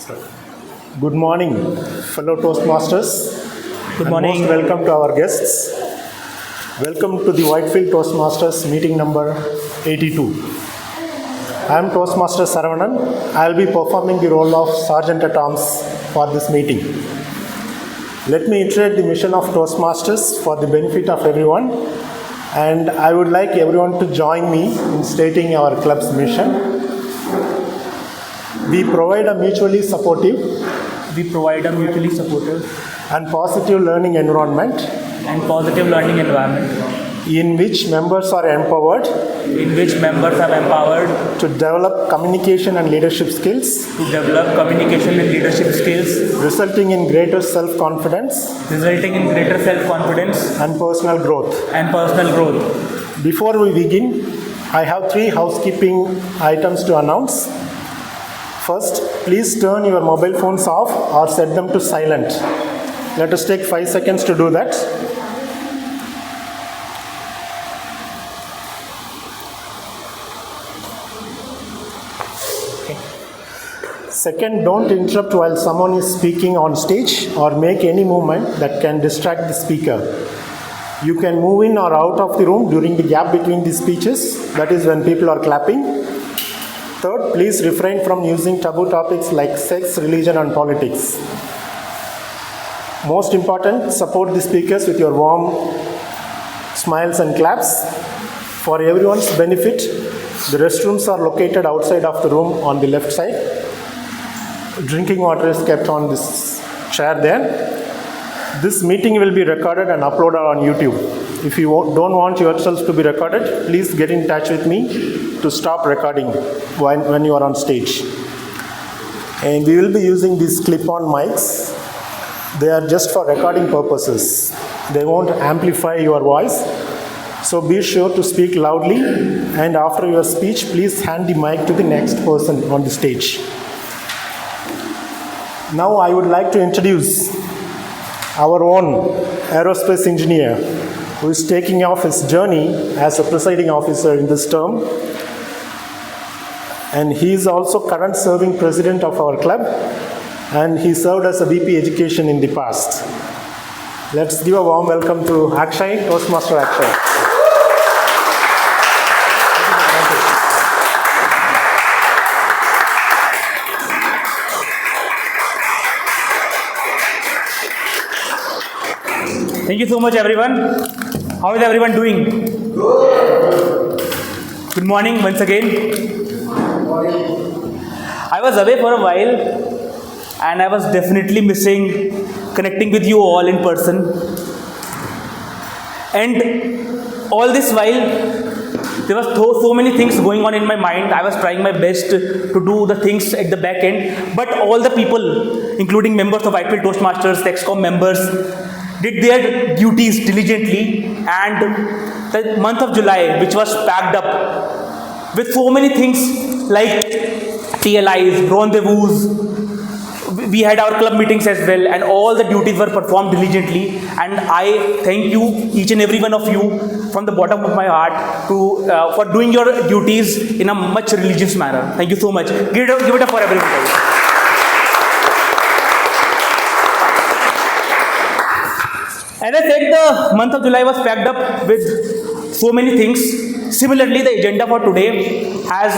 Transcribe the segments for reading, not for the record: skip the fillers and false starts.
Good morning, fellow Toastmasters. Good morning. Most welcome to our guests. Welcome to the Whitefield Toastmasters meeting number 82. I am Toastmaster Saravanan. I will be performing the role of Sergeant at Arms for this meeting. Let me iterate the mission of Toastmasters for the benefit of everyone, and I would like everyone to join me in stating our club's mission. We provide a mutually supportive and positive learning environment in which members are empowered to develop communication and leadership skills, resulting in greater self-confidence and personal growth. Before we begin, I have 3 housekeeping items to announce. First, please turn your mobile phones off or set them to silent. Let us take 5 seconds to do that. Second, don't interrupt while someone is speaking on stage or make any movement that can distract the speaker. You can move in or out of the room during the gap between the speeches, that is when people are clapping. Third, please refrain from using taboo topics like sex, religion, and politics. Most important, support the speakers with your warm smiles and claps. For everyone's benefit, the restrooms are located outside of the room on the left side. Drinking water is kept on this chair there. This meeting will be recorded and uploaded on YouTube. If you don't want yourselves to be recorded, please get in touch with me to stop recording when you are on stage. And we will be using these clip-on mics. They are just for recording purposes. They won't amplify your voice. So be sure to speak loudly, and after your speech, please hand the mic to the next person on the stage. Now I would like to introduce our own aerospace engineer who is taking off his journey as a presiding officer in this term. And he is also current serving president of our club, and he served as a VP education in the past. Let's give a warm welcome to Akshay, Toastmaster Akshay. Thank you so much, everyone. How is everyone doing? Good morning once again. I was away for a while, and I was definitely missing connecting with you all in person. And all this while, there was so many things going on in my mind. I was trying my best to do the things at the back end, but all the people, including members of Whitefield Toastmasters, Texcom members, did their duties diligently, and the month of July, which was packed up with so many things like TLIs, rendezvous, we had our club meetings as well, and all the duties were performed diligently. And I thank you, each and every one of you, from the bottom of my heart, for doing your duties in a much religious manner. Thank you so much. Give it up for everyone. As I said, the month of July was packed up with so many things. Similarly, the agenda for today has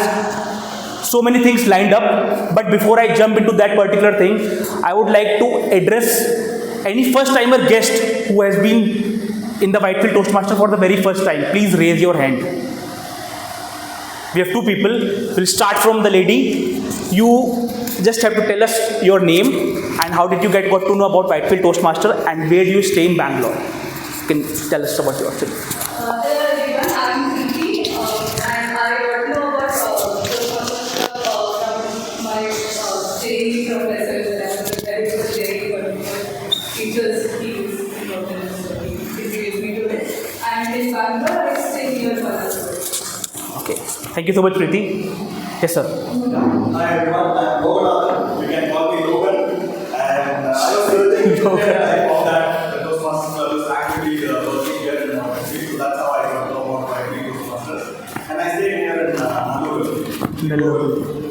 so many things lined up. But before I jump into that particular thing, I would like to address any first-timer guest who has been in the Whitefield Toastmaster for the very first time. Please raise your hand. We have 2 people. We'll start from the lady. You just have to tell us your name and how did you got to know about Whitefield Toastmaster, and where do you stay in Bangalore. You can tell us about yourself. Hello everyone, I'm Preeti, and I got to know about Toastmaster from my JEE professor when I was a very good JEE teachers. He introduced me to it. And in Bangalore, I stay near Bangalore. Okay, thank you so much, Preeti. Yes, sir. Hi everyone, I'm Logan. You can call me Logan. And I was searching that I found that the Toastmasters Club is actually working here in Whitefield, so that's how I got to know about Whitefield Toastmasters. And I stay here in Nallur.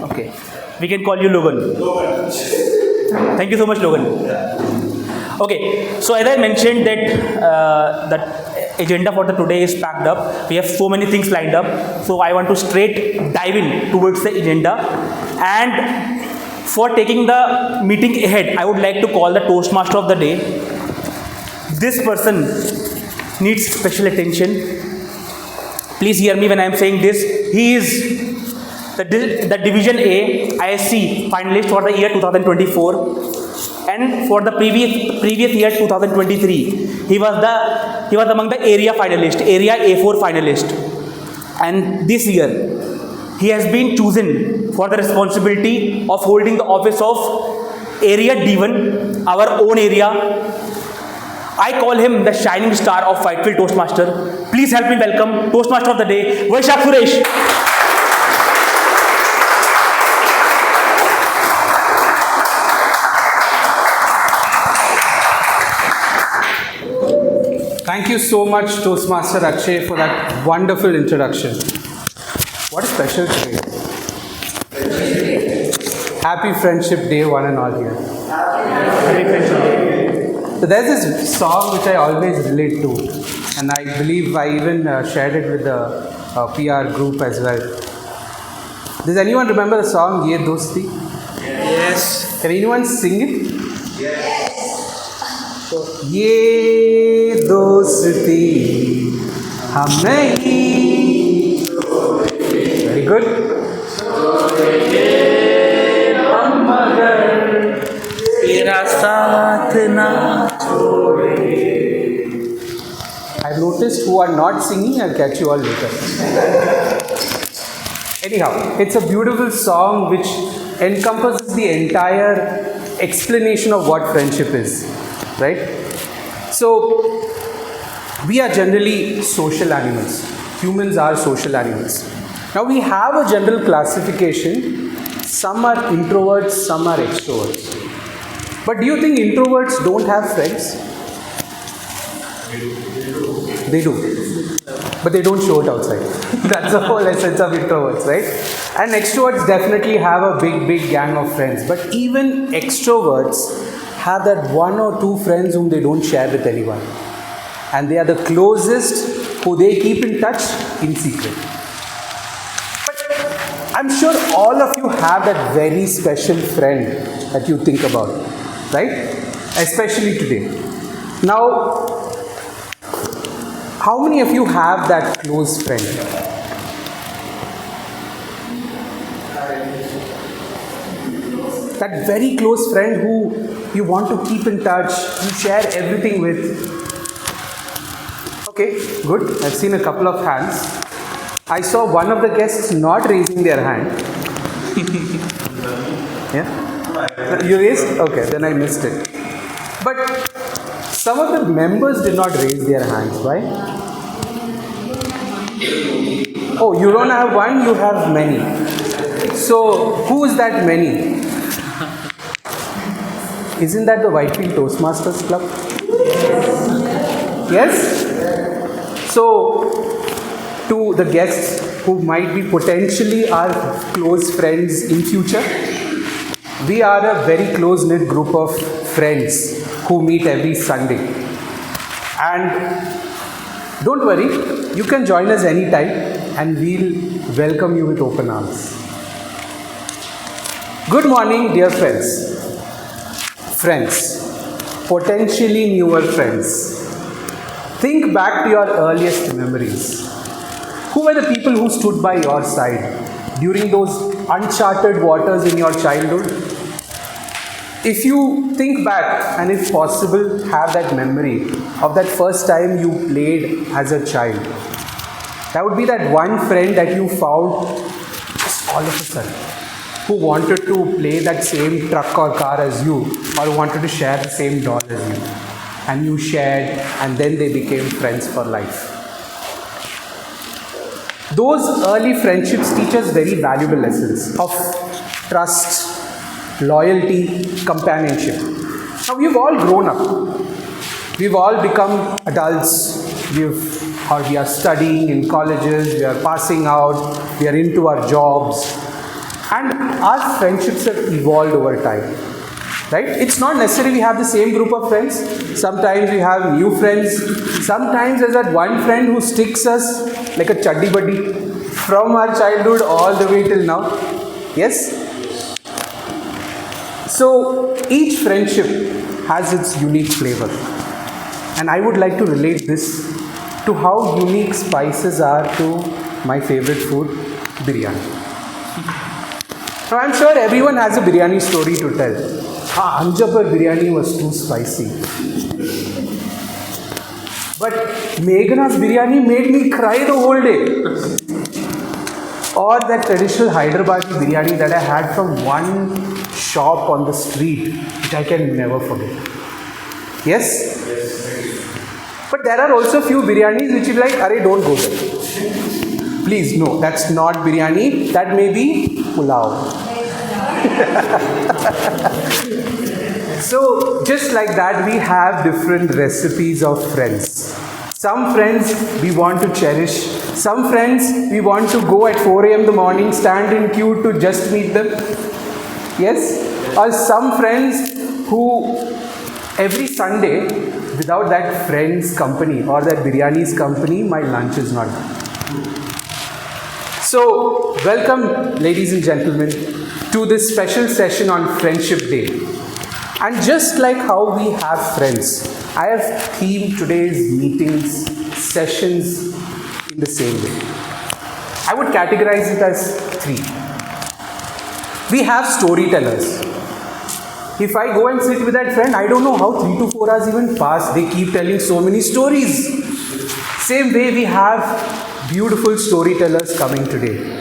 Okay. Okay. We can call you Logan. Logan. Thank you so much, Logan. Okay, so as I mentioned that that agenda for the today is packed up. We have so many things lined up. So I want to straight dive in towards the agenda. And for taking the meeting ahead, I would like to call the Toastmaster of the day. This person needs special attention. Please hear me when I am saying this. He is the Division A ISC finalist for the year 2024. And for the previous year 2023, he was among the area A4 finalist. And this year, he has been chosen for the responsibility of holding the office of Area D1, our own area. I call him the shining star of Whitefield Toastmaster. Please help me welcome Toastmaster of the day, Vaishak Suresh. Thank you so much, Toastmaster Akshay, for that wonderful introduction. What a special day. Happy Friendship Day, one and all here. Happy Friendship Day. So there's this song which I always relate to, and I believe I even shared it with the PR group as well. Does anyone remember the song Ye Dosti? Yes. Can anyone sing it? ये दोस्ती हम नहीं very good हम मगर तेरा साथ ना I've noticed who are not singing. I'll catch you all later. Anyhow, it's a beautiful song which encompasses the entire explanation of what friendship is. Right? So, we are generally social animals. Humans are social animals. Now, we have a general classification. Some are introverts, some are extroverts. But do you think introverts don't have friends? They do. But they don't show it outside. That's the whole essence of introverts, right? And extroverts definitely have a big gang of friends. But even extroverts have that one or two friends whom they don't share with anyone. And they are the closest who they keep in touch in secret. But I'm sure all of you have that very special friend that you think about, right? Especially today. Now, how many of you have that close friend? That very close friend who you want to keep in touch, you share everything with. Okay, good. I've seen a couple of hands. I saw one of the guests not raising their hand. Yeah? You raised? Okay, then I missed it. But some of the members did not raise their hands. Why? Oh, you don't have one, you have many. So, who is that many? Isn't that the Whitefield Toastmasters Club? Yes? So, to the guests who might be potentially our close friends in future, we are a very close-knit group of friends who meet every Sunday. And don't worry, you can join us anytime and we'll welcome you with open arms. Good morning, dear friends. Friends, potentially newer friends. Think back to your earliest memories. Who were the people who stood by your side during those uncharted waters in your childhood? If you think back and if possible have that memory of that first time you played as a child, that would be that one friend that you found just all of a sudden, who wanted to play that same truck or car as you, or wanted to share the same doll as you. And you shared, and then they became friends for life. Those early friendships teach us very valuable lessons of trust, loyalty, companionship. Now we've all grown up. We've all become adults. We are studying in colleges, we are passing out, we are into our jobs. And our friendships have evolved over time. Right? It's not necessarily we have the same group of friends. Sometimes we have new friends. Sometimes there's that one friend who sticks us like a chaddi buddy from our childhood all the way till now. Yes? So each friendship has its unique flavor. And I would like to relate this to how unique spices are to my favorite food, biryani. Now I'm sure everyone has a biryani story to tell. Anjapur biryani was too spicy. But Meghna's biryani made me cry the whole day. Or that traditional Hyderabadi biryani that I had from one shop on the street, which I can never forget. Yes? But there are also few biryanis which you like, Arey, don't go there. Please, no, that's not biryani. That may be pulao. So, just like that, we have different recipes of friends. Some friends we want to cherish. Some friends we want to go at 4 a.m. in the morning, stand in queue to just meet them. Yes? Or some friends who every Sunday, without that friend's company or that biryani's company, my lunch is not done. So, welcome, ladies and gentlemen, to this special session on Friendship Day. And just like how we have friends, I have themed today's meetings, sessions in the same way. I would categorize it as 3. We have storytellers. If I go and sit with that friend, I don't know how 3 to 4 hours even pass. They keep telling so many stories. Same way we have beautiful storytellers coming today.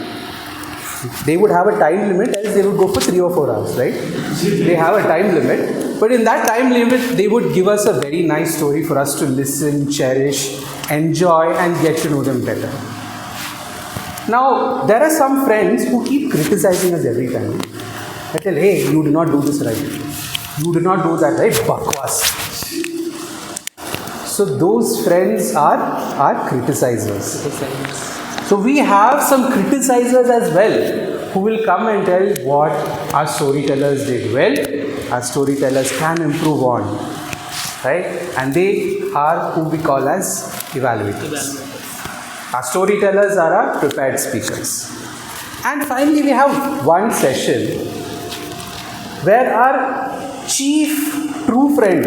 They would have a time limit, else they would go for 3 or 4 hours, right? They have a time limit. But in that time limit, they would give us a very nice story for us to listen, cherish, enjoy and get to know them better. Now, there are some friends who keep criticizing us every time. I tell, hey, you do not do this right. You do not do that right. Bakwas. So those friends are criticizers. So we have some criticizers as well who will come and tell what our storytellers did well, our storytellers can improve on, right? And they are who we call as evaluators. Our storytellers are our prepared speakers. And finally, we have one session where our chief true friend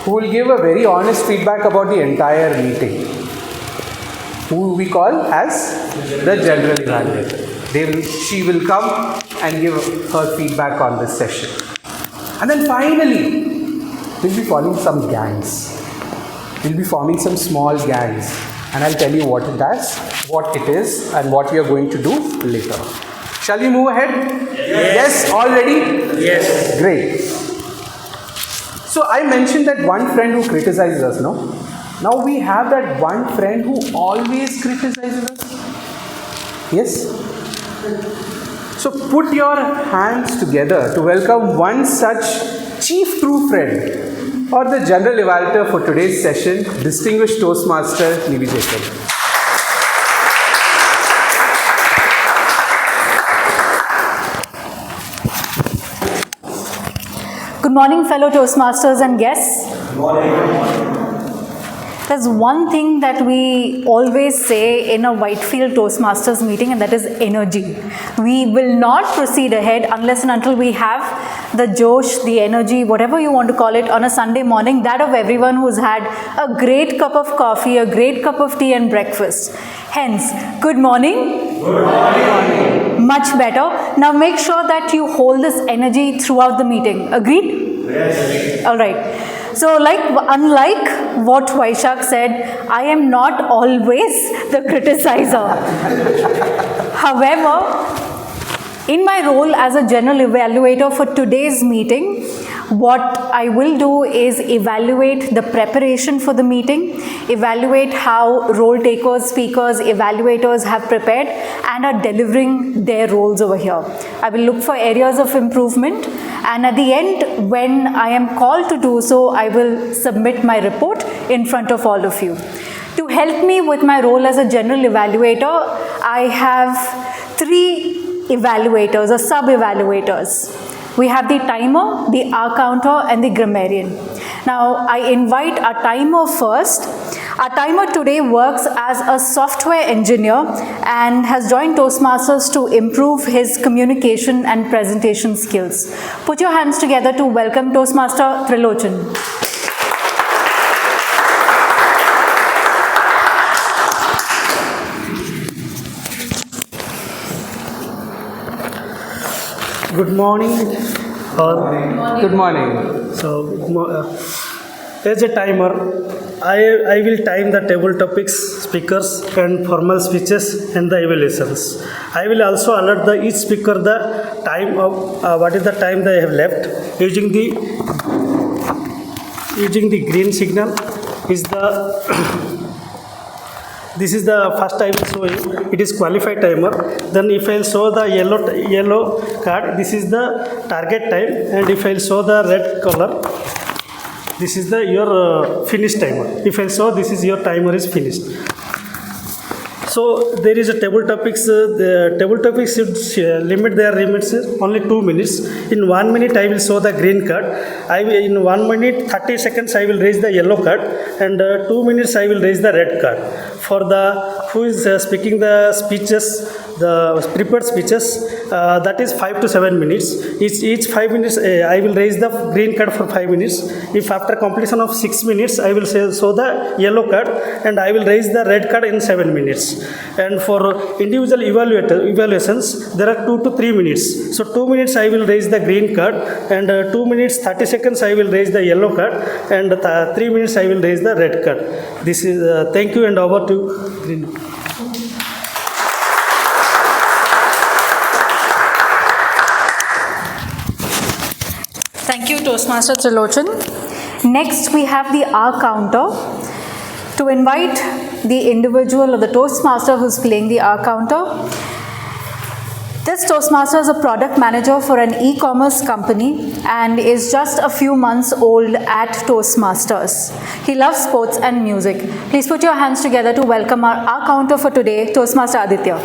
who will give a very honest feedback about the entire meeting, who we call as the general evaluator. She will come and give her feedback on this session. And then finally, we'll be forming some gangs. We'll be forming some small gangs. And I'll tell you what it is, and what we are going to do later. Shall we move ahead? Yes. All ready? Yes. Great. So I mentioned that one friend who criticizes us, no? Now we have that one friend who always criticizes us. Yes? So put your hands together to welcome one such chief true friend, or the general evaluator for today's session, distinguished Toastmaster Nivi Jacob. Good morning, fellow Toastmasters and guests. Good morning. There's one thing that we always say in a Whitefield Toastmasters meeting, and that is energy. We will not proceed ahead unless and until we have the josh, the energy, whatever you want to call it, on a Sunday morning, that of everyone who's had a great cup of coffee, a great cup of tea and breakfast. Hence, good morning. Good morning. Much better. Now make sure that you hold this energy throughout the meeting. Agreed? Yes. All right. So unlike what Vaishak said, I am not always the criticizer. However, in my role as a general evaluator for today's meeting, what I will do is evaluate the preparation for the meeting, evaluate how role takers, speakers, evaluators have prepared and are delivering their roles over here. I will look for areas of improvement, and at the end, when I am called to do so, I will submit my report in front of all of you. To help me with my role as a general evaluator, I have 3 evaluators or sub-evaluators. We have the timer, the hour counter, and the grammarian. Now, I invite our timer first. Our timer today works as a software engineer and has joined Toastmasters to improve his communication and presentation skills. Put your hands together to welcome Toastmaster Trilochan. Good morning. Good morning. So, as a timer, I will time the table topics, speakers, and formal speeches and the evaluations. I will also alert each speaker the time of what is the time they have left using the green signal. Is the this is the first I will show you. It is qualified timer. Then if I will show the yellow card, this is the target time, and if I will show the red color, this is your finish timer. If I will show this is your timer is finished. So there is a table topics. The table topics should limit their limits only 2 minutes. In 1 minute I will show the green card. In 1 minute 30 seconds I will raise the yellow card, and 2 minutes I will raise the red card. For the who is speaking the speeches, the prepared speeches, that is 5 to 7 minutes. Each 5 minutes I will raise the green card for 5 minutes. If after completion of 6 minutes I will show the yellow card, and I will raise the red card in 7 minutes. And for individual evaluations, there are 2 to 3 minutes. So 2 minutes I will raise the green card, and 2 minutes 30 seconds I will raise the yellow card, and 3 minutes I will raise the red card. This is thank you, and over to green. Thank you, Toastmaster Trilochan. Next, we have the hour counter. To invite the individual or the Toastmaster who's playing the hour counter. This Toastmaster is a product manager for an e-commerce company and is just a few months old at Toastmasters. He loves sports and music. Please put your hands together to welcome our hour counter for today, Toastmaster Aditya.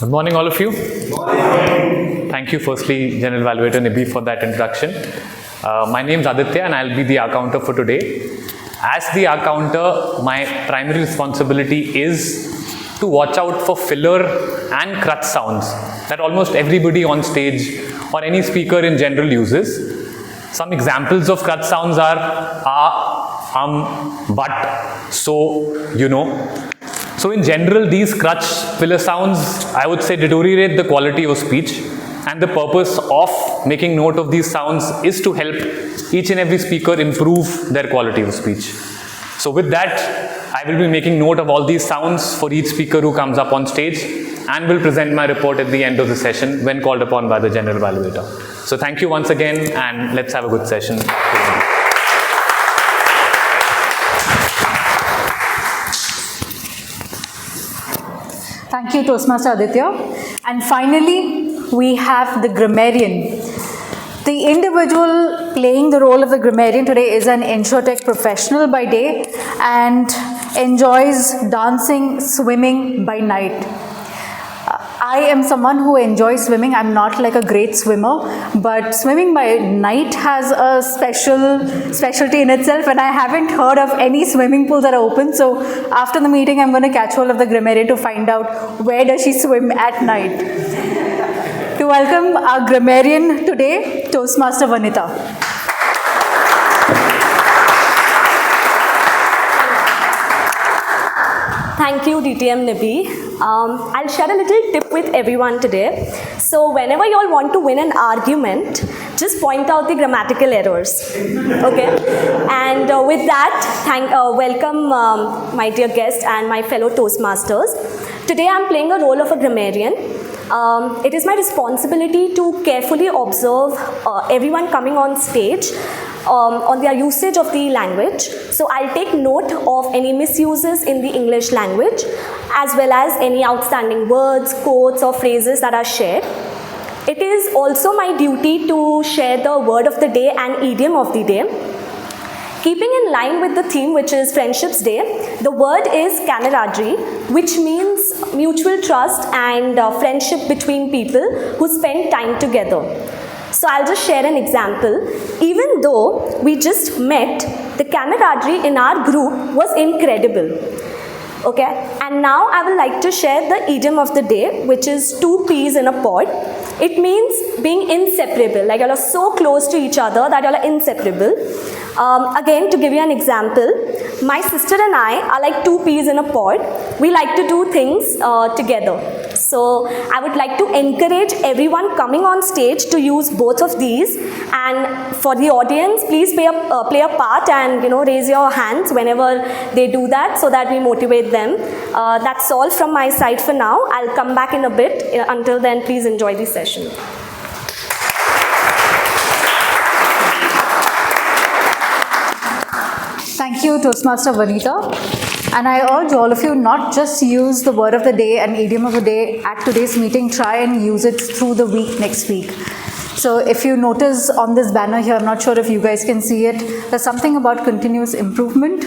Good morning, all of you. Good morning. Thank you, firstly, General Evaluator Nibhi, for that introduction. My name is Aditya, and I'll be the hour counter for today. As the hour counter, my primary responsibility is to watch out for filler and crutch sounds that almost everybody on stage or any speaker in general uses. Some examples of crutch sounds are but, so, you know. So in general, these crutch filler sounds, I would say, deteriorate the quality of speech, and the purpose of making note of these sounds is to help each and every speaker improve their quality of speech. So with that, I will be making note of all these sounds for each speaker who comes up on stage, and will present my report at the end of the session when called upon by the General Evaluator. So thank you once again, and let's have a good session. Thank you, Toastmaster Aditya. And finally, we have the grammarian. The individual playing the role of the grammarian today is an InsurTech professional by day and enjoys dancing, swimming by night. I am someone who enjoys swimming. I'm not like a great swimmer, but swimming by night has a specialty in itself, and I haven't heard of any swimming pools that are open. So after the meeting, I'm going to catch hold of the grammarian to find out where does she swim at night. To welcome our grammarian today, Toastmaster Vanita. Thank you, DTM Nibhi. I'll share a little tip with everyone today. So whenever you all want to win an argument, just point out the grammatical errors. Okay? And with that, welcome my dear guest and my fellow Toastmasters. Today I'm playing a role of a grammarian. It is my responsibility to carefully observe everyone coming on stage on their usage of the language. So I'll take note of any misuses in the English language, as well as any outstanding words, quotes, or phrases that are shared. It is also my duty to share the word of the day and idiom of the day. Keeping in line with the theme, which is Friendships Day, the word is camaraderie, which means mutual trust and friendship between people who spend time together. So I'll just share an example. Even though we just met, the camaraderie in our group was incredible. Okay, and now I would like to share the idiom of the day, which is 2 peas in a pod. It means being inseparable, like you are so close to each other that you are inseparable. Again, to give you an example, my sister and I are like 2 peas in a pod. We like to do things together. So I would like to encourage everyone coming on stage to use both of these. And for the audience, please play a part and raise your hands whenever they do that, so that we motivate them. That's all from my side for now. I'll come back in a bit. Until then, please enjoy the session. Thank you, Toastmaster Vanita. And I urge all of you not just use the word of the day and idiom of the day at today's meeting, try and use it through the week next week. So if you notice on this banner here, I'm not sure if you guys can see it, there's something about continuous improvement,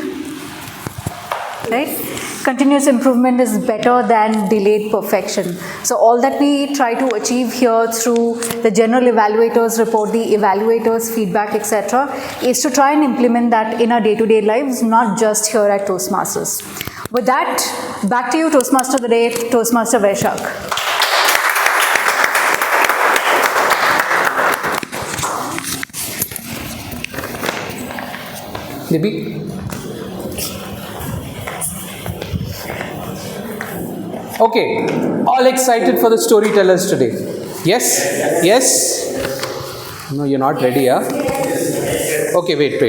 right? Continuous improvement is better than delayed perfection. So all that we try to achieve here through the general evaluators report, the evaluators feedback, etc., is to try and implement that in our day-to-day lives, not just here at Toastmasters. With that, back to you, Toastmaster of the Day, Toastmaster Vaishak. Libby? Okay, all excited for the storytellers today? Yes? Yes? No, you're not ready, huh? Okay, wait.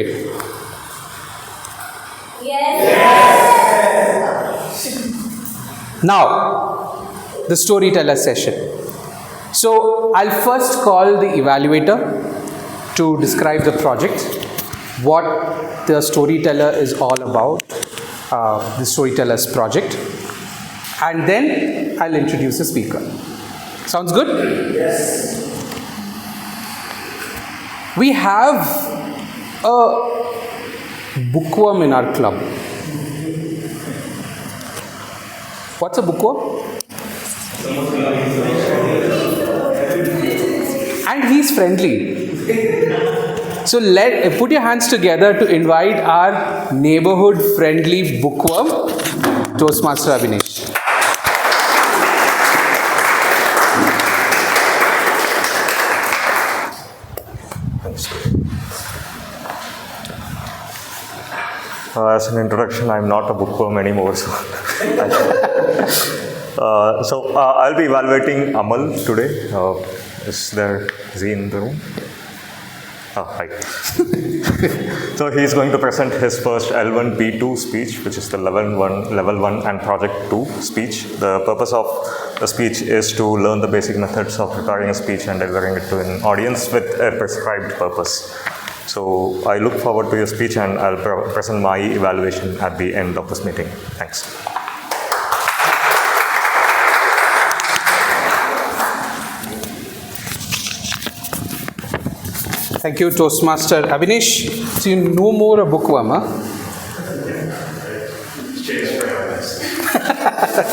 Now, the storyteller session. So, I'll first call the evaluator to describe the project, what the storyteller is all about, the storyteller's project, and then I'll introduce the speaker. Sounds good? Yes. We have a bookworm in our club. What's a bookworm? And he's friendly. So put your hands together to invite our neighborhood friendly bookworm, Toastmaster Abhinesh. As an introduction, I'm not a bookworm anymore, so I'll be evaluating Amal today. Is there Z in the room? Oh, hi. So he's going to present his first L1 B2 speech, which is the level 1 and project 2 speech. The purpose of the speech is to learn the basic methods of preparing a speech and delivering it to an audience with a prescribed purpose. So I look forward to your speech, and I'll present my evaluation at the end of this meeting. Thanks. Thank you, Toastmaster Abhinesh. So you know more a bookworm, huh?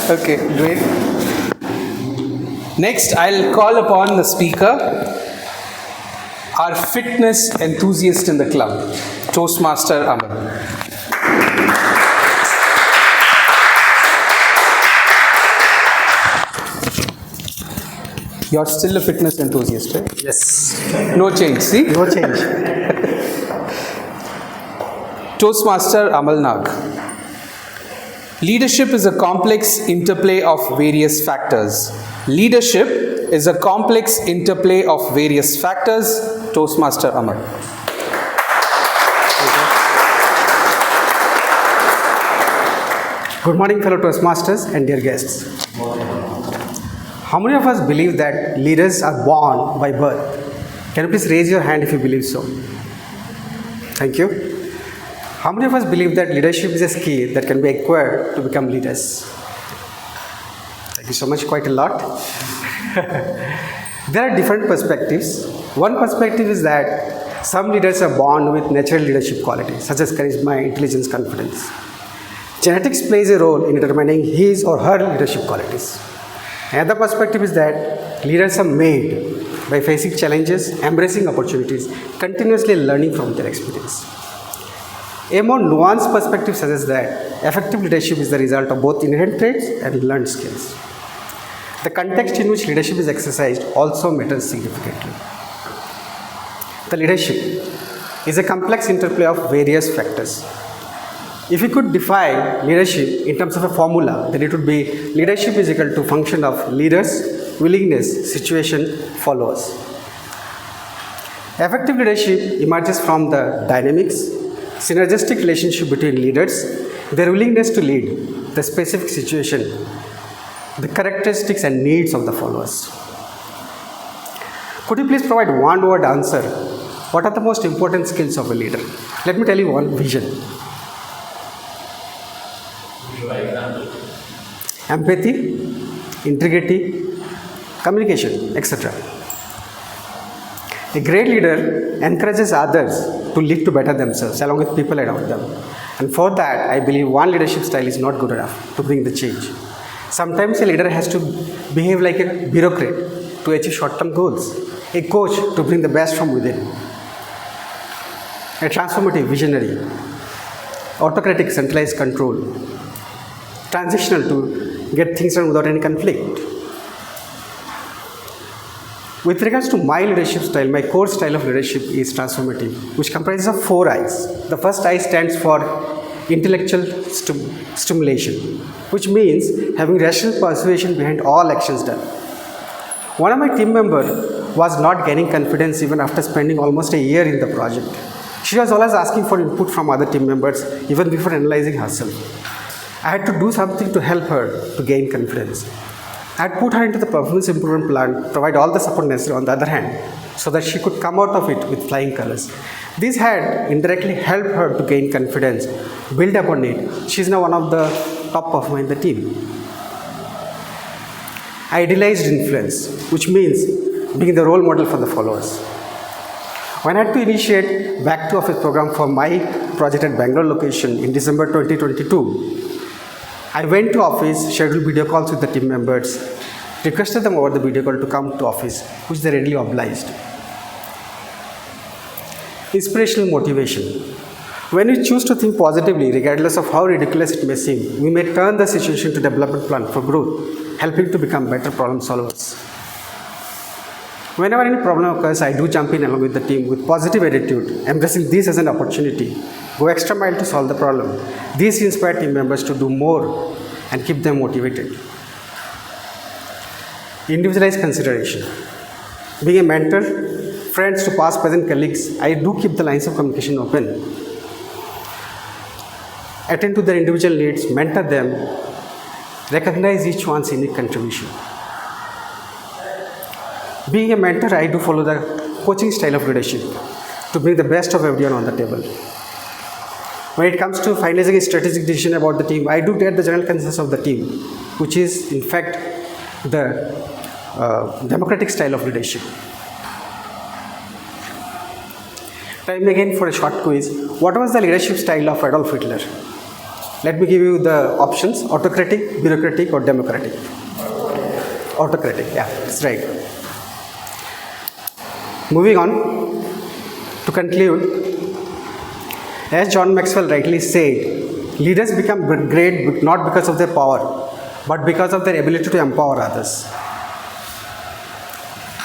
Okay, great. Next, I'll call upon the speaker, our fitness enthusiast in the club, Toastmaster Amal. You're still a fitness enthusiast, right? Yes. No change, see? No change. Toastmaster Amal Nag. Leadership is a complex interplay of various factors. Leadership is a complex interplay of various factors. Toastmaster Amal. Good morning, fellow Toastmasters and dear guests. How many of us believe that leaders are born by birth? Can you please raise your hand if you believe so? Thank you. How many of us believe that leadership is a skill that can be acquired to become leaders? Thank you so much, quite a lot. There are different perspectives. One perspective is that Some leaders are born with natural leadership qualities, such as charisma, intelligence, confidence. Genetics plays a role in determining his or her leadership qualities. Another perspective is that leaders are made by facing challenges, embracing opportunities, continuously learning from their experience. A more nuanced perspective suggests that effective leadership is the result of both inherent traits and learned skills. The context in which leadership is exercised also matters significantly. The leadership is a complex interplay of various factors. If we could define leadership in terms of a formula, then it would be leadership is equal to function of leaders, willingness, situation, followers. Effective leadership emerges from the dynamics, synergistic relationship between leaders, their willingness to lead, the specific situation, the characteristics and needs of the followers. Could you please provide one word answer? What are the most important skills of a leader? Let me tell you one: vision, empathy, integrity, communication, etc. A great leader encourages others to live to better themselves along with people around them. And for that, I believe one leadership style is not good enough to bring the change. Sometimes a leader has to behave like a bureaucrat to achieve short-term goals, a coach to bring the best from within, a transformative visionary, autocratic centralized control, transitional to get things done without any conflict. With regards to my leadership style, my core style of leadership is transformative, which comprises of 4 I's. The first I stands for intellectual stimulation, which means having rational persuasion behind all actions done. One of my team members was not gaining confidence even after spending almost a year in the project. She was always asking for input from other team members even before analyzing herself. I had to do something to help her to gain confidence. I had put her into the performance improvement plan, provide all the support necessary on the other hand, so that she could come out of it with flying colors. This had indirectly helped her to gain confidence, build upon it. She is now one of the top performers in the team. Idealized influence, which means being the role model for the followers. When I had to initiate back to office program for my project at Bangalore location in December 2022, I went to office, scheduled video calls with the team members, requested them over the video call to come to office, which they readily obliged. Inspirational motivation. When we choose to think positively, regardless of how ridiculous it may seem, we may turn the situation to development plan for growth, helping to become better problem solvers. Whenever any problem occurs, I do jump in along with the team with positive attitude, embracing this as an opportunity. Go extra mile to solve the problem. This inspires team members to do more and keep them motivated. Individualized consideration. Being a mentor, friends to past, present colleagues, I do keep the lines of communication open. Attend to their individual needs, mentor them, recognize each one's unique contribution. Being a mentor, I do follow the coaching style of leadership to bring the best of everyone on the table. When it comes to finalizing a strategic decision about the team, I do get the general consensus of the team, which is in fact the democratic style of leadership. Time again for a short quiz. What was the leadership style of Adolf Hitler? Let me give you the options: autocratic, bureaucratic, or democratic. Autocratic, yeah, that's right. Moving on to conclude, as John Maxwell rightly said, leaders become great not because of their power, but because of their ability to empower others.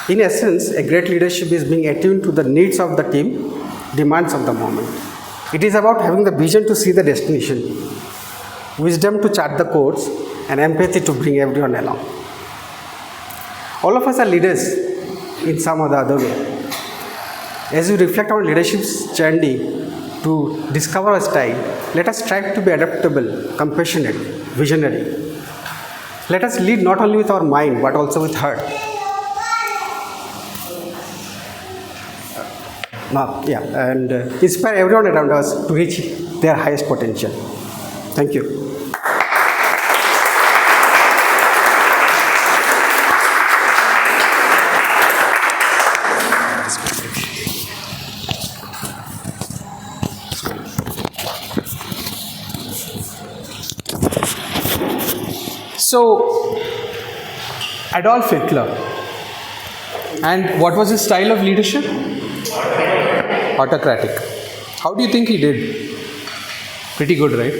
In essence, a great leadership is being attuned to the needs of the team, demands of the moment. It is about having the vision to see the destination, wisdom to chart the course, and empathy to bring everyone along. All of us are leaders in some or the other way. As we reflect on leadership's journey to discover our style, let us strive to be adaptable, compassionate, visionary. Let us lead not only with our mind but also with heart. And inspire everyone around us to reach their highest potential. Thank you. So, Adolf Hitler. And what was his style of leadership? Autocratic. How do you think he did? Pretty good, right?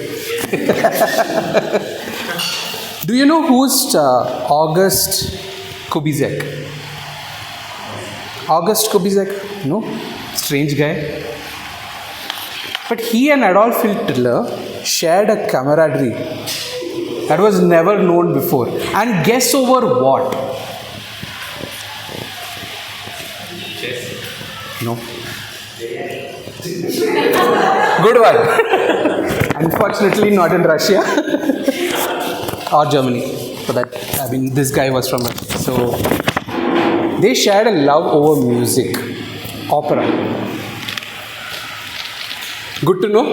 Do you know who's August Kubizek? August Kubizek? No? Strange guy. But he and Adolf Hitler shared a camaraderie that was never known before. And guess over what? No. Good one. Unfortunately, not in Russia or Germany. For that, I mean, this guy was from Russia. So they shared a love over music, opera. Good to know?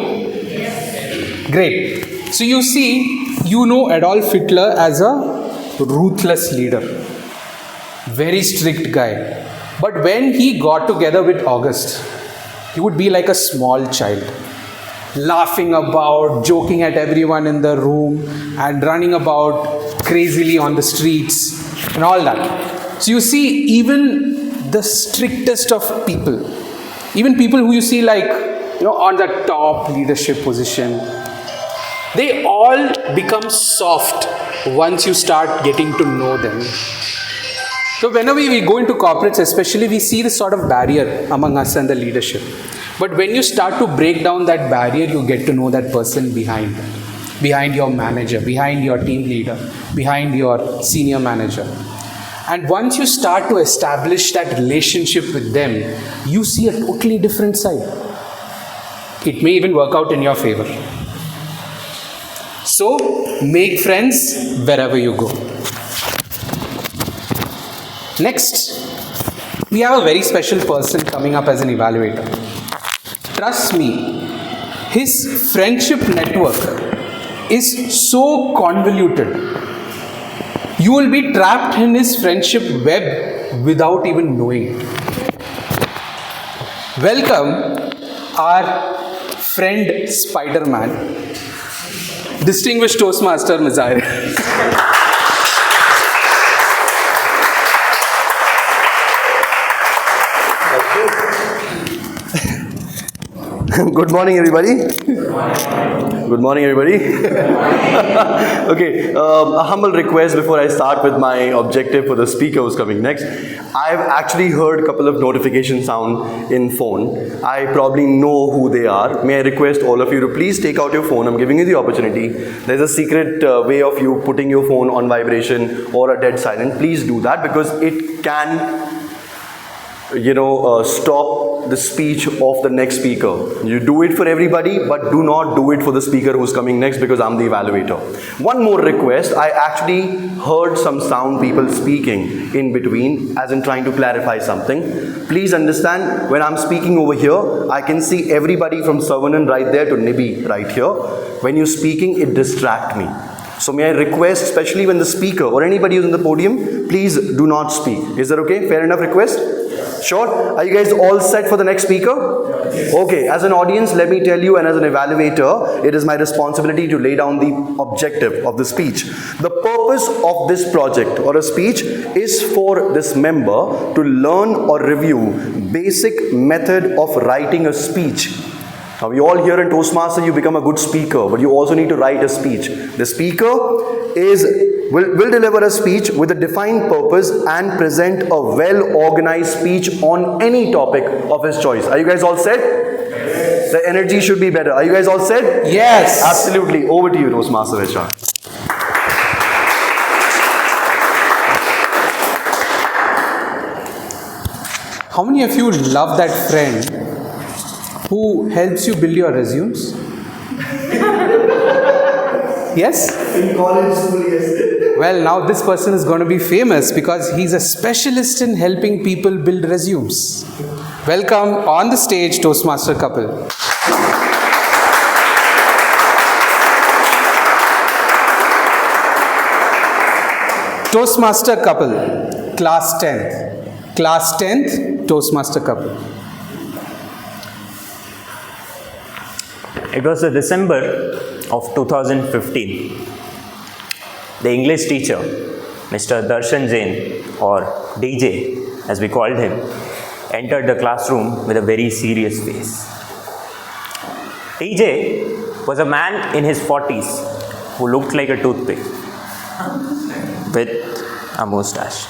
Great. So you see, you know Adolf Hitler as a ruthless leader, very strict guy. But when he got together with August, he would be like a small child, laughing about, joking at everyone in the room, and running about crazily on the streets and all that. So you see, even the strictest of people, even people who you see like, on the top leadership position, they all become soft once you start getting to know them. So whenever we go into corporates especially, we see this sort of barrier among us and the leadership. But when you start to break down that barrier, you get to know that person behind your manager, behind your team leader, behind your senior manager. And once you start to establish that relationship with them, you see a totally different side. It may even work out in your favor. So, make friends wherever you go. Next, we have a very special person coming up as an evaluator. Trust me, his friendship network is so convoluted. You will be trapped in his friendship web without even knowing it. Welcome our friend Spider-Man, distinguished Toastmaster Mizair. Good morning, everybody. Good morning, everybody. Okay, a humble request before I start with my objective for the speaker who's coming next. I've actually heard a couple of notification sound in phone. I probably know who they are. May I request all of you to please take out your phone. I'm giving you the opportunity. There's a secret way of you putting your phone on vibration or a dead silent. Please do that because it can stop the speech of the next speaker. You do it for everybody, but do not do it for the speaker who's coming next because I'm the evaluator. One more request. I actually heard some sound people speaking in between, as in trying to clarify something. Please understand, when I'm speaking over here, I can see everybody from Savanan right there to Nibi right here. When you're speaking, it distracts me. So may I request, especially when the speaker or anybody who's on the podium, please do not speak. Is that okay? Fair enough request? Sure? Are you guys all set for the next speaker? Yes. Okay, as an audience, let me tell you, and as an evaluator, it is my responsibility to lay down the objective of the speech. The purpose of this project or a speech is for this member to learn or review basic method of writing a speech. Now, we all here in Toastmaster, you become a good speaker, but you also need to write a speech. The speaker will deliver a speech with a defined purpose and present a well-organized speech on any topic of his choice. Are you guys all set? Yes. The energy should be better. Are you guys all set? Yes. Absolutely. Over to you, Toastmaster HR. How many of you love that friend who helps you build your resumes? Yes? In college school, yes. Well, now this person is going to be famous because he's a specialist in helping people build resumes. Welcome on the stage, Toastmaster couple. Toastmaster couple, class 10th. Class 10th, Toastmaster couple. It was December of 2015. the English teacher, Mr. Darshan Jain, or DJ as we called him, entered the classroom with a very serious face. DJ was a man in his 40s who looked like a toothpick with a moustache.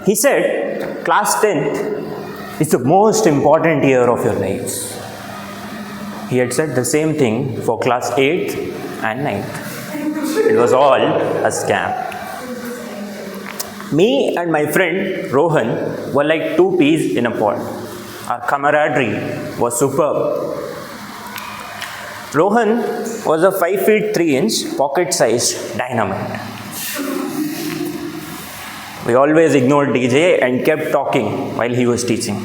He said, class 10th is the most important year of your lives. He had said the same thing for class 8th and 9th. It was all a scam. Me and my friend Rohan were like two peas in a pod. Our camaraderie was superb. Rohan was a 5 feet 3 inch pocket-sized dynamite. We always ignored DJ and kept talking while he was teaching.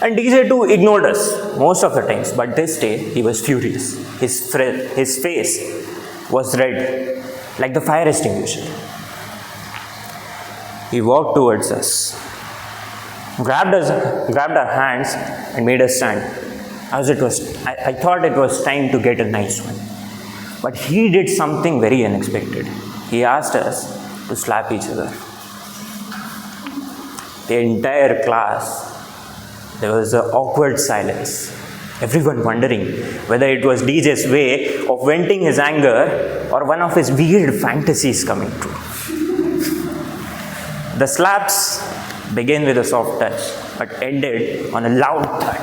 And DJ too ignored us most of the times, but this day he was furious. His face was red, like the fire extinguisher. He walked towards us, grabbed our hands and made us stand. I thought it was time to get a nice one. But he did something very unexpected. He asked us to slap each other. The entire class, there was an awkward silence. Everyone wondering whether it was DJ's way of venting his anger or one of his weird fantasies coming true. The slaps began with a soft touch, but ended on a loud thud.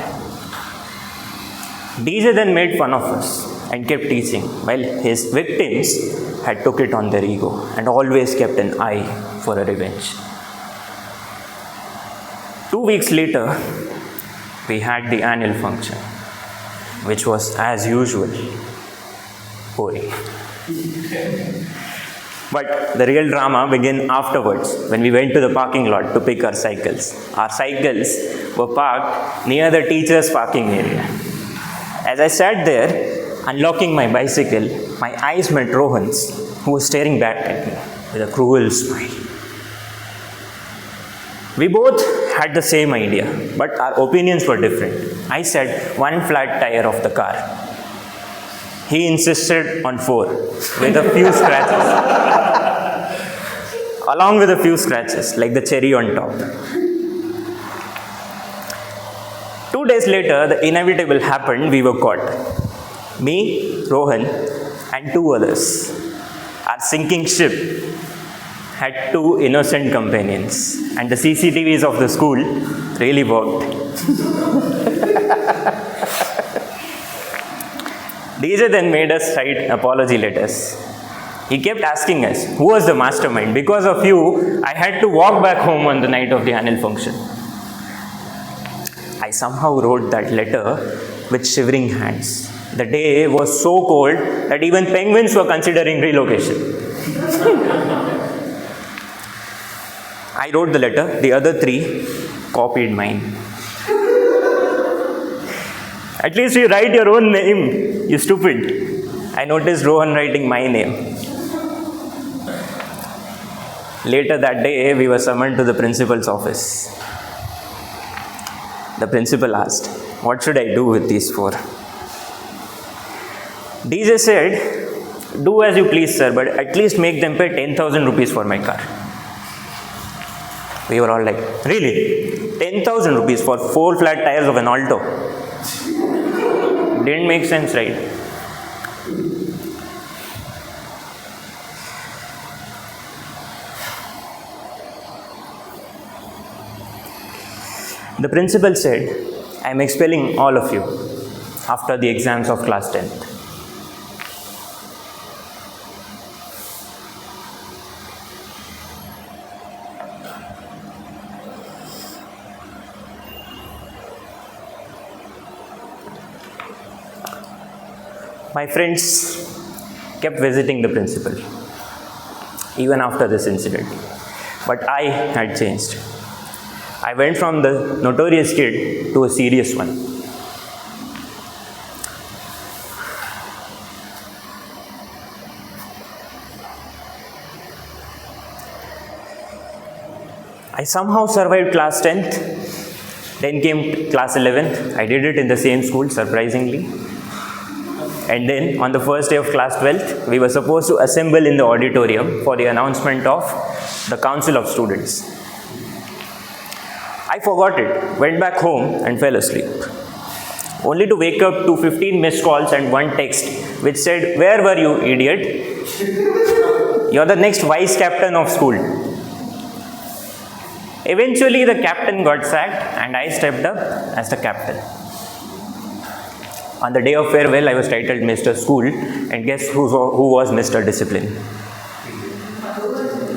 DJ then made fun of us and kept teaching, while his victims had took it on their ego and always kept an eye for a revenge. 2 weeks later, we had the annual function, which was as usual boring. But the real drama began afterwards when we went to the parking lot to pick our cycles. Our cycles were parked near the teacher's parking area. As I sat there, unlocking my bicycle, my eyes met Rohan's, who was staring back at me with a cruel smile. We both had the same idea, but our opinions were different. I said one flat tire of the car. He insisted on 4, with a few scratches. Along with a few scratches, like the cherry on top. 2 days later, the inevitable happened. We were caught. Me, Rohan, and 2 others. Our sinking ship had 2 innocent companions, and the CCTVs of the school really worked. DJ then made us write apology letters. He kept asking us who was the mastermind. Because of you, I had to walk back home on the night of the annual function. I somehow wrote that letter with shivering hands. The day was so cold that even penguins were considering relocation. I wrote the letter, the other 3 copied mine. At least you write your own name, you stupid. I noticed Rohan writing my name. Later that day, we were summoned to the principal's office. The principal asked, what should I do with these 4? DJ said, do as you please, sir, but at least make them pay 10,000 rupees for my car. We were all like, really? 10,000 rupees for 4 flat tires of an Alto? Didn't make sense, right? The principal said, I am expelling all of you after the exams of class 10th. My friends kept visiting the principal even after this incident, but I had changed. I went from the notorious kid to a serious one. I somehow survived class 10th Then came class 11th. I did it in the same school, surprisingly. And then on the first day of class 12th, we were supposed to assemble in the auditorium for the announcement of the Council of Students. I forgot it, went back home and fell asleep. Only to wake up to 15 missed calls and one text which said, "Where were you, idiot? You're the next vice captain of school." Eventually, the captain got sacked and I stepped up as the captain. On the day of farewell, I was titled Mr. School, and guess who was Mr. Discipline?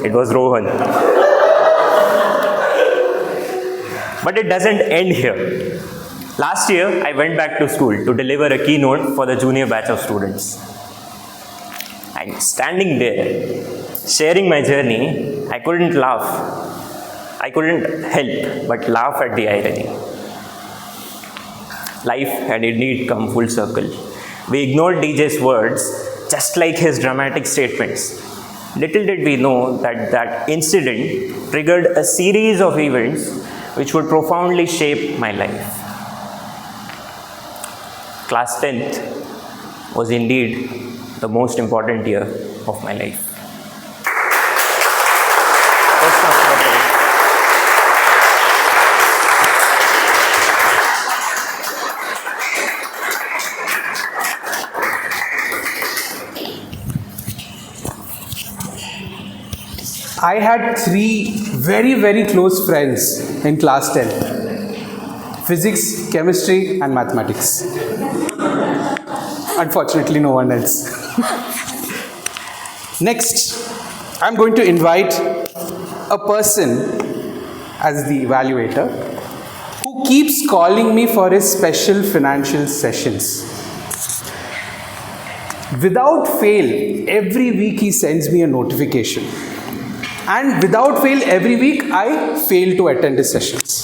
It was Rohan. But it doesn't end here. Last year, I went back to school to deliver a keynote for the junior batch of students. And standing there, sharing my journey, I couldn't laugh. I couldn't help but laugh at the irony. Life had indeed come full circle. We ignored DJ's words just like his dramatic statements. Little did we know that that incident triggered a series of events which would profoundly shape my life. Class 10th was indeed the most important year of my life. I had 3 very, very close friends in class 10. Physics, chemistry and mathematics. Unfortunately, no one else. Next, I'm going to invite a person as the evaluator who keeps calling me for his special financial sessions. Without fail, every week he sends me a notification. And without fail, every week I fail to attend his sessions.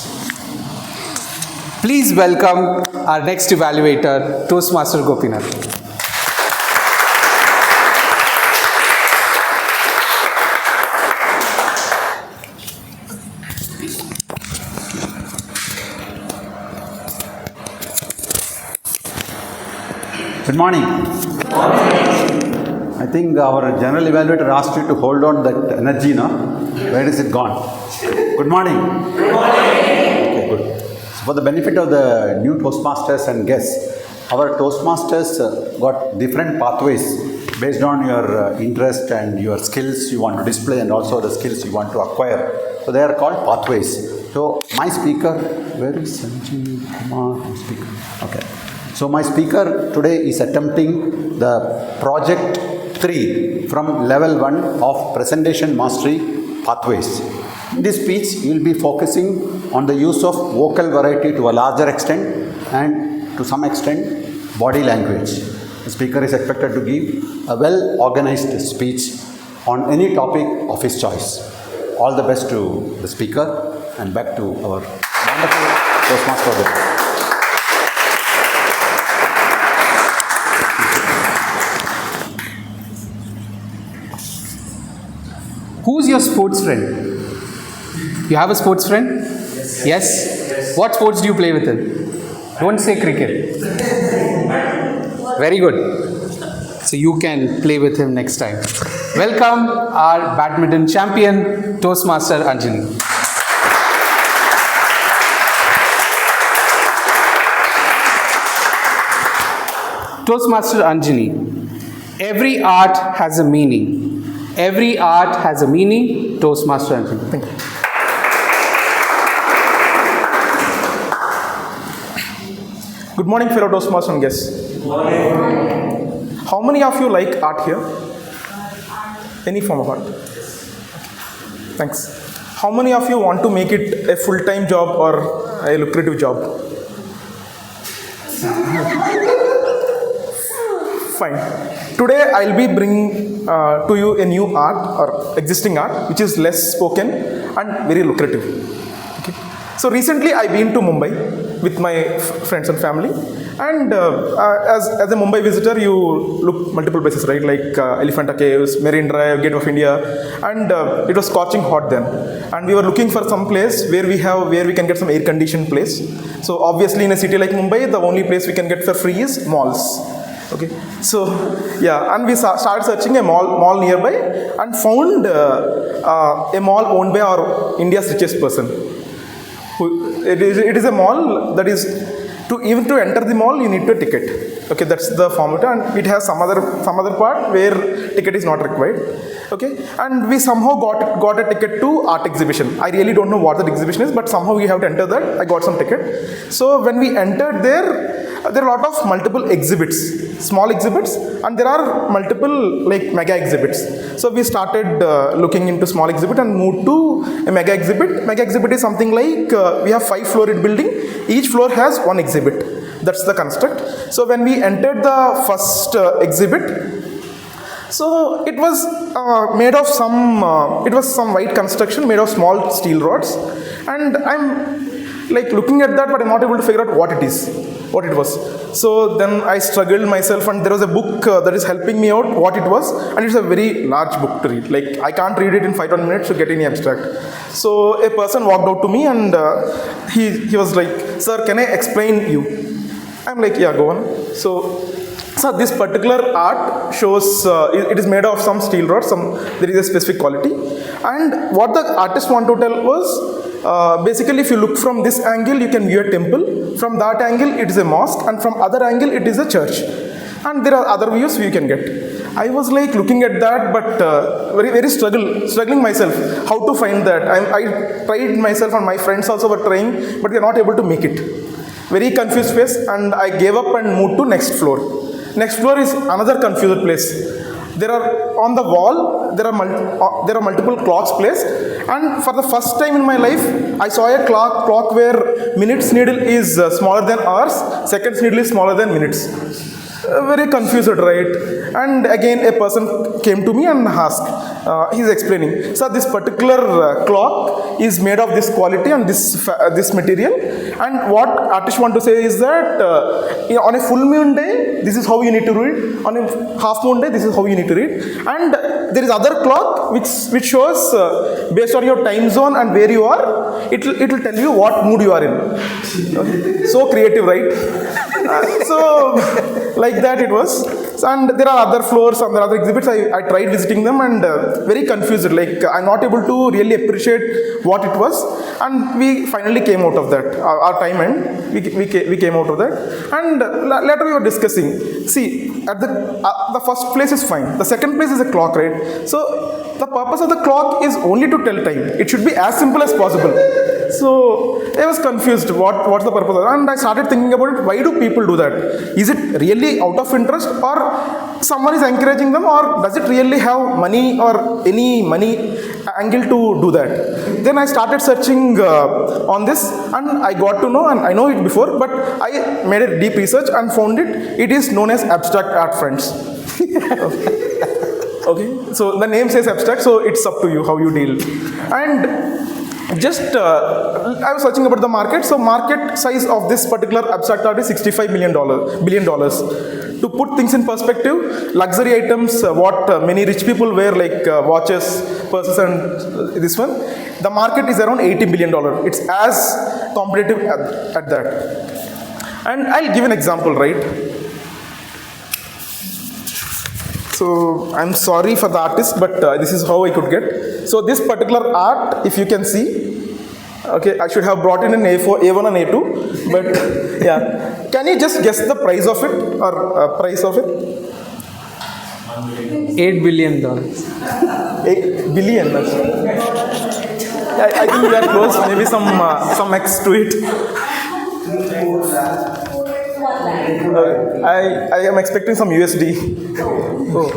Please welcome our next evaluator, Toastmaster Gopinath. Good morning. I think our general evaluator asked you to hold on that energy now. Where is it gone? Good morning. Good morning. Okay, good. So for the benefit of the new Toastmasters and guests, our Toastmasters got different pathways based on your interest and your skills you want to display and also the skills you want to acquire. So they are called pathways. So my speaker, where is Sanjeev Kumar speaker? Okay. So my speaker today is attempting the project 3 from level 1 of presentation mastery pathways. In this speech, you will be focusing on the use of vocal variety to a larger extent and to some extent body language. The speaker is expected to give a well organized speech on any topic of his choice. All the best to the speaker and back to our wonderful Toastmaster. Who's your sports friend? You have a sports friend? Yes? What sports do you play with him? Don't say cricket. Very good. So you can play with him next time. Welcome our badminton champion, Toastmaster Anjali. Toastmaster Anjali, every art has a meaning. Every art has a meaning. Toastmaster Anjali. Thank you. Good morning, fellow Toastmasters and guests. Good morning. How many of you like art here? Any form of art? Thanks. How many of you want to make it a full-time job or a lucrative job? Fine. Today I'll be bringing to you a new art or existing art which is less spoken and very lucrative. Okay. So recently I've been to Mumbai with my friends and family. And as a Mumbai visitor, you look multiple places, right? Like Elephanta Caves, Marine Drive, Gate of India, and it was scorching hot then. And we were looking for some place where we can get some air-conditioned place. So obviously, in a city like Mumbai, the only place we can get for free is malls. Okay, so yeah, and we started searching a mall nearby and found a mall owned by our India's richest person. It is a mall that is even to enter the mall you need a ticket. Okay, that's the format, and it has some other part where ticket is not required. Okay, and we somehow got a ticket to art exhibition. I really don't know what that exhibition is, but somehow we have to enter that. I got some ticket. So when we entered there are a lot of multiple exhibits, small exhibits, and there are multiple like mega exhibits. So we started looking into small exhibit and moved to a mega exhibit. Mega exhibit is something like we have 5-floored building. Each floor has one exhibit. That's the construct. So when we entered the first exhibit, so it was made of some white construction made of small steel rods, and I'm like looking at that, but I'm not able to figure out what it was. So then I struggled myself, and there was a book that is helping me out what it was, and it's a very large book to read. Like I can't read it in 5-10 minutes to get any abstract. So a person walked out to me, and he was like, "Sir, can I explain you?" I'm like, "Yeah, go on." So this particular art shows it is made of some steel rods. There is a specific quality, and what the artist wanted to tell was basically, if you look from this angle, you can view a temple. From that angle, it is a mosque, and from other angle, it is a church. And there are other views you can get. I was like looking at that, but very struggling myself how to find that. I tried myself, and my friends also were trying, but they are not able to make it. Very confused face, and I gave up and moved to next floor. Next floor is another confused place. There are on the wall there are multiple clocks placed, and for the first time in my life I saw a clock where minutes needle is smaller than hours, seconds needle is smaller than minutes. Very confused, right? And again a person came to me and asked, he's explaining, "Sir, this particular clock is made of this quality and this material, and what artist want to say is that on a full moon day this is how you need to read, on a half moon day this is how you need to read, and there is other clock which shows based on your time zone and where you are, it will tell you what mood you are in." Okay. So creative, right? So like that it was. And there are other floors and there are other exhibits. I tried visiting them, and very confused, like I'm not able to really appreciate what it was. And we finally came out of that. Our time end, we came out of that, and later we were discussing, see, at the first place is fine, the second place is a clock, right? So the purpose of the clock is only to tell time. It should be as simple as possible. So I was confused, what's the purpose of that? And I started thinking about it, why do people do that? Is it really out of interest, or someone is encouraging them, or does it really have money or any money angle to do that? Then I started searching on this, and I got to know, and I know it before, but I made a deep research and found it is known as abstract art, friends. Okay, so the name says abstract, so it's up to you how you deal. And just I was searching about the market. So market size of this particular abstract art is $65 billion. To put things in perspective, luxury items, what many rich people wear, like watches, purses, and this one, the market is around $80 billion. It's as competitive at that. And I'll give an example, right? So I'm sorry for the artist, but this is how I could get. So this particular art, if you can see, okay, I should have brought in an A1 and A2, but yeah. Can you just guess the price of it, or price of it? $8 billion. 8 billion. I think we are close. Maybe some X to it. I am expecting some USD. Oh.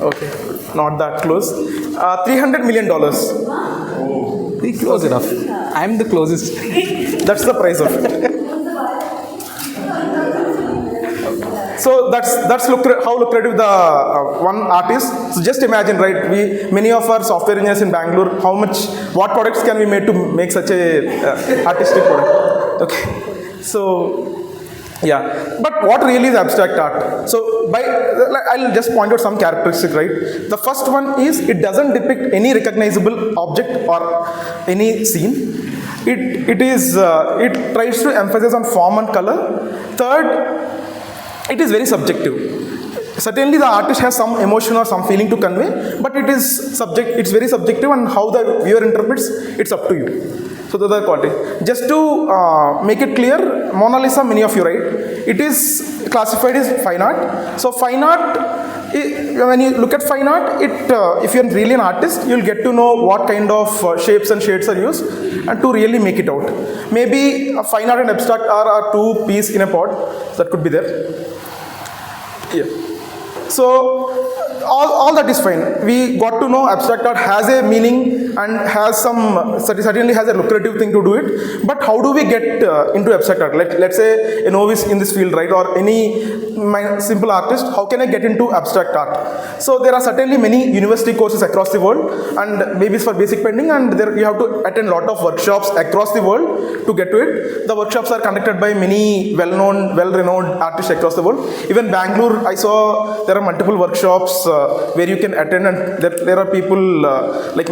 Okay, not that close. $300 million. Close enough. I'm the closest. That's the price of it. So that's how lucrative the one art is. So just imagine, right? Many of our software engineers in Bangalore, what products can we make to make such a artistic product? Okay, so. Yeah, but what really is abstract art? So I'll just point out some characteristics, right? The first one is it doesn't depict any recognizable object or any scene. It tries to emphasize on form and color. Third, it is very subjective. Certainly the artist has some emotion or some feeling to convey, but it's very subjective, and how the viewer interprets, it's up to you. So the quality. Just to make it clear, Mona Lisa, many of you write, it is classified as fine art. So fine art, when you look at fine art, if you're really an artist, you'll get to know what kind of shapes and shades are used, and to really make it out. Maybe fine art and abstract art are two peas in a pod. That could be there. Yeah. So all that is fine. We got to know abstract art has a meaning and certainly has a lucrative thing to do it. But how do we get into abstract art? Let's say a novice in this field, right, or any simple artist, how can I get into abstract art? So there are certainly many university courses across the world, and maybe it's for basic painting, and you have to attend a lot of workshops across the world to get to it. The workshops are conducted by many well-renowned artists across the world. Even Bangalore, I saw there are multiple workshops where you can attend, and there are people like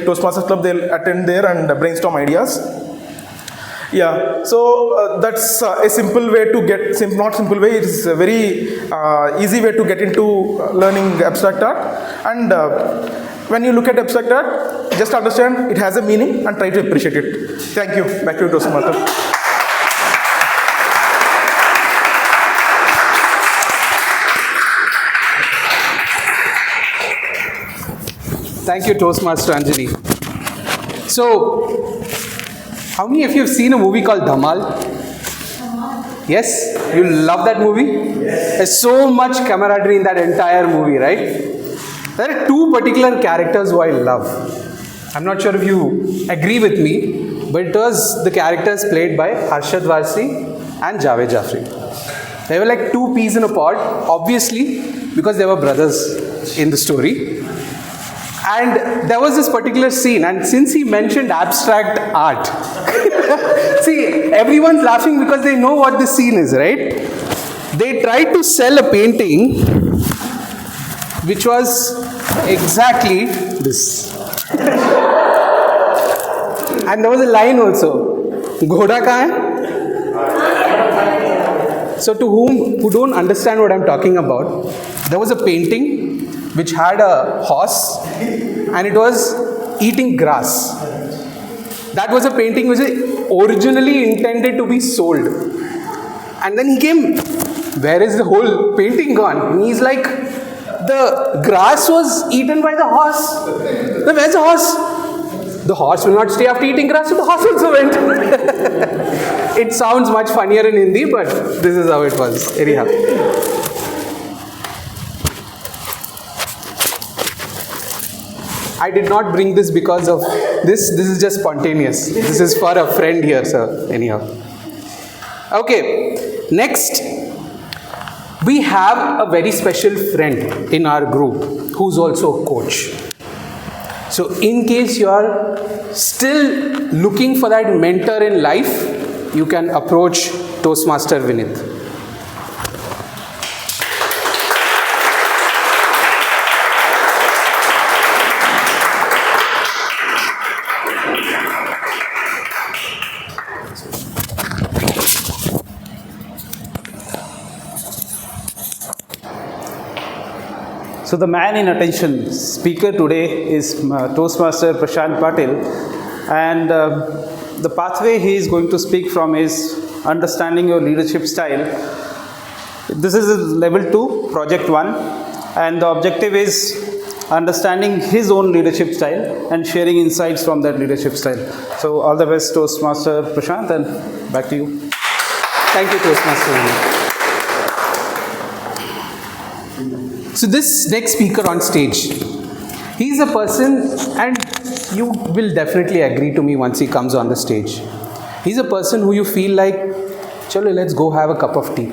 Toastmasters Club, they'll attend there and brainstorm ideas. Yeah, so that's a simple way to get, not simple way, it's a very easy way to get into learning abstract art. And when you look at abstract art, just understand it has a meaning and try to appreciate it. Thank you. Back to you, Toastmaster. Thank you, Toastmaster Anjali. So, how many of you have seen a movie called Dhamal? Yes? You love that movie? Yes. There's so much camaraderie in that entire movie, right? There are two particular characters who I love. I'm not sure if you agree with me, but it was the characters played by Arshad Varsi and Javed Jafri. They were like two peas in a pod, obviously, because they were brothers in the story. And there was this particular scene, and since he mentioned abstract art, see, everyone's laughing because they know what this scene is, right? They tried to sell a painting which was exactly this. And there was a line also, Ghoda kahan hai? So to who don't understand what I'm talking about, there was a painting which had a horse and it was eating grass. That was a painting which was originally intended to be sold. And then he came, where is the whole painting gone? And he's like, the grass was eaten by the horse. Then where's the horse? The horse will not stay after eating grass, so the horse also went. It sounds much funnier in Hindi, but this is how it was. Anyhow. I did not bring this because of this. This is just spontaneous. This is for a friend here, sir. Anyhow. Okay. Next, we have a very special friend in our group who's also a coach. So in case you are still looking for that mentor in life, you can approach Toastmaster Vinith. So the man in attention, speaker today is Toastmaster Prashant Patil, and the pathway he is going to speak from is understanding your leadership style. This is level 2, project 1, and the objective is understanding his own leadership style and sharing insights from that leadership style. So all the best, Toastmaster Prashant, and back to you. Thank you, Toastmaster. So this next speaker on stage, he's a person, and you will definitely agree to me once he comes on the stage. He's a person who you feel like, chalo, let's go have a cup of tea.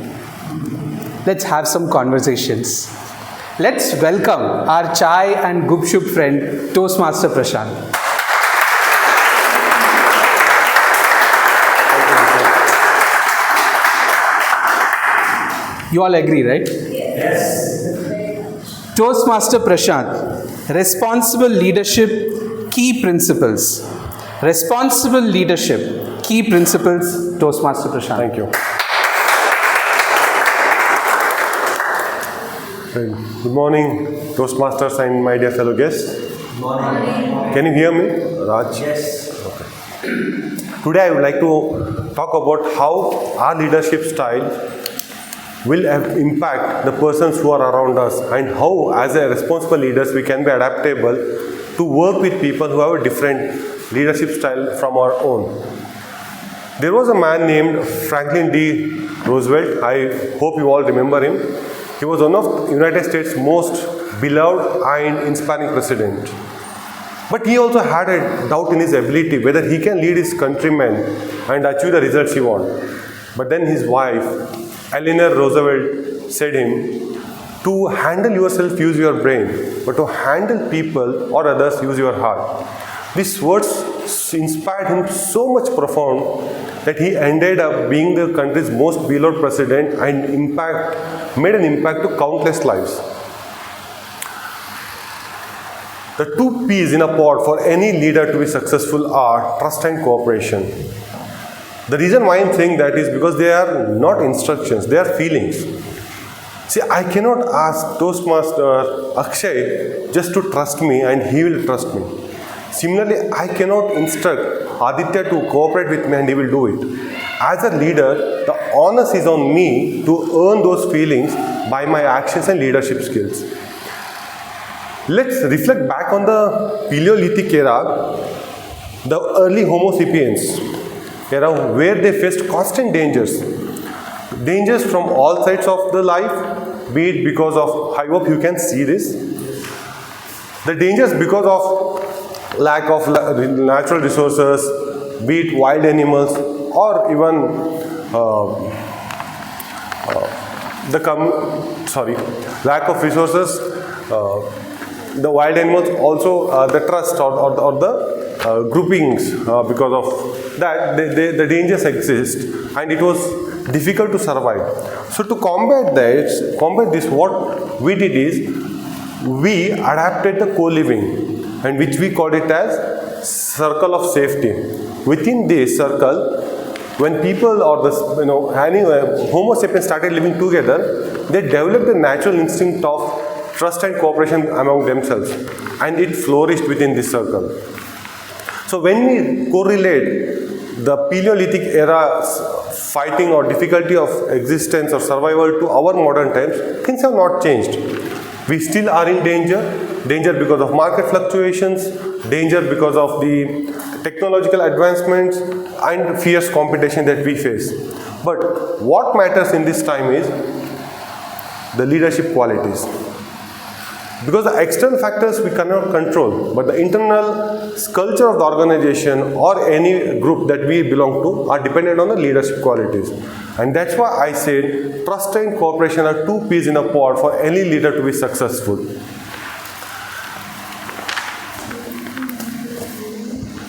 let's have some conversations. Let's welcome our chai and gupshup friend, Toastmaster Prashant. You all agree, right? Yes. Toastmaster Prashant, responsible leadership, key principles. Responsible leadership, key principles, Toastmaster Prashant. Thank you. Good morning, Toastmasters and my dear fellow guests. Good morning. Can you hear me, Raj? Yes. Okay. Today I would like to talk about how our leadership style will impact the persons who are around us, and how as a responsible leaders we can be adaptable to work with people who have a different leadership style from our own. There was a man named Franklin D. Roosevelt. I hope you all remember him. He was one of the United States' most beloved and inspiring president. But he also had a doubt in his ability whether he can lead his countrymen and achieve the results he wants. But then his wife, Eleanor Roosevelt, said him, to handle yourself, use your brain, but to handle people or others, use your heart. These words inspired him so much profound that he ended up being the country's most beloved president and made an impact to countless lives. The two P's in a pod for any leader to be successful are trust and cooperation. The reason why I'm saying that is because they are not instructions, they are feelings. See, I cannot ask Toastmaster Akshay just to trust me and he will trust me. Similarly, I cannot instruct Aditya to cooperate with me and he will do it. As a leader, the onus is on me to earn those feelings by my actions and leadership skills. Let's reflect back on the Paleolithic era, the early Homo sapiens era, where they faced constant dangers. Dangers from all sides of the life, be it because of, I hope you can see this, the dangers because of lack of natural resources, be it wild animals or even lack of resources, the wild animals, also the trust or the groupings, because of that the dangers exist and it was difficult to survive. So to combat this, what we did is we adapted the co-living, and which we called it as circle of safety. Within this circle, when people or Homo sapiens started living together, they developed a natural instinct of trust and cooperation among themselves, and it flourished within this circle. So when we correlate the Paleolithic era's fighting or difficulty of existence or survival to our modern times, things have not changed. We still are in danger because of market fluctuations, danger because of the technological advancements and fierce competition that we face. But what matters in this time is the leadership qualities. Because the external factors we cannot control, but the internal culture of the organization or any group that we belong to are dependent on the leadership qualities. And that's why I said trust and cooperation are two peas in a pod for any leader to be successful.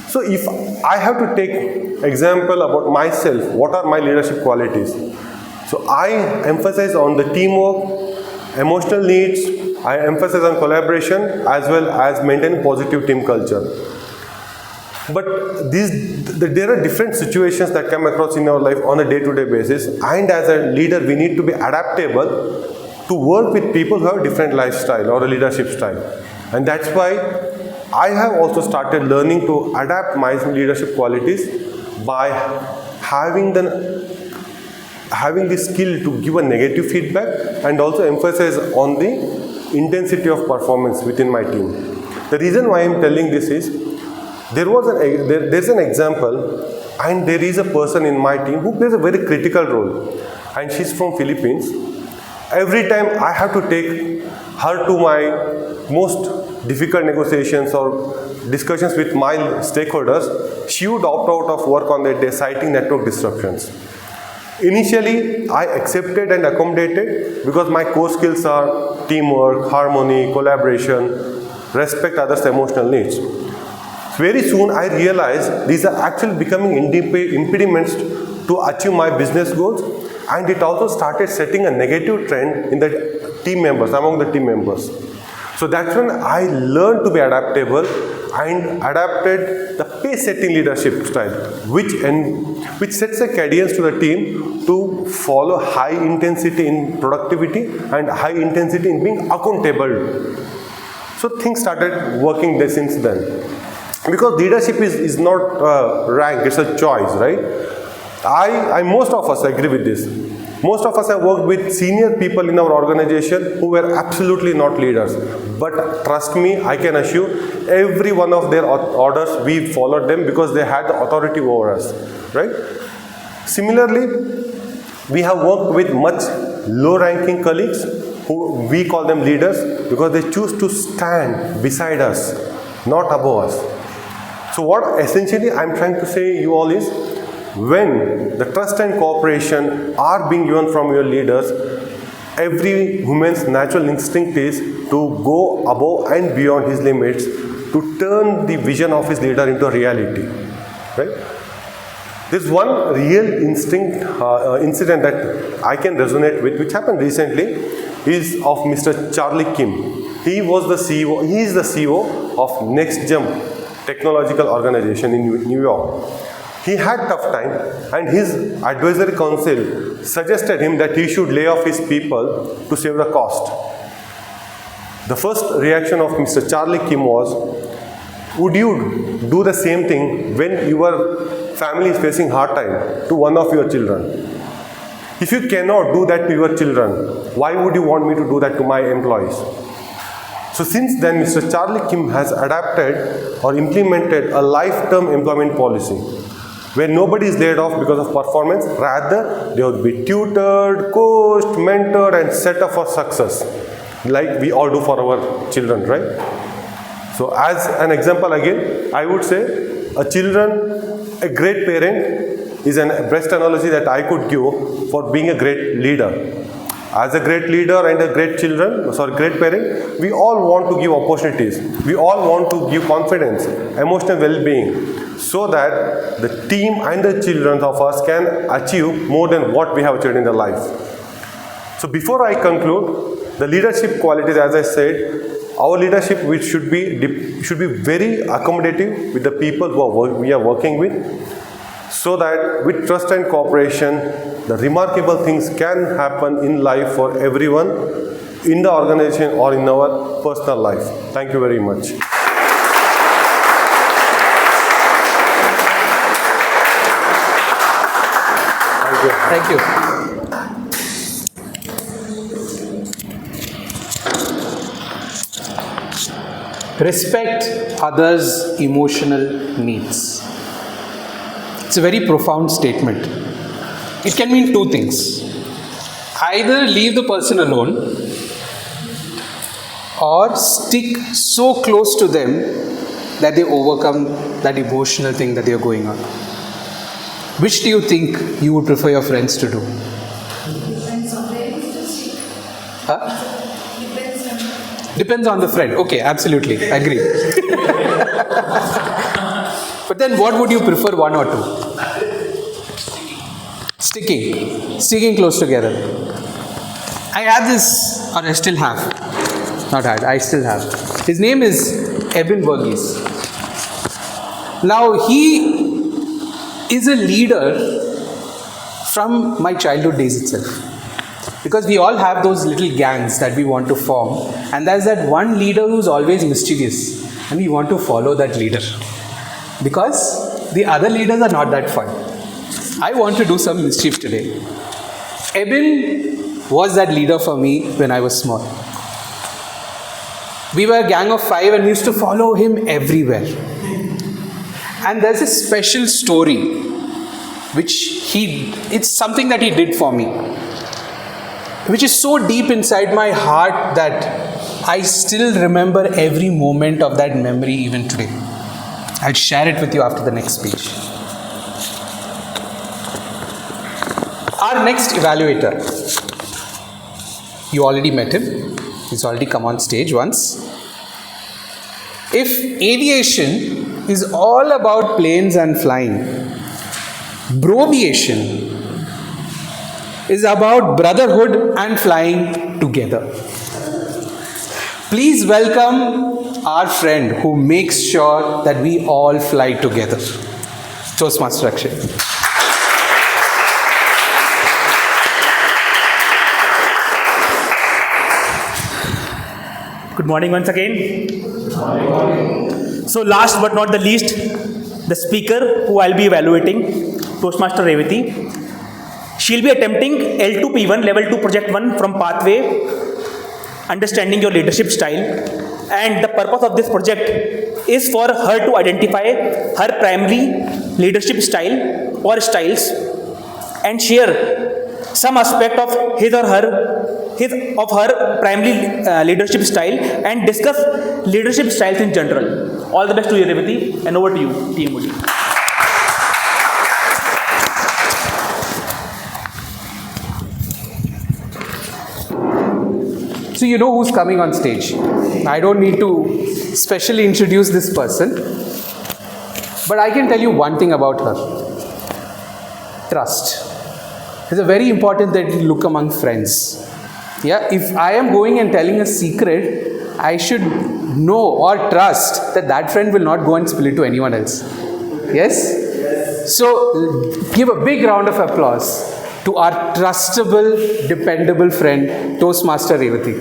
So if I have to take example about myself, what are my leadership qualities? So I emphasize on the teamwork, emotional needs, I emphasize on collaboration as well as maintain positive team culture. But there are different situations that come across in our life on a day-to-day basis, and as a leader we need to be adaptable to work with people who have different lifestyle or a leadership style. And that's why I have also started learning to adapt my leadership qualities by having the skill to give a negative feedback and also emphasize on the intensity of performance within my team. The reason why I am telling this is there's an example, and there is a person in my team who plays a very critical role, and she's from Philippines. Every time I have to take her to my most difficult negotiations or discussions with my stakeholders, she would opt out of work on that day citing network disruptions. Initially, I accepted and accommodated because my core skills are teamwork, harmony, collaboration, respect others' emotional needs. Very soon, I realized these are actually becoming impediments to achieve my business goals, and it also started setting a negative trend in the team members, among the team members. So that's when I learned to be adaptable and adapted the pace-setting leadership style, which sets a cadence to the team to follow high intensity in productivity and high intensity in being accountable. So things started working there since then. Because leadership is not rank, it's a choice, right? Most of us agree with this. Most of us have worked with senior people in our organization who were absolutely not leaders. But trust me, I can assure, every one of their orders, we followed them because they had the authority over us, right? Similarly, we have worked with much low-ranking colleagues who we call them leaders because they choose to stand beside us, not above us. So what essentially I'm trying to say you all is, when the trust and cooperation are being given from your leaders, every human's natural instinct is to go above and beyond his limits to turn the vision of his leader into a reality, right? There's one real incident that I can resonate with, which happened recently, is of Mr. Charlie Kim. He is the CEO of NextJump Technological Organization in New York. He had tough time, and his advisory council suggested him that he should lay off his people to save the cost. The first reaction of Mr. Charlie Kim was, would you do the same thing when your family is facing hard time to one of your children? If you cannot do that to your children, why would you want me to do that to my employees? So since then, Mr. Charlie Kim has adapted or implemented a lifetime employment policy where nobody is laid off because of performance. Rather, they would be tutored, coached, mentored, and set up for success, like we all do for our children, right? So as an example again, I would say a great parent is a best analogy that I could give for being a great leader. As a great leader and a great great parent, we all want to give opportunities. We all want to give confidence, emotional well-being, so that the team and the children of us can achieve more than what we have achieved in their life. So before I conclude, the leadership qualities, as I said, our leadership should be very accommodative with the people we are working with, so that with trust and cooperation, the remarkable things can happen in life for everyone, in the organization or in our personal life. Thank you very much. Thank you. Respect others' emotional needs. It's a very profound statement. It can mean two things. Either leave the person alone or stick so close to them that they overcome that emotional thing that they are going on. Which do you think you would prefer your friends to do? Depends on where you stick. Depends on the friend. Okay, absolutely. Agree. But then what would you prefer, one or two? Sticking close together. I had this, or I still have. Not had, I still have. His name is Eben Verghese. Now he is a leader from my childhood days itself. Because we all have those little gangs that we want to form, and there's that one leader who's always mischievous, and we want to follow that leader. Because the other leaders are not that fun. I want to do some mischief today. Eben was that leader for me when I was small. We were a gang of 5 and we used to follow him everywhere. And there's a special story it's something that he did for me, which is so deep inside my heart that I still remember every moment of that memory even today. I'll share it with you after the next speech. Our next evaluator. You already met him. He's already come on stage once. If aviation is all about planes and flying, broviation is about brotherhood and flying together. Please welcome our friend who makes sure that we all fly together. Toastmaster Akshay. Good morning once again. So last but not the least, the speaker who I'll be evaluating, Toastmaster Revati. She'll be attempting L2P1, Level 2 Project 1 from Pathway, Understanding Your Leadership Style. And the purpose of this project is for her to identify her primary leadership style or styles and share some aspect of his or her primary leadership style and discuss leadership styles in general. All the best to you, Revati, and over to you, TMOD. So you know who's coming on stage. I don't need to specially introduce this person, but I can tell you one thing about her. Trust. It's a very important that you look among friends. Yeah, if I am going and telling a secret, I should know or trust that that friend will not go and spill it to anyone else. Yes? So give a big round of applause to our trustable, dependable friend, Toastmaster Revati.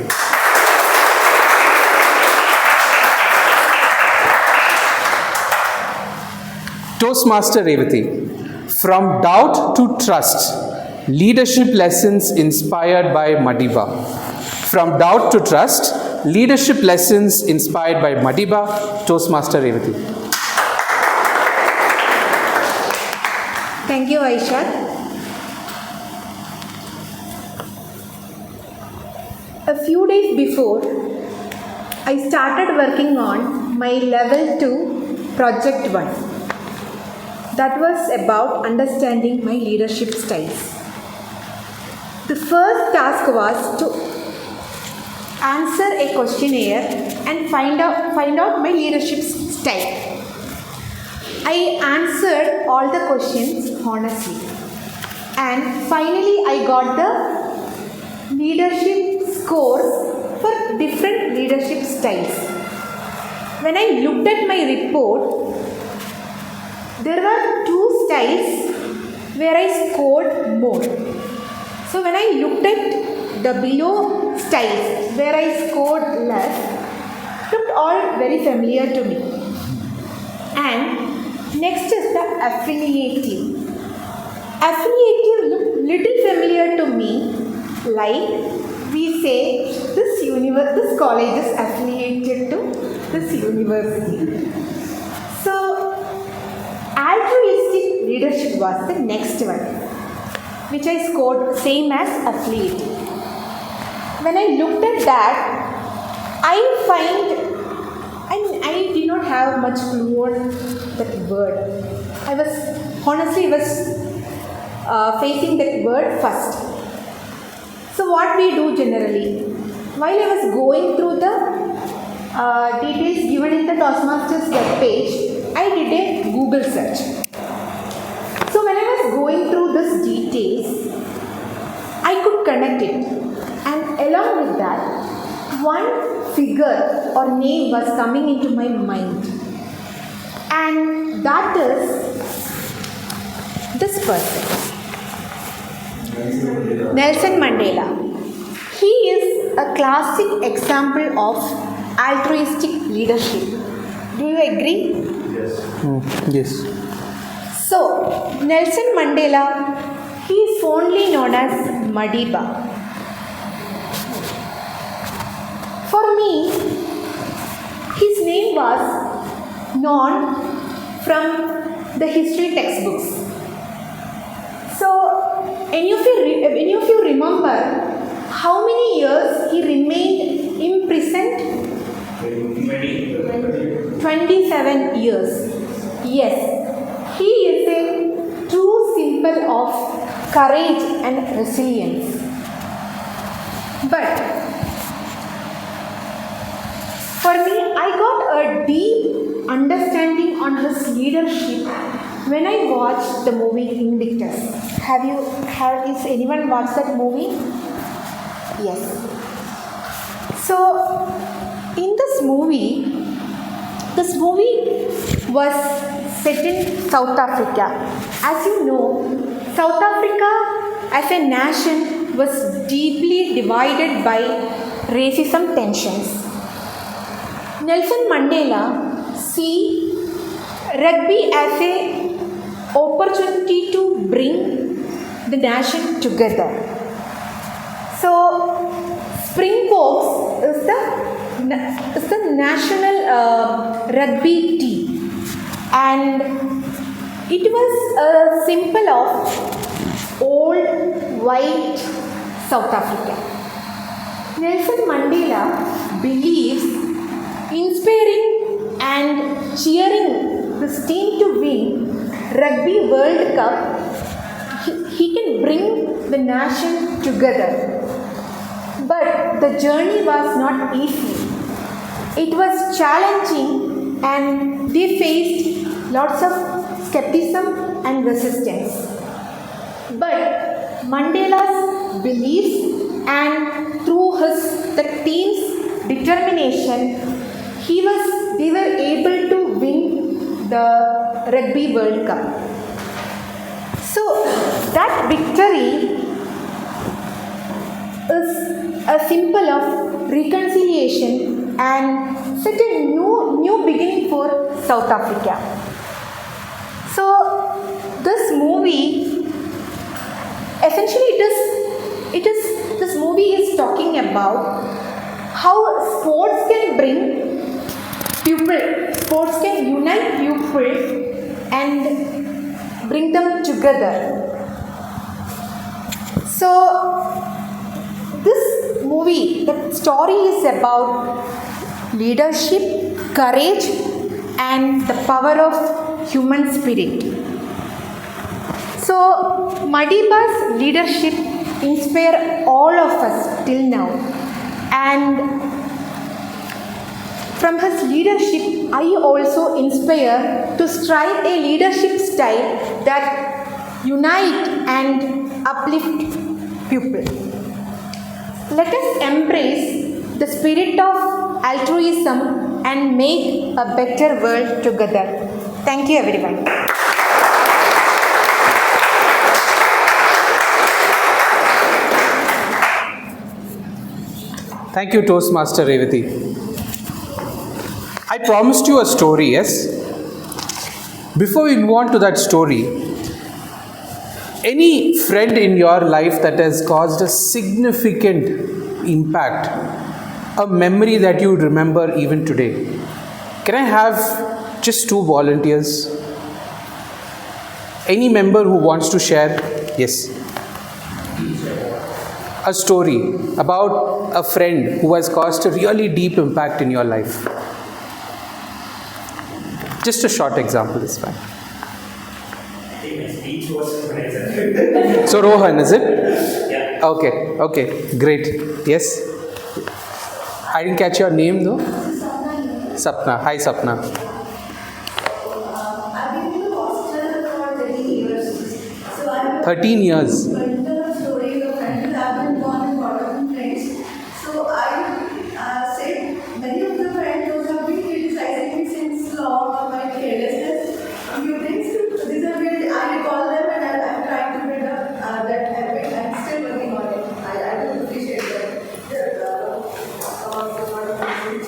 Toastmaster Revati, from doubt to trust, leadership lessons inspired by Madiba. From doubt to trust, leadership lessons inspired by Madiba, Toastmaster Revati. Thank you, Aisha. A few days before, I started working on my level 2 project 1. That was about understanding my leadership styles. The first task was to answer a questionnaire and find out my leadership style. I answered all the questions honestly, and finally I got the leadership scores for different leadership styles. When I looked at my report, there were 2 styles where I scored more. So when I looked at the below styles where I scored less, looked all very familiar to me. And next is the affiliative. Affiliative looked little familiar to me, like we say this college is affiliated to this university. So altruistic leadership was the next one, which I scored same as affiliative. When I looked at that, I did not have much clue on that word. I was facing that word first. So what we do generally, while I was going through the details given in the Toastmasters web page, I did a Google search. So when I was going through these details, I could connect it, and along with that, one figure or name was coming into my mind, and that is this person, Nelson Mandela. He is a classic example of altruistic leadership. Do you agree? Yes. So, Nelson Mandela, he is fondly known as Madiba. For me, his name was known from the history textbooks. So, any of you remember how many years he remained imprisoned? 27 years. Yes, he is a true symbol of courage and resilience. But for me, I got a deep understanding on his leadership when I watched the movie Invictus. Is anyone watched that movie? Yes. So, in this movie was set in South Africa. As you know, South Africa as a nation was deeply divided by racism tensions. Nelson Mandela see rugby as a opportunity to bring the nation together. So Springboks is the national rugby team, and it was a symbol of old white South Africa. Nelson Mandela believes inspiring and cheering this team to win Rugby World Cup, he can bring the nation together. But the journey was not easy. It was challenging and they faced lots of skepticism and resistance. But Mandela's beliefs and through the team's determination, they were able to win the Rugby World Cup. So that victory is a symbol of reconciliation and set a new beginning for South Africa. So this movie, essentially this movie is talking about how sports can sports can unite people and bring them together. So this movie, the story is about leadership, courage, and the power of human spirit. So Madiba's leadership inspires all of us till now, and from his leadership, I also inspire to strive a leadership style that unite and uplift people. Let us embrace the spirit of altruism and make a better world together. Thank you, everyone. Thank you, Toastmaster Revati. I promised you a story, yes? Before we move on to that story, any friend in your life that has caused a significant impact, a memory that you remember even today, can I have just 2 volunteers? Any member who wants to share? Yes. A story about a friend who has caused a really deep impact in your life. Just a short example is fine. So Rohan, is it? Yeah. Okay, great. Yes. I didn't catch your name though. Sapna. Hi Sapna. I've been in the hostel for 13 years. So I'm 13 years. stories of friends. I've been gone and got of friends. So I said many of the friends those have been criticizing me since long on my carelessness. Few things. These are really, I recall them and I'm trying to build up that habit. I'm still working on it. I don't appreciate that.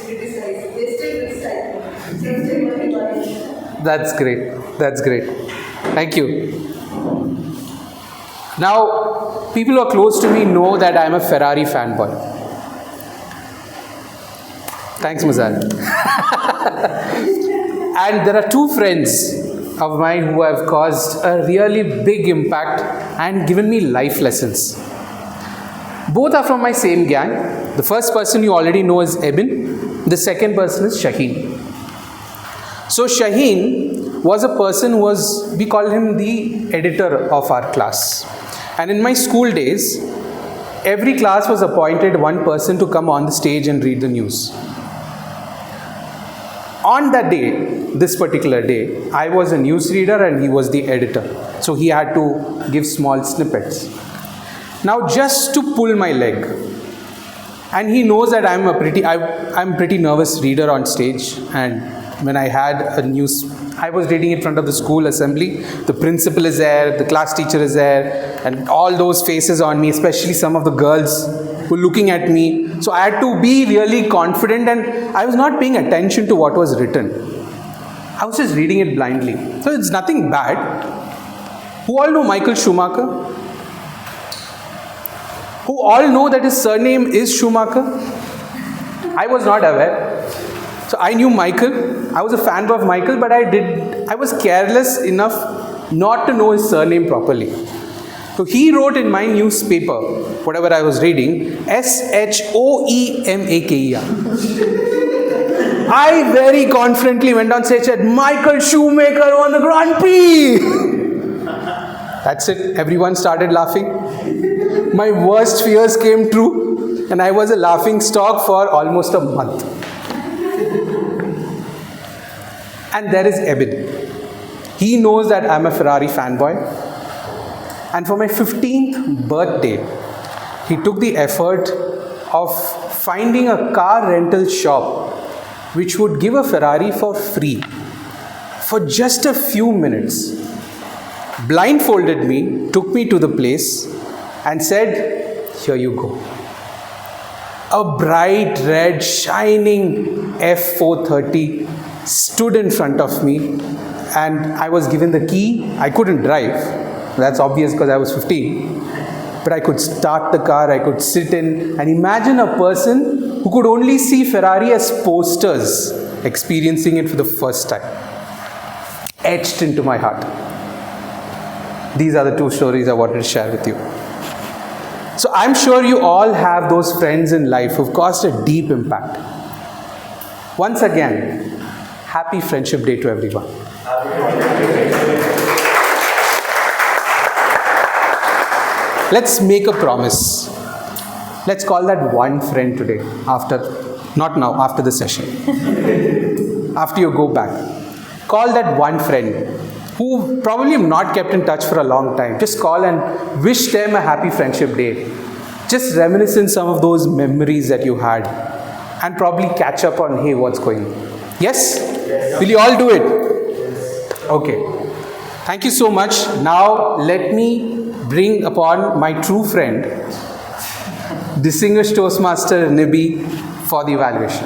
Criticize. They still criticize me. So I'm still working on it. That's great. That's great. Thank you. Now, people who are close to me know that I'm a Ferrari fanboy. Thanks, Mazal. And there are 2 friends of mine who have caused a really big impact and given me life lessons. Both are from my same gang. The first person you already know is Ebin. The second person is Shaheen. So Shaheen was a person who was, we call him the editor of our class. And in my school days, every class was appointed one person to come on the stage and read the news. On that day, this particular day, I was a newsreader and he was the editor. So he had to give small snippets. Now just to pull my leg, and he knows that I'm pretty nervous reader on stage, and when I had a news, I was reading in front of the school assembly, the principal is there, the class teacher is there, and all those faces on me, especially some of the girls who were looking at me. So I had to be really confident, and I was not paying attention to what was written. I was just reading it blindly. So it's nothing bad. Who all know Michael Schumacher? Who all know that his surname is Schumacher? I was not aware. So I knew Michael. I was a fanboy of Michael, but I was careless enough not to know his surname properly. So he wrote in my newspaper, whatever I was reading, Shoemaker. I very confidently went on stage and said, Michael Schumacher won the Grand Prix. That's it. Everyone started laughing. My worst fears came true, and I was a laughing stock for almost a month. And there is Eben. He knows that I'm a Ferrari fanboy. And for my 15th birthday, he took the effort of finding a car rental shop which would give a Ferrari for free for just a few minutes. Blindfolded me, took me to the place and said, here you go. A bright red shining F430 stood in front of me, and I was given the key. I couldn't drive. That's obvious because I was 15. But I could start the car, I could sit in, and imagine a person who could only see Ferrari as posters experiencing it for the first time. Etched into my heart. These are the two stories I wanted to share with you. So I'm sure you all have those friends in life who've caused a deep impact. Once again, happy Friendship Day to everyone. Let's make a promise. Let's call that one friend today, not now, after the session. After you go back. Call that one friend who probably have not kept in touch for a long time. Just call and wish them a happy Friendship Day. Just reminisce in some of those memories that you had and probably catch up on, hey, what's going on? Yes? Will you all do it? Okay. Thank you so much. Now let me bring upon my true friend, Distinguished Toastmaster Nibi, for the evaluation.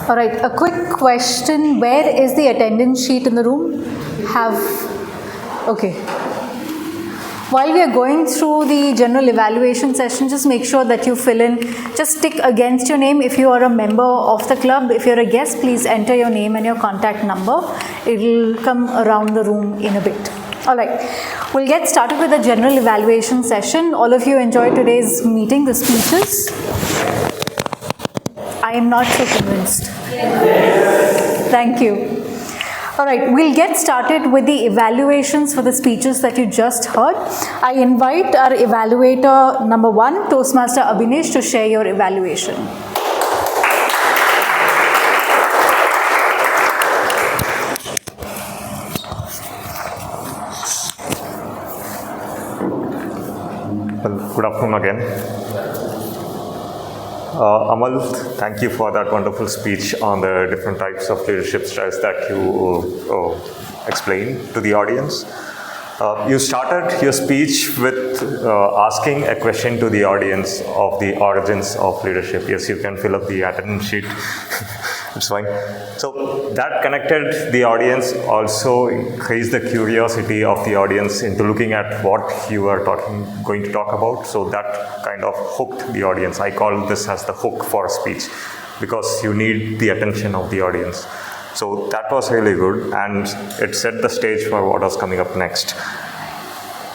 All right, a quick question. Where is the attendance sheet in the room? Okay. While we are going through the general evaluation session, just make sure that you fill in, just tick against your name if you are a member of the club. If you're a guest, please enter your name and your contact number. It will come around the room in a bit. All right, we'll get started with the general evaluation session. All of you enjoyed today's meeting, the speeches. I am not so convinced. Yes. Thank you. All right, we'll get started with the evaluations for the speeches that you just heard. I invite our evaluator number 1, Toastmaster Abhinesh, to share your evaluation. Well, good afternoon again. Amal, thank you for that wonderful speech on the different types of leadership styles that you explained to the audience. You started your speech with asking a question to the audience of the origins of leadership. Yes, you can fill up the attendance sheet. It's fine. So that connected the audience, also raised the curiosity of the audience into looking at what you are going to talk about. So that kind of hooked the audience. I call this as the hook for a speech, because you need the attention of the audience. So that was really good, and it set the stage for what was coming up next.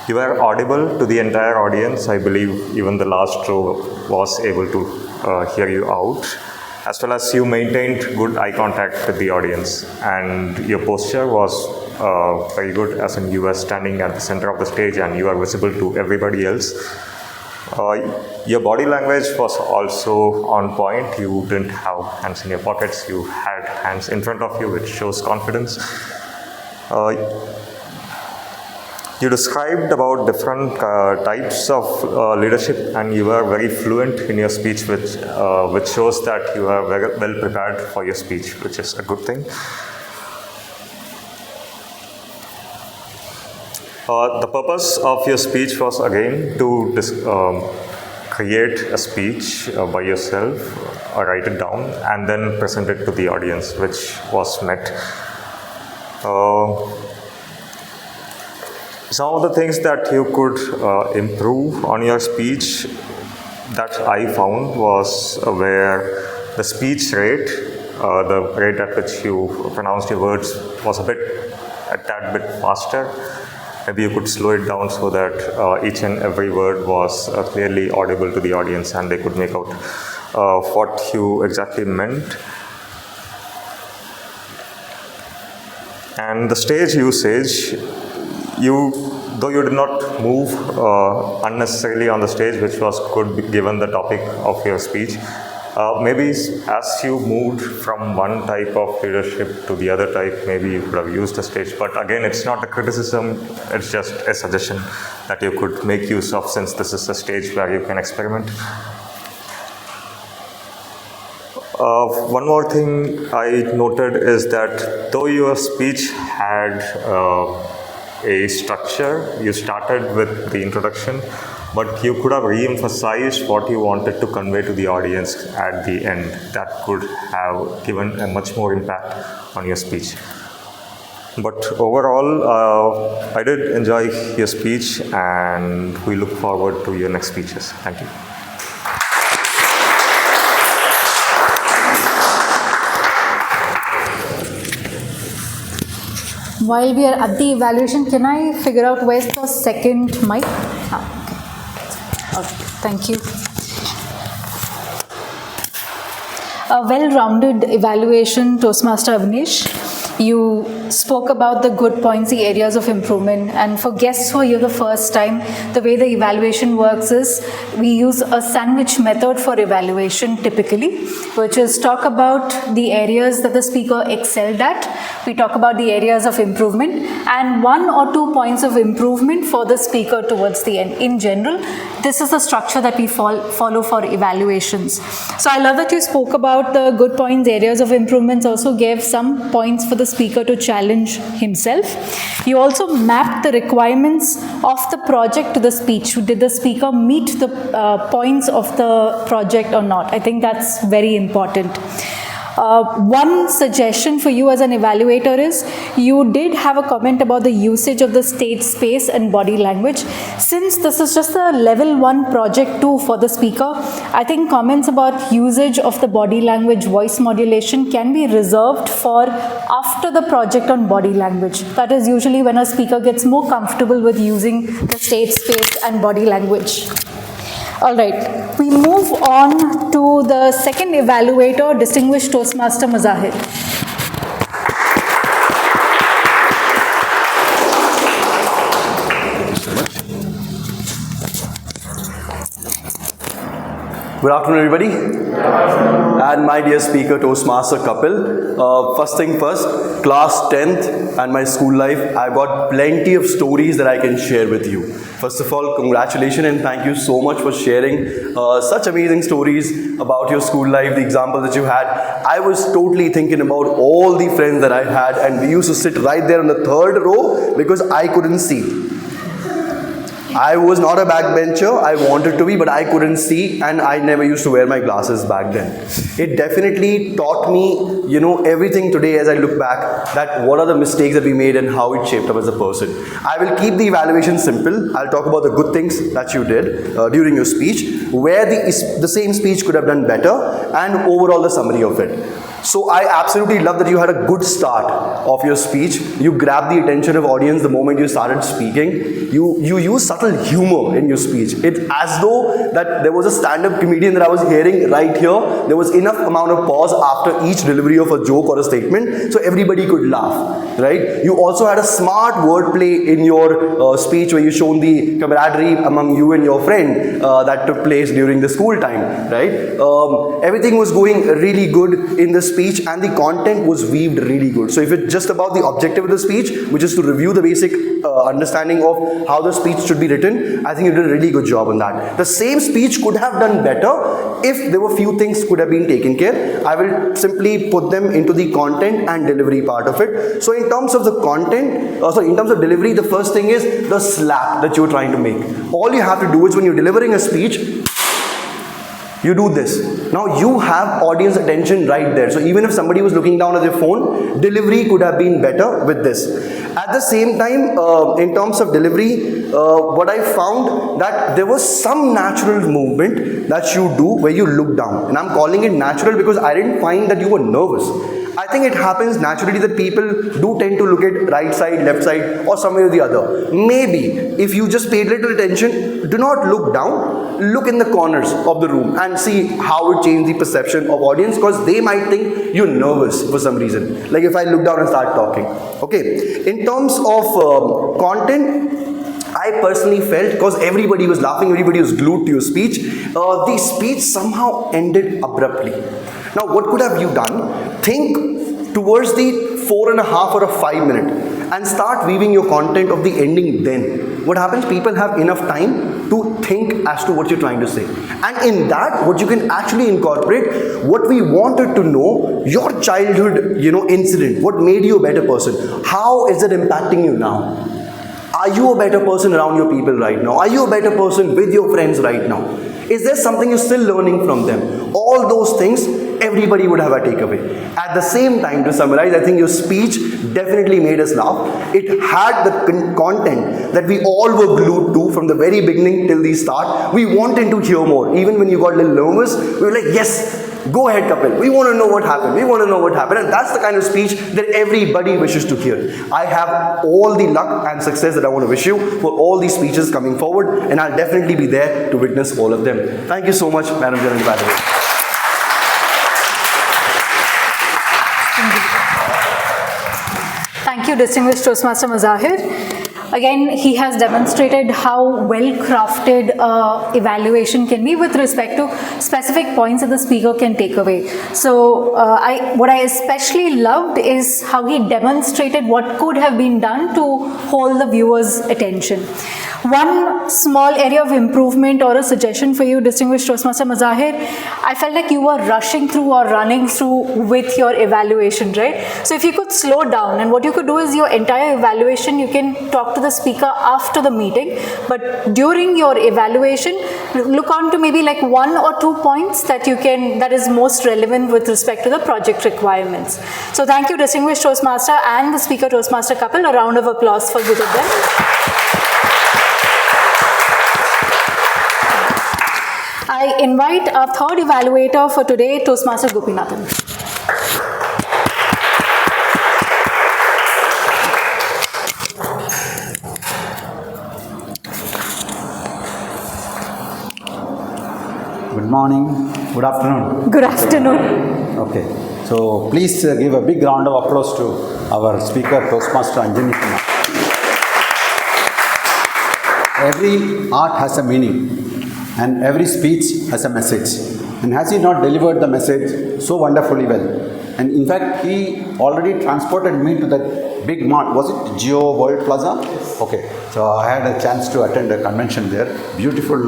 You were audible to the entire audience. I believe even the last row was able to hear you out. As well as you maintained good eye contact with the audience. And your posture was very good, as in you were standing at the center of the stage and you are visible to everybody else. Your body language was also on point. You didn't have hands in your pockets. You had hands in front of you, which shows confidence. You described about different types of leadership, and you were very fluent in your speech, which shows that you are very well prepared for your speech, which is a good thing. The purpose of your speech was again to create a speech by yourself, write it down, and then present it to the audience, which was met. Some of the things that you could improve on your speech that I found was where the speech rate, the rate at which you pronounced your words was a tad bit faster. Maybe you could slow it down so that each and every word was clearly audible to the audience and they could make out what you exactly meant. And the stage usage, though you did not move unnecessarily on the stage, which was good given the topic of your speech, maybe as you moved from one type of leadership to the other type, maybe you could have used the stage. But again, it's not a criticism, it's just a suggestion that you could make use of, since this is a stage where you can experiment. One more thing I noted is that though your speech had a structure, you started with the introduction, but you could have re-emphasized what you wanted to convey to the audience at the end. That could have given a much more impact on your speech. But overall, I did enjoy your speech, and we look forward to your next speeches. Thank you. While we are at the evaluation, can I figure out where's the second mic? Okay, thank you. A well-rounded evaluation, Toastmaster Avnish. You spoke about the good points, the areas of improvement, and for guests who are here the first time, the way the evaluation works is we use a sandwich method for evaluation typically, which is talk about the areas that the speaker excelled at, we talk about the areas of improvement, and 1 or 2 points of improvement for the speaker towards the end. In general, this is the structure that we follow for evaluations. So I love that you spoke about the good points, areas of improvements, also gave some points for the speaker to challenge himself. You also mapped the requirements of the project to the speech. Did the speaker meet the points of the project or not? I think that's very important. One suggestion for you as an evaluator is, you did have a comment about the usage of the stage space and body language. Since this is just a level 1 project 2 for the speaker, I think comments about usage of the body language, voice modulation can be reserved for after the project on body language. That is usually when a speaker gets more comfortable with using the stage space and body language. All right, we move on to the second evaluator, Distinguished Toastmaster Mazahir. Good afternoon, everybody. And my dear speaker, Toastmaster Kapil. First thing first, class 10th and my school life, I've got plenty of stories that I can share with you. First of all, congratulations and thank you so much for sharing such amazing stories about your school life, the example that you had. I was totally thinking about all the friends that I had, and we used to sit right there in the 3rd row because I couldn't see. I was not a backbencher, I wanted to be, but I couldn't see, and I never used to wear my glasses back then. It definitely taught me, everything today as I look back, that what are the mistakes that we made and how it shaped up as a person. I will keep the evaluation simple. I'll talk about the good things that you did during your speech, where the same speech could have done better, and overall the summary of it. So I absolutely love that you had a good start of your speech. You grabbed the attention of audience the moment you started speaking. You use subtle humor in your speech. It's as though that there was a stand-up comedian that I was hearing right here. There was enough amount of pause after each delivery of a joke or a statement, so everybody could laugh, right? You also had a smart wordplay in your speech where you shown the camaraderie among you and your friend that took place during the school time, right? Everything was going really good in the speech and the content was weaved really good. So if it's just about the objective of the speech, which is to review the basic understanding of how the speech should be written, I think you did a really good job on that. The same speech could have done better if there were few things could have been taken care. I will simply put them into the content and delivery part of it. So in terms of the content, in terms of delivery, the first thing is the slap that you're trying to make. All you have to do is when you're delivering a speech, you do this. Now you have audience attention right there. So even if somebody was looking down at their phone, delivery could have been better with this. At the same time, in terms of delivery, what I found that there was some natural movement that you do where you look down. And I'm calling it natural because I didn't find that you were nervous. I think it happens naturally that people do tend to look at right side, left side, or somewhere or the other. Maybe if you just paid little attention, do not look down, look in the corners of the room and see how it changed the perception of audience, because they might think you're nervous for some reason. Like if I look down and start talking. Okay. In terms of content, I personally felt, because everybody was laughing, everybody was glued to your speech, the speech somehow ended abruptly. Now, what could have you done? Think towards the 4.5 or a 5 minute and start weaving your content of the ending then. What happens? People have enough time to think as to what you're trying to say. And in that, what you can actually incorporate, what we wanted to know, your childhood, incident, what made you a better person? How is it impacting you now? Are you a better person around your people right now? Are you a better person with your friends right now? Is there something you're still learning from them? All those things, everybody would have a takeaway. At the same time, to summarize, I think your speech definitely made us laugh. It had the content that we all were glued to from the very beginning till the start. We wanted to hear more. Even when you got a little nervous, we were like, yes, go ahead, Kapil. We want to know what happened. We want to know what happened. And that's the kind of speech that everybody wishes to hear. I have all the luck and success that I want to wish you for all these speeches coming forward. And I'll definitely be there to witness all of them. Thank you so much, Madam General Manager. Thank you, distinguished Toastmaster Mazahir. Again, he has demonstrated how well crafted evaluation can be with respect to specific points that the speaker can take away. So what I especially loved is how he demonstrated what could have been done to hold the viewer's attention. One small area of improvement or a suggestion for you, distinguished Toastmaster Mazahir, I felt like you were rushing through or running through with your evaluation, right? So if you could slow down, and what you could do is your entire evaluation, you can talk to the speaker after the meeting, but during your evaluation, look on to maybe like 1 or 2 points that is most relevant with respect to the project requirements. So thank you, distinguished Toastmaster and the speaker Toastmaster couple. A round of applause for both of them. I invite our third evaluator for today, Toastmaster Gopinathan. Good morning, good afternoon. Good afternoon. Okay, so please give a big round of applause to our speaker, Toastmaster Anjani Kumar. Every art has a meaning and every speech has a message. And has he not delivered the message so wonderfully well? And in fact, he already transported me to that big mart. Was it Geo World Plaza? Okay, so I had a chance to attend a convention there. Beautiful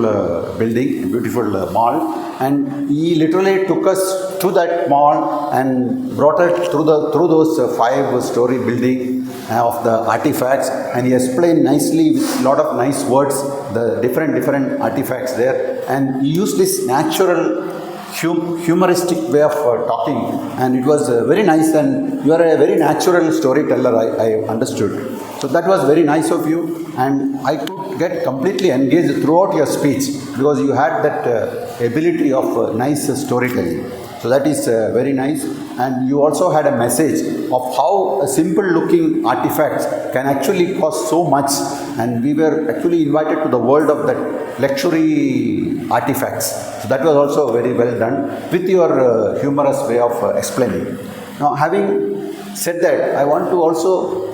building, beautiful mall. And he literally took us to that mall and brought us through those 5-story building of the artifacts, and he explained nicely with a lot of nice words the different artifacts there, and he used this natural humoristic way of talking, and it was very nice. And you are a very natural storyteller, I understood. So that was very nice of you, and I could get completely engaged throughout your speech because you had that ability of nice storytelling. So that is very nice. And you also had a message of how a simple looking artifacts can actually cost so much. And we were actually invited to the world of that luxury artifacts. So that was also very well done with your humorous way of explaining. Now, having said that, I want to also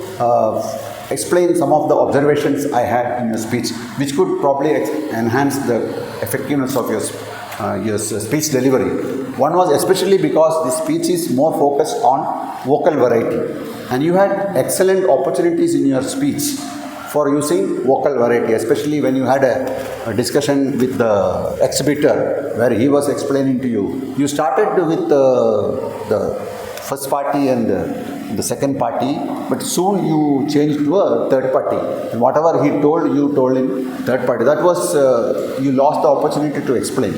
explain some of the observations I had in your speech, which could probably enhance the effectiveness of your speech delivery. One was especially because the speech is more focused on vocal variety, and you had excellent opportunities in your speech for using vocal variety, especially when you had a discussion with the exhibitor where he was explaining to you. You started with the first party and the second party, but soon you changed to a third party. And whatever he told, you told in third party. That was, you lost the opportunity to explain.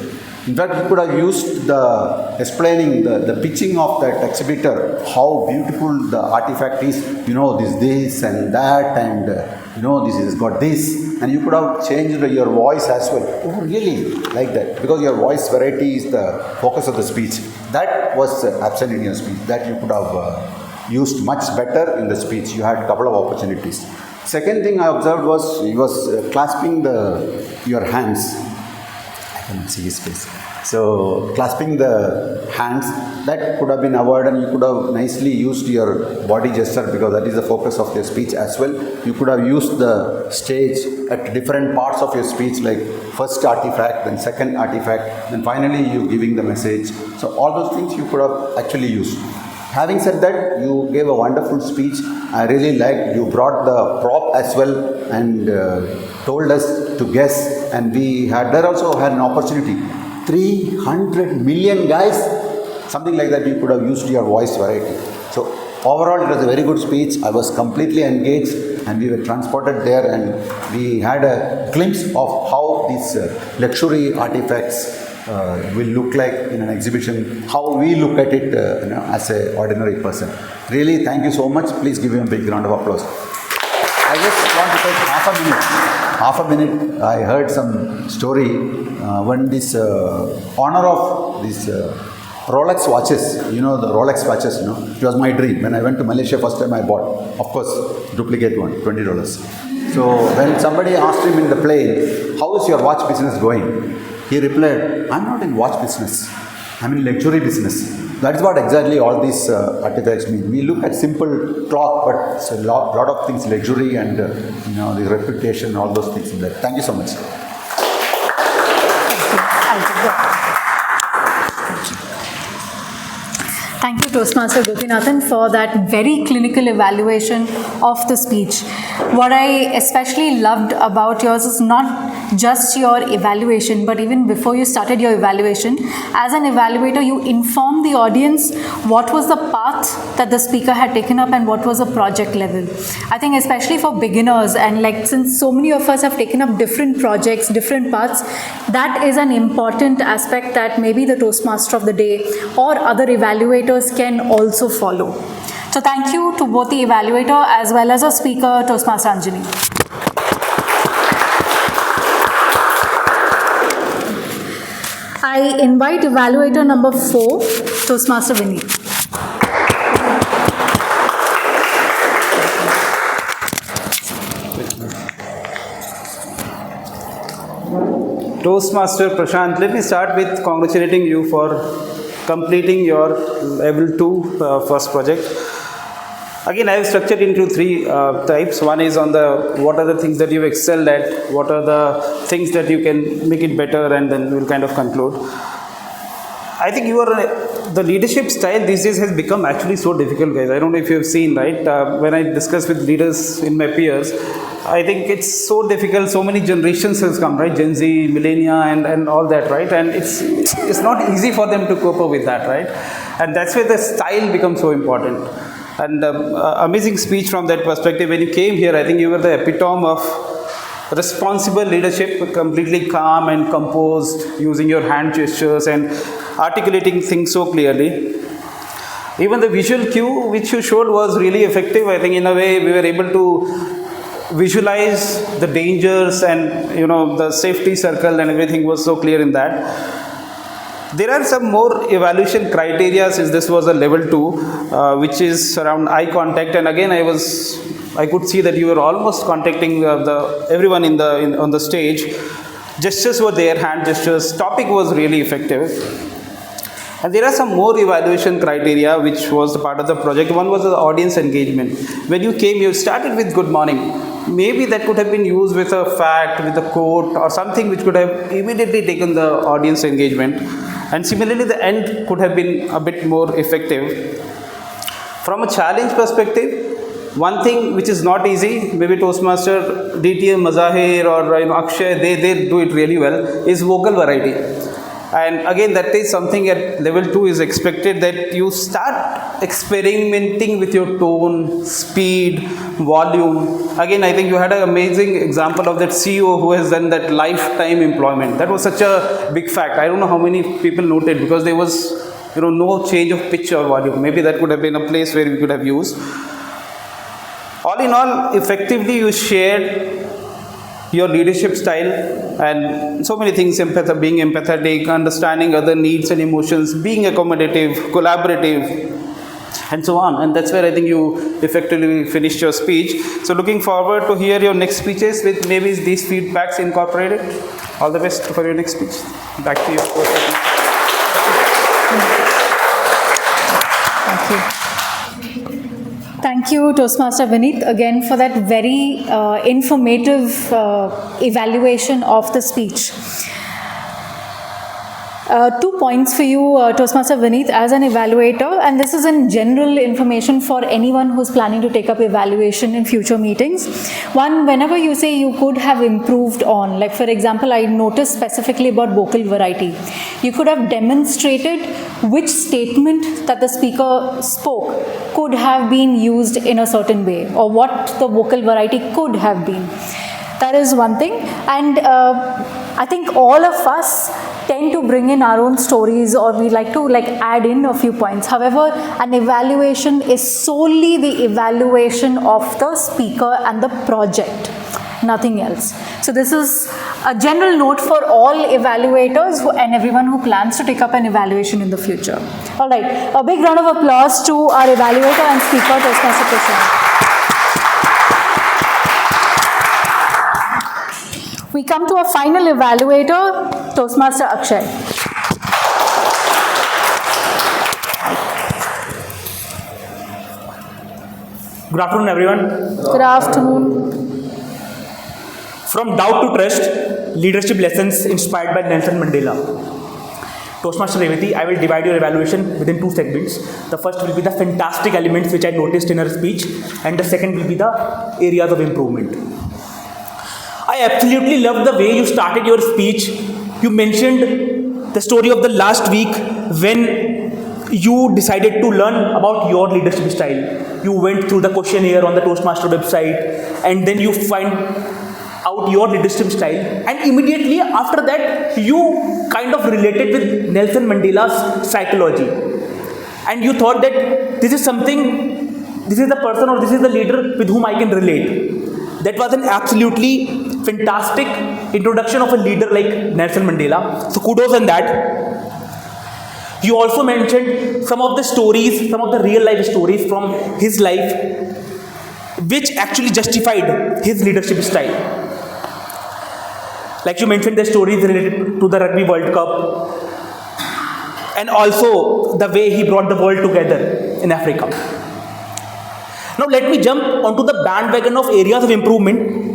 In fact, you could have used the explaining, the pitching of that exhibitor, how beautiful the artifact is, this and that, and this has got this, and you could have changed your voice as well. Oh, really? Like that. Because your voice variety is the focus of the speech. That was absent in your speech. That you could have used much better in the speech. You had a couple of opportunities. Second thing I observed was he was clasping your hands. I can see his face. So clasping the hands, that could have been avoided, and you could have nicely used your body gesture because that is the focus of your speech as well. You could have used the stage at different parts of your speech, like first artifact, then second artifact, then finally you giving the message. So all those things you could have actually used. Having said that, you gave a wonderful speech. I really liked you brought the prop as well and told us to guess, and there also had an opportunity. 300 million guys, something like that. You could have used your voice variety. So overall, it was a very good speech. I was completely engaged, and we were transported there, and we had a glimpse of how these luxury artifacts will look like in an exhibition, how we look at it as an ordinary person. Really, thank you so much. Please give him a big round of applause. I just want to take half a minute. I heard some story when this honor of this Rolex watches, the Rolex watches, it was my dream. When I went to Malaysia first time I bought, of course, duplicate one, $20. So when somebody asked him in the plane, how is your watch business going? He replied, I'm not in watch business, I'm in luxury business. That is what exactly all these artifacts mean. We look at simple clock, but it's a lot of things, luxury and the reputation, all those things in there. Thank you so much. Thank you, Toastmaster Gopinathan, for that very clinical evaluation of the speech. What I especially loved about yours is not just your evaluation, but even before you started your evaluation, as an evaluator, you informed the audience what was the path that the speaker had taken up and what was the project level. I think especially for beginners, and since so many of us have taken up different projects, different paths, that is an important aspect that maybe the Toastmaster of the day or other evaluators can also follow. So thank you to both the evaluator as well as our speaker, Toastmaster Anjali. I invite evaluator number 4, Toastmaster Vinny. Toastmaster Prashant, let me start with congratulating you for completing your level 2 first project. Again, I have structured into 3 types. One is on what are the things that you've excelled at, what are the things that you can make it better, and then we'll kind of conclude. I think the leadership style these days has become actually so difficult, guys. I don't know if you've seen, right? When I discuss with leaders in my peers, I think it's so difficult. So many generations has come, right? Gen Z, millennia, and all that, right? And it's not easy for them to cope up with that, right? And that's where the style becomes so important. And amazing speech from that perspective. When you came here, I think you were the epitome of responsible leadership, completely calm and composed, using your hand gestures and articulating things so clearly. Even the visual cue which you showed was really effective. I think in a way we were able to visualize the dangers and the safety circle, and everything was so clear in that. There are some more evaluation criteria since this was a level 2, which is around eye contact. And again, I could see that you were almost contacting everyone on the stage. Gestures were there, hand gestures. Topic was really effective. And there are some more evaluation criteria which was a part of the project. One was the audience engagement. When you came, you started with good morning. Maybe that could have been used with a fact, with a quote or something which could have immediately taken the audience engagement. And similarly, the end could have been a bit more effective. From a challenge perspective, one thing which is not easy, maybe Toastmaster, DTM, Mazahir or Akshay, they do it really well, is vocal variety. And again, that is something at level 2 is expected, that you start experimenting with your tone, speed, volume. Again, I think you had an amazing example of that CEO who has done that lifetime employment. That was such a big fact. I don't know how many people noted, because there was no change of pitch or volume. Maybe that could have been a place where we could have used. All in all, effectively you shared your leadership style and so many things, being empathetic, understanding other needs and emotions, being accommodative, collaborative, and so on. And that's where I think you effectively finished your speech. So looking forward to hear your next speeches with maybe these feedbacks incorporated. All the best for your next speech. Back to you. Thank you. Thank you, Toastmaster Vineet, again for that very informative evaluation of the speech. 2 points for you, Toastmaster Vineet, as an evaluator, and this is in general information for anyone who's planning to take up evaluation in future meetings. One, whenever you say you could have improved on, like for example, I noticed specifically about vocal variety. You could have demonstrated which statement that the speaker spoke could have been used in a certain way, or what the vocal variety could have been. That is one thing. And I think all of us tend to bring in our own stories, or we like to add in a few points. However, an evaluation is solely the evaluation of the speaker and the project, nothing else. So this is a general note for all evaluators and everyone who plans to take up an evaluation in the future. All right, a big round of applause to our evaluator and speaker, Toastmaster Prashant. We come to a final evaluator, Toastmaster Akshay. Good afternoon, everyone. Good afternoon. From doubt to trust, leadership lessons inspired by Nelson Mandela. Toastmaster Revati, I will divide your evaluation within 2 segments. The first will be the fantastic elements which I noticed in her speech, and the second will be the areas of improvement. I absolutely loved the way you started your speech. You mentioned the story of the last week when you decided to learn about your leadership style. You went through the questionnaire on the Toastmaster website, and then you find out your leadership style, and immediately after that you kind of related with Nelson Mandela's psychology, and you thought that this is the person or this is the leader with whom I can relate. That was an absolutely fantastic introduction of a leader like Nelson Mandela. So kudos on that. You also mentioned some of the stories, some of the real life stories from his life, which actually justified his leadership style. Like you mentioned the stories related to the Rugby World Cup, and also the way he brought the world together in Africa. Now let me jump onto the bandwagon of areas of improvement.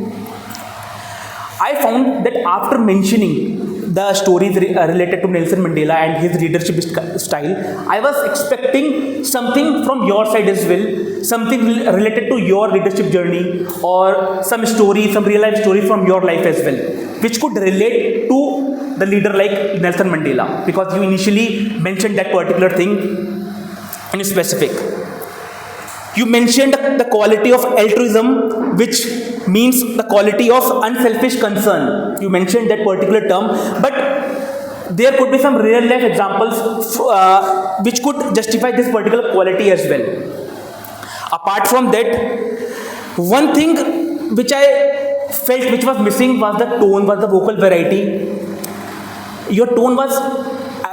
I found that after mentioning the stories related to Nelson Mandela and his leadership style, I was expecting something from your side as well, something related to your leadership journey, or some story, some real life story from your life as well, which could relate to the leader like Nelson Mandela, because you initially mentioned that particular thing in specific. You mentioned the quality of altruism, which means the quality of unselfish concern. You mentioned that particular term, but there could be some real life examples which could justify this particular quality as well. Apart from that, one thing which I felt which was missing was the tone, was the vocal variety. Your tone was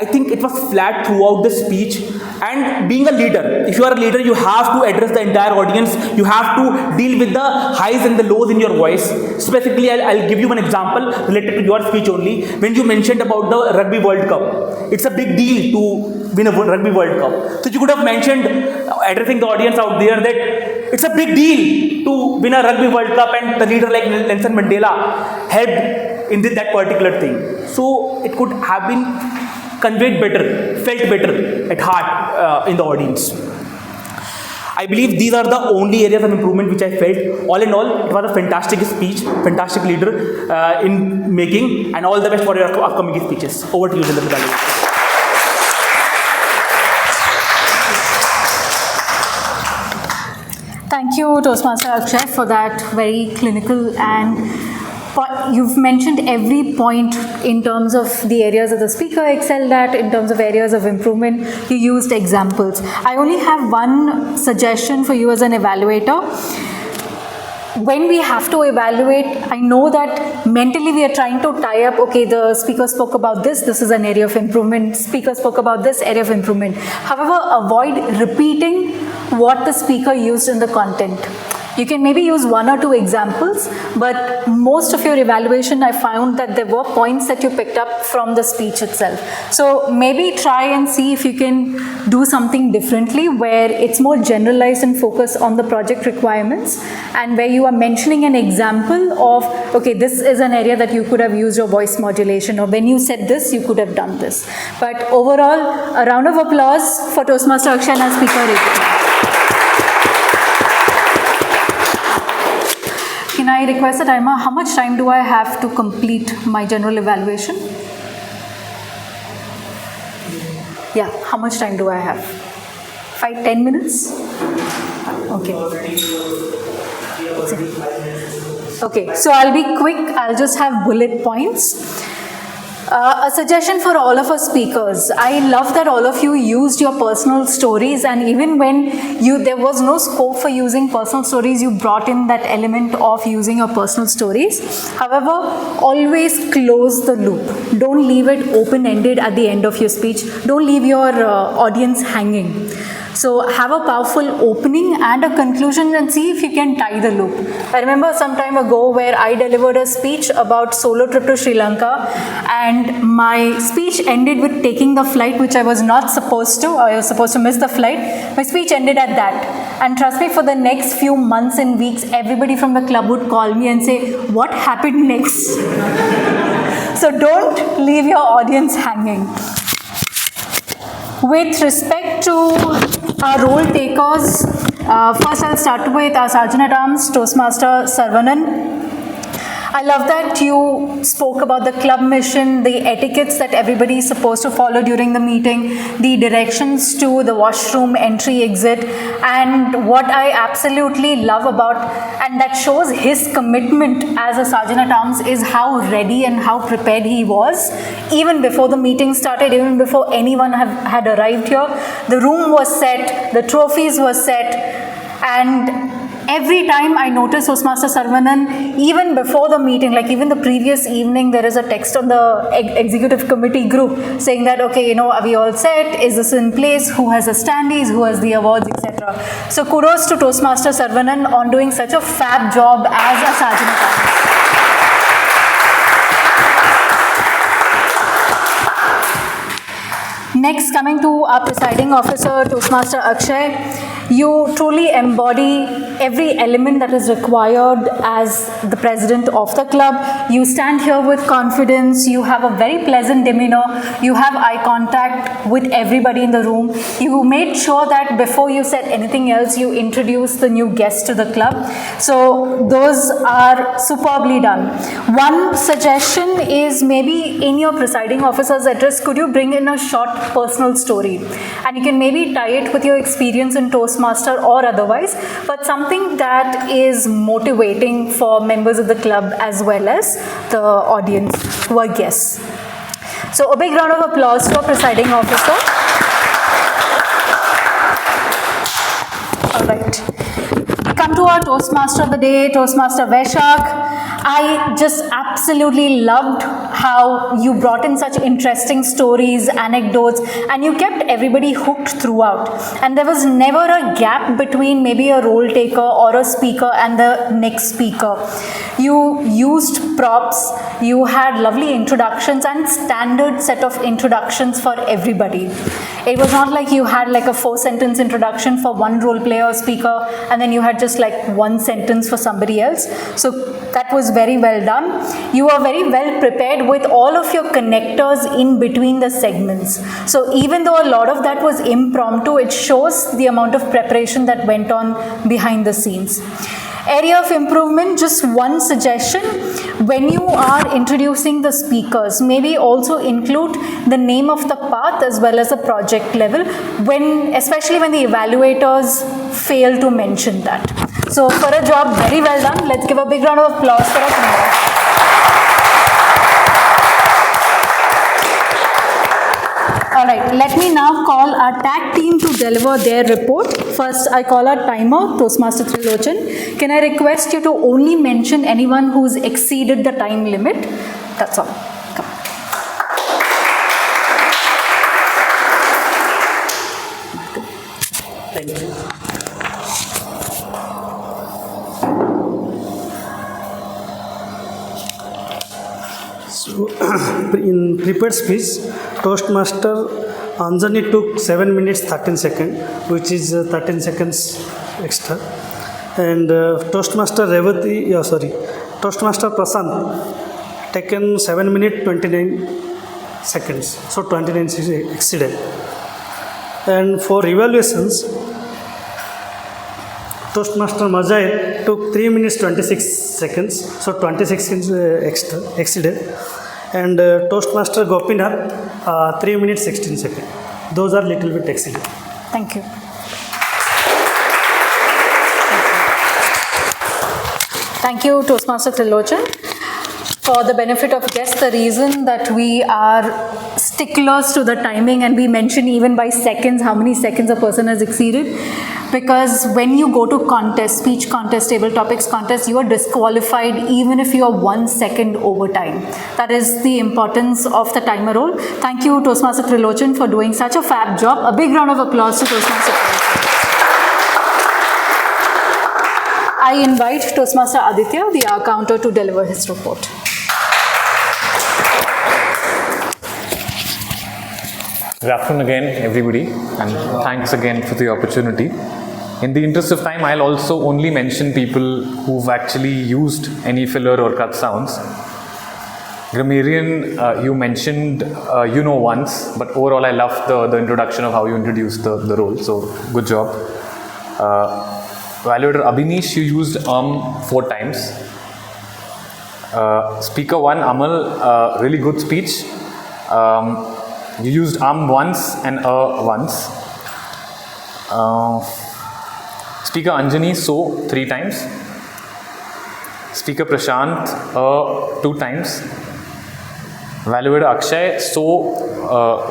I think it was flat throughout the speech. And being a leader, if you are a leader, you have to address the entire audience. You have to deal with the highs and the lows in your voice. Specifically, I'll give you an example related to your speech only. When you mentioned about the Rugby World Cup, it's a big deal to win a Rugby World Cup. So you could have mentioned, addressing the audience out there, that it's a big deal to win a Rugby World Cup, and the leader like Nelson Mandela helped in that particular thing. So it could have been conveyed better, felt better at heart in the audience. I believe these are the only areas of improvement which I felt. All in all, it was a fantastic speech, fantastic leader in making, and all the best for your upcoming speeches. Over to you, Jindal. Thank you, Toastmaster Akshay, for that very clinical, and you've mentioned every point in terms of the areas that the speaker excelled at, in terms of areas of improvement. You used examples. I only have one suggestion for you as an evaluator. When we have to evaluate, I know that mentally we are trying to tie up, okay, the speaker spoke about this is an area of improvement, speaker spoke about this area of improvement. However, avoid repeating what the speaker used in the content. You can maybe use one or two examples, but most of your evaluation, I found that there were points that you picked up from the speech itself. So maybe try and see if you can do something differently, where it's more generalized and focused on the project requirements, and where you are mentioning an example of, okay, this is an area that you could have used your voice modulation, or when you said this, you could have done this. But overall, a round of applause for Toastmaster Akshay as speaker. Can I request a timer? How much time do I have to complete my general evaluation? Yeah, how much time do I have? 5-10 minutes? Okay. Okay, so I'll be quick. I'll just have bullet points. A suggestion for all of us speakers. I love that all of you used your personal stories, and even when there was no scope for using personal stories, you brought in that element of using your personal stories. However, always close the loop. Don't leave it open-ended at the end of your speech. Don't leave your audience hanging. So have a powerful opening and a conclusion, and see if you can tie the loop. I remember some time ago where I delivered a speech about solo trip to Sri Lanka, and my speech ended with taking the flight, which I was not supposed to. I was supposed to miss the flight. My speech ended at that. And trust me, for the next few months and weeks, everybody from the club would call me and say, what happened next? So don't leave your audience hanging. With respect to our role takers, first I'll start with our Sergeant at Arms, Toastmaster Sarvanan. I love that you spoke about the club mission, the etiquettes that everybody is supposed to follow during the meeting, the directions to the washroom, entry, exit, and what I absolutely love about, and that shows his commitment as a Sergeant at Arms, is how ready and how prepared he was. Even before the meeting started, even before anyone had arrived here, the room was set, the trophies were set, and every time I notice Toastmaster Sarvanan, even before the meeting, like even the previous evening, there is a text on the executive committee group saying that, okay, are we all set? Is this in place? Who has the standees? Who has the awards, etc. So kudos to Toastmaster Sarvanan on doing such a fab job as a Sergeant at Arms. Next, coming to our presiding officer, Toastmaster Akshay, you truly embody every element that is required as the president of the club. You stand here with confidence, you have a very pleasant demeanor, you have eye contact with everybody in the room. You made sure that before you said anything else, you introduced the new guests to the club. So those are superbly done. One suggestion is, maybe in your presiding officer's address, could you bring in a short personal story? And you can maybe tie it with your experience in Toastmaster or otherwise, but something that is motivating for members of the club as well as the audience who are guests. So a big round of applause to our presiding officer. All right. Come to our Toastmaster of the day, Toastmaster Vaishak. I just absolutely loved how you brought in such interesting stories, anecdotes, and you kept everybody hooked throughout. And there was never a gap between maybe a role taker or a speaker and the next speaker. You used props, you had lovely introductions and standard set of introductions for everybody. It was not like you had like a 4-sentence introduction for one role player or speaker and then you had just like one sentence for somebody else. So that was very well done. You are very well prepared with all of your connectors in between the segments. So even though a lot of that was impromptu, it shows the amount of preparation that went on behind the scenes. Area of improvement, just one suggestion. When you are introducing the speakers, maybe also include the name of the path as well as the project level, especially when the evaluators fail to mention that. So for a job very well done, let's give a big round of applause for our members. Alright, let me now call our tag team to deliver their report. First, I call our timer, Toastmaster Trilochan. Can I request you to only mention anyone who's exceeded the time limit? That's all. Come. Thank you. So, in prepared speech, Toastmaster Anjani took 7 minutes 13 seconds, which is 13 seconds extra. And Toastmaster Toastmaster Prasant taken 7 minutes 29 seconds, so 29 exceeded. And for evaluations, Toastmaster Majaid took 3 minutes 26 seconds, so 26 seconds extra exceeded. And Toastmaster Gopinath 3 minutes 16 seconds. Those are little bit exceeded. Thank you. Thank you, Toastmaster Trilochan. For the benefit of guests, the reason that we are sticklers to the timing and we mention even by seconds how many seconds a person has exceeded, because when you go to contest, speech contest, table topics contest, you are disqualified even if you are 1 second over time. That is the importance of the timer role. Thank you, Toastmaster Trilochan, for doing such a fab job. A big round of applause to Toastmaster Trilochan. I invite Toastmaster Aditya, the accounter, to deliver his report. Good afternoon again, everybody, and thanks again for the opportunity. In the interest of time, I'll also only mention people who've actually used any filler or cut sounds. Grammarian, you mentioned once, but overall I loved the introduction of how you introduced the role, so good job. Evaluator Abhinish, you used 4 times. Speaker 1, Amal, really good speech. You used once and once. Speaker Anjani, 3 times. Speaker Prashant, 2 times. Evaluator Akshay,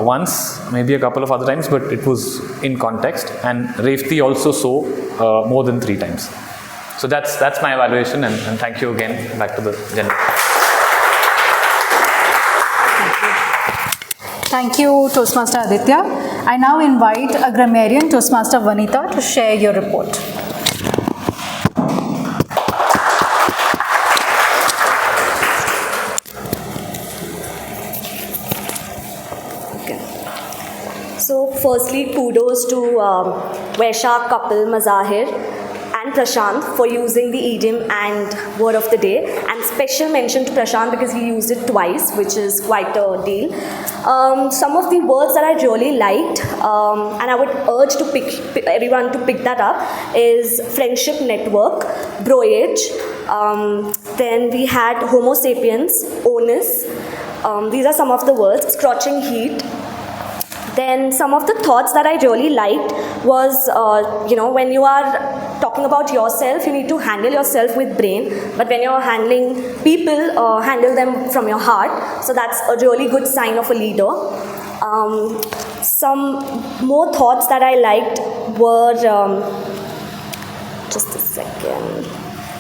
once, maybe a couple of other times, but it was in context. And Revti also more than 3 times. So that's my evaluation, and thank you again. Back to the general. Thank you, Toastmaster Aditya. I now invite a grammarian, Toastmaster Vanita, to share your report. Okay. So, firstly, kudos to Vaishak, Kapil, Mazahir, and Prashant for using the idiom and word of the day, and special mention to Prashant because he used it twice, which is quite a deal. Some of the words that I really liked, and I would urge to everyone to pick that up, is friendship network, broyage, then we had homo sapiens, onus, these are some of the words, scorching heat. Then some of the thoughts that I really liked was, when you are talking about yourself, you need to handle yourself with brain. But when you're handling people, handle them from your heart. So that's a really good sign of a leader. Some more thoughts that I liked were, just a second.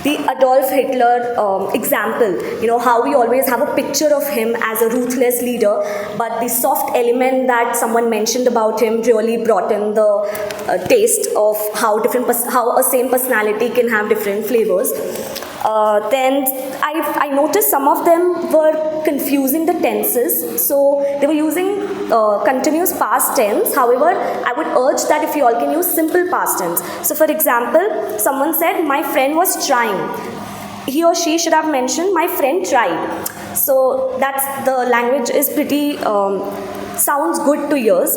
The Adolf Hitler example, how we always have a picture of him as a ruthless leader, but the soft element that someone mentioned about him really brought in the taste of how a same personality can have different flavors. Then I noticed some of them were confusing the tenses. So they were using continuous past tense. However, I would urge that if you all can use simple past tense. So for example, someone said, my friend was trying. He or she should have mentioned, my friend tried. So that's the language is pretty, sounds good to ears.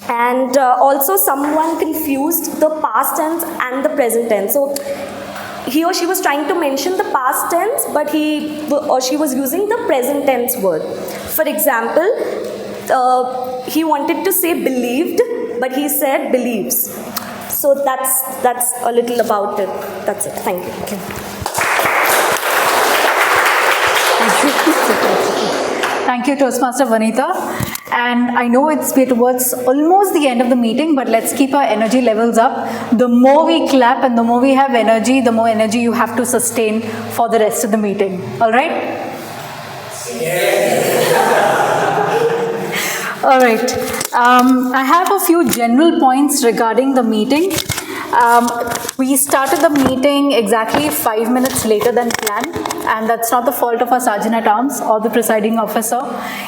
And also someone confused the past tense and the present tense. So he or she was trying to mention the past tense, but he or she was using the present tense word. For example, he wanted to say believed, but he said believes. So that's a little about it. That's it. Thank you. Okay. Thank you, Toastmaster Vanita. And I know it's towards almost the end of the meeting, but let's keep our energy levels up. The more we clap and the more we have energy, the more energy you have to sustain for the rest of the meeting. All right? All right. I have a few general points regarding the meeting. We started the meeting exactly 5 minutes later than planned, and that's not the fault of our Sergeant at Arms or the presiding officer.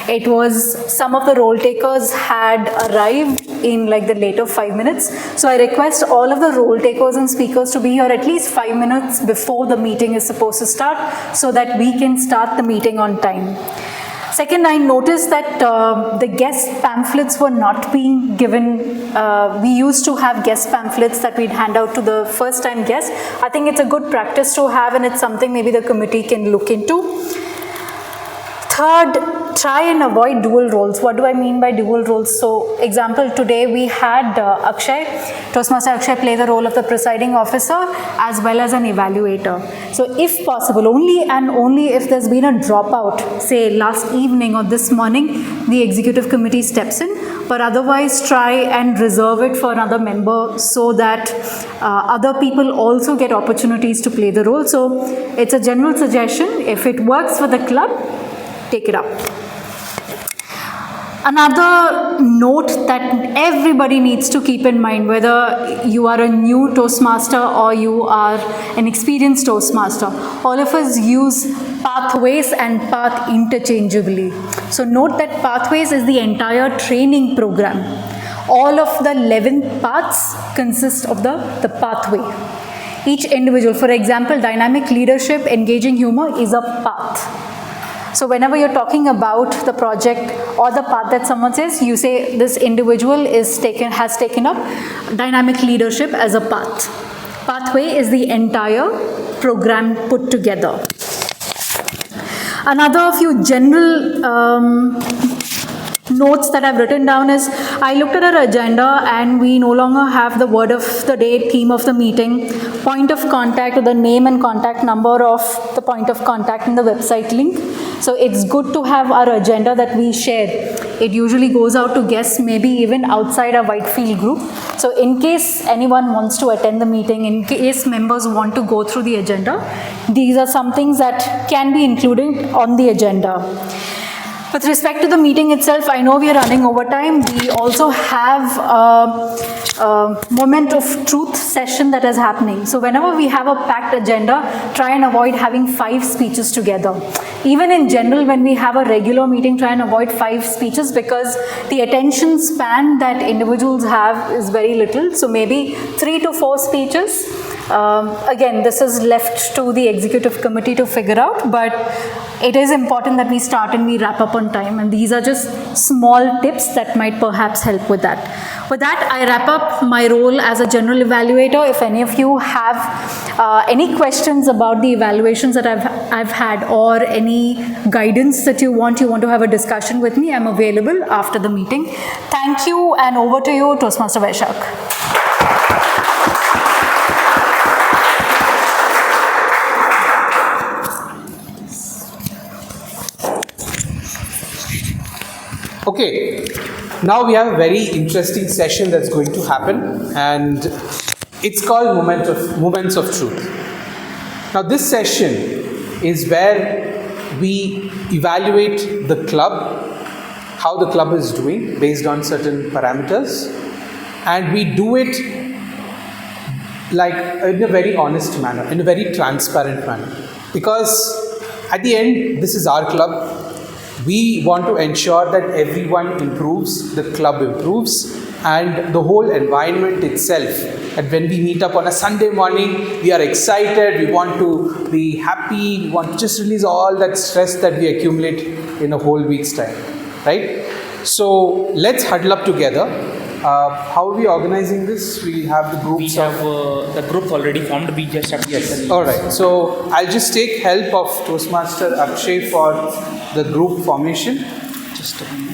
It was some of the roll takers had arrived in like the later 5 minutes. So I request all of the roll takers and speakers to be here at least 5 minutes before the meeting is supposed to start so that we can start the meeting on time. Second, I noticed that the guest pamphlets were not being given. We used to have guest pamphlets that we'd hand out to the first time guests. I think it's a good practice to have, and it's something maybe the committee can look into. Third, try and avoid dual roles. What do I mean by dual roles? So, example, today we had Akshay, Toastmaster Akshay play the role of the presiding officer as well as an evaluator. So, if possible, only and only if there's been a dropout, say last evening or this morning, the executive committee steps in. But otherwise, try and reserve it for another member so that other people also get opportunities to play the role. So, it's a general suggestion. If it works for the club, take it up. Another note that everybody needs to keep in mind, whether you are a new Toastmaster or you are an experienced Toastmaster, all of us use pathways and path interchangeably. So note that pathways is the entire training program. All of the 11 paths consist of the pathway. Each individual, for example, dynamic leadership, engaging humor is a path. So whenever you're talking about the project or the path that someone says, you say this individual has taken up dynamic leadership as a path. Pathway is the entire program put together. Another few general notes that I've written down is, I looked at our agenda and we no longer have the word of the day, theme of the meeting, point of contact, or the name and contact number of the point of contact in the website link. So it's good to have our agenda that we share. It usually goes out to guests, maybe even outside our Whitefield group. So in case anyone wants to attend the meeting, in case members want to go through the agenda, these are some things that can be included on the agenda. With respect to the meeting itself, I know we are running over time. We also have a moment of truth session that is happening. So whenever we have a packed agenda, try and avoid having 5 speeches together. Even in general, when we have a regular meeting, try and avoid 5 speeches because the attention span that individuals have is very little. So maybe 3 to 4 speeches. Again, this is left to the executive committee to figure out, but it is important that we start and we wrap up on time, and these are just small tips that might perhaps help with that. With that, I wrap up my role as a general evaluator. If any of you have any questions about the evaluations that I've had or any guidance that you want to have a discussion with me, I'm available after the meeting. Thank you, and over to you, Toastmaster Vaishak. Okay, now we have a very interesting session that's going to happen, and it's called Moments of Truth. Now this session is where we evaluate the club, how the club is doing based on certain parameters, and we do it like in a very honest manner, in a very transparent manner. Because at the end, this is our club. We want to ensure that everyone improves, the club improves, and the whole environment itself. And when we meet up on a Sunday morning, we are excited, we want to be happy, we want to just release all that stress that we accumulate in a whole week's time, right? So let's huddle up together. How are we organizing this? We have the groups. We have the groups already formed. We just have to get them. All right. So I'll just take help of Toastmaster Akshay for the group formation. Just a minute.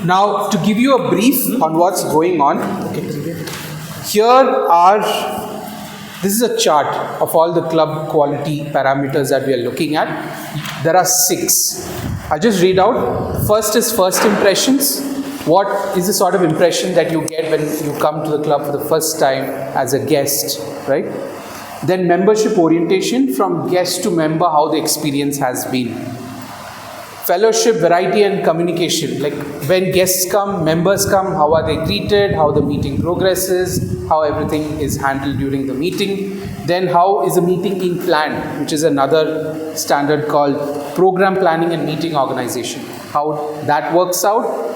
Now, to give you a brief on what's going on, here are, this is a chart of all the club quality parameters that we are looking at. There are 6. I'll just read out. First is first impressions. What is the sort of impression that you get when you come to the club for the first time as a guest, right? Then membership orientation, from guest to member, how the experience has been. Fellowship, variety and communication, like when guests come, members come, how are they treated, how the meeting progresses, how everything is handled during the meeting. Then how is the meeting being planned, which is another standard called program planning and meeting organization, how that works out.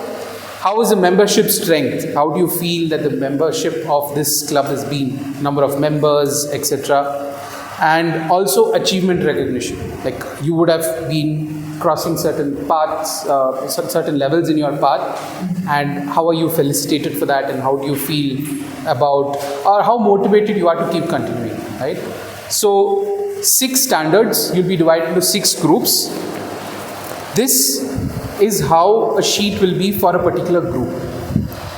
How is the membership strength? How do you feel that the membership of this club has been, number of members, etc. And also achievement recognition, like you would have been crossing certain paths, certain levels in your path, and how are you felicitated for that, and how do you feel about, or how motivated you are to keep continuing, right? So 6 standards, you'll be divided into 6 groups. This is how a sheet will be for a particular group.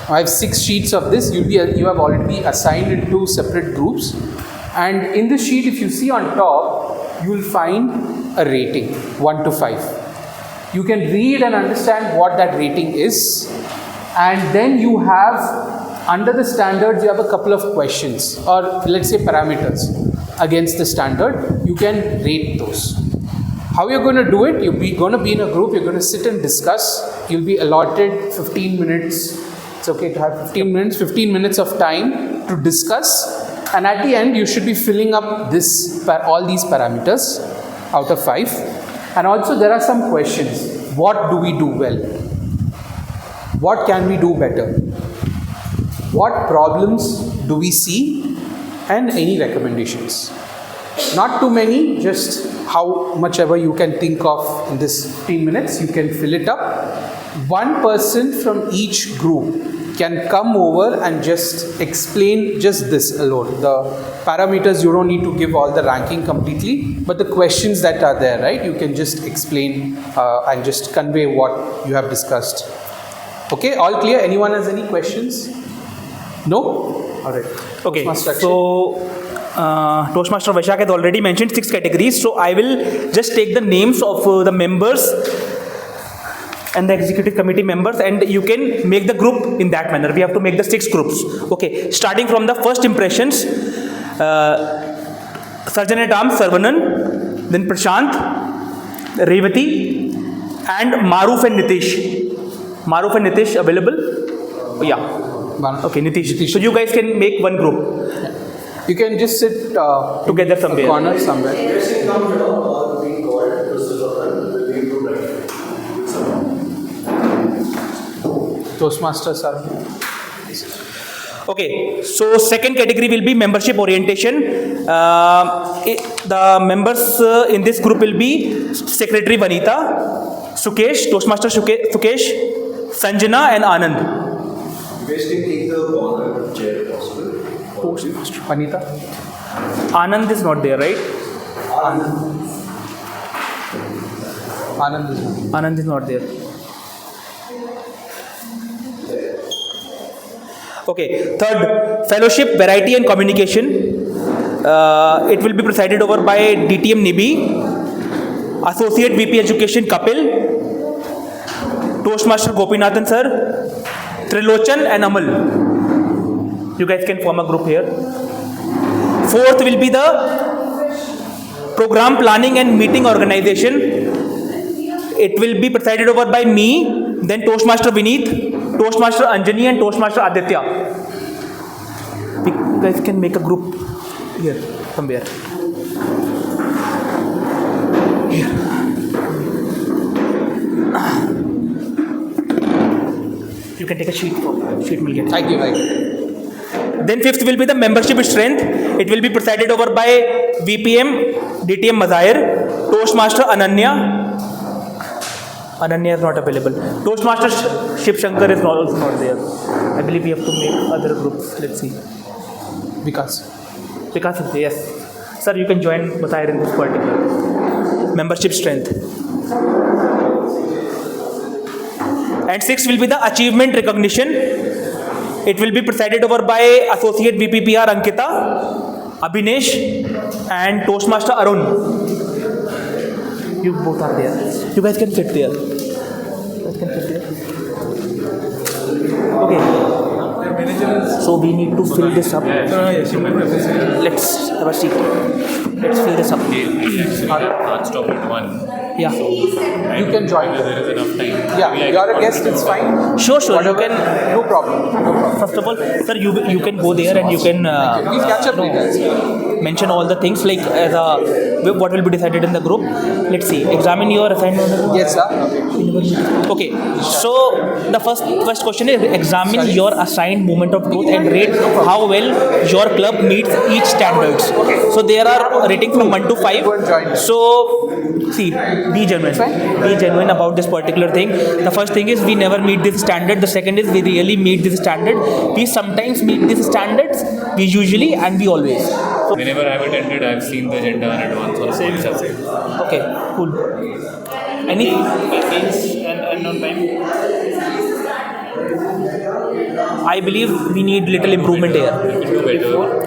I have 6 sheets of this. You have already assigned into separate groups, and in the sheet, if you see on top, you will find a rating 1 to 5. You can read and understand what that rating is, and then you have, under the standards, you have a couple of questions, or let's say parameters against the standard. You can rate those. How you're going to do it? You're going to be in a group, you're going to sit and discuss. You'll be allotted 15 minutes. It's okay to have 15 minutes of time to discuss. And at the end, you should be filling up all these parameters out of 5. And also there are some questions. What do we do well? What can we do better? What problems do we see? And any recommendations. Not too many, just how much ever you can think of in this 15 minutes, you can fill it up. One person from each group can come over and just explain just this alone. The parameters, you don't need to give all the ranking completely, but the questions that are there, right? You can just explain and just convey what you have discussed. Okay, all clear? Anyone has any questions? No? All right. Okay, so Toastmaster Vaishak has already mentioned 6 categories, so I will just take the names of the members and the executive committee members, and you can make the group in that manner. We have to make the 6 groups. Okay, starting from the first impressions, Surgeon at Arms Sarvanan, then Prashant, Revati, and Maruf and Nitish. Maruf and Nitish available? Yeah. Okay, Nitish. So you guys can make one group. You can just sit together somewhere. Corner somewhere. Toastmaster, sir. Okay, so second category will be membership orientation. The members in this group will be Secretary Vanita, Sukesh, Toastmaster Sukesh, Sanjana and Anand. You guys can take the corner chair if possible. Toastmaster Vanita. Anand is not there, right? Anand is not there. Okay, third, fellowship, variety and communication. It will be presided over by DTM Nibi, Associate VP Education Kapil, Toastmaster Gopinathan sir, Trilochan and Amal. You guys can form a group here. Fourth will be the program planning and meeting organization. It will be presided over by me, then Toastmaster Vineet, Toastmaster Anjani and Toastmaster Aditya. You guys can make a group here, somewhere. Here. You can take a sheet will get. Thank you. Then fifth will be the membership strength. It will be presided over by VPM, DTM Mazahir, Toastmaster Ananya. Ananya is not available. Toastmaster Shiv Shankar is also not there. I believe we have to make other groups. Let's see. Vikas is there, yes. Sir, you can join Mazahir in this particular. Membership strength. And sixth will be the achievement recognition. It will be presided over by Associate VPPR Ankita, Abhinesh and Toastmaster Arun. You both are there. You guys can sit there. Okay. So we need to fill this up. Let's have a seat. Let's fill this up. Hard stop at 1. Yeah. So, You can join. there is enough time. Yeah, you're a guest, it's fine. Sure. You can. No problem. First of all, sir, you can go there and you can Please catch up later. mention all the things like what will be decided in the group. Let's see. Examine your assignment. Yes, sir. Okay. So the first question is examine your assigned moment of truth and rate how well your club meets each standards. So there are rating from 1 to 5. So see, be genuine about this particular thing. The first thing is we never meet this standard. The second is we really meet this standard. We sometimes meet these standards. We usually and we always. So Whenever I've attended, I've seen the agenda in advance on WhatsApp. okay, cool. Any and on time? I believe we need little improvement here.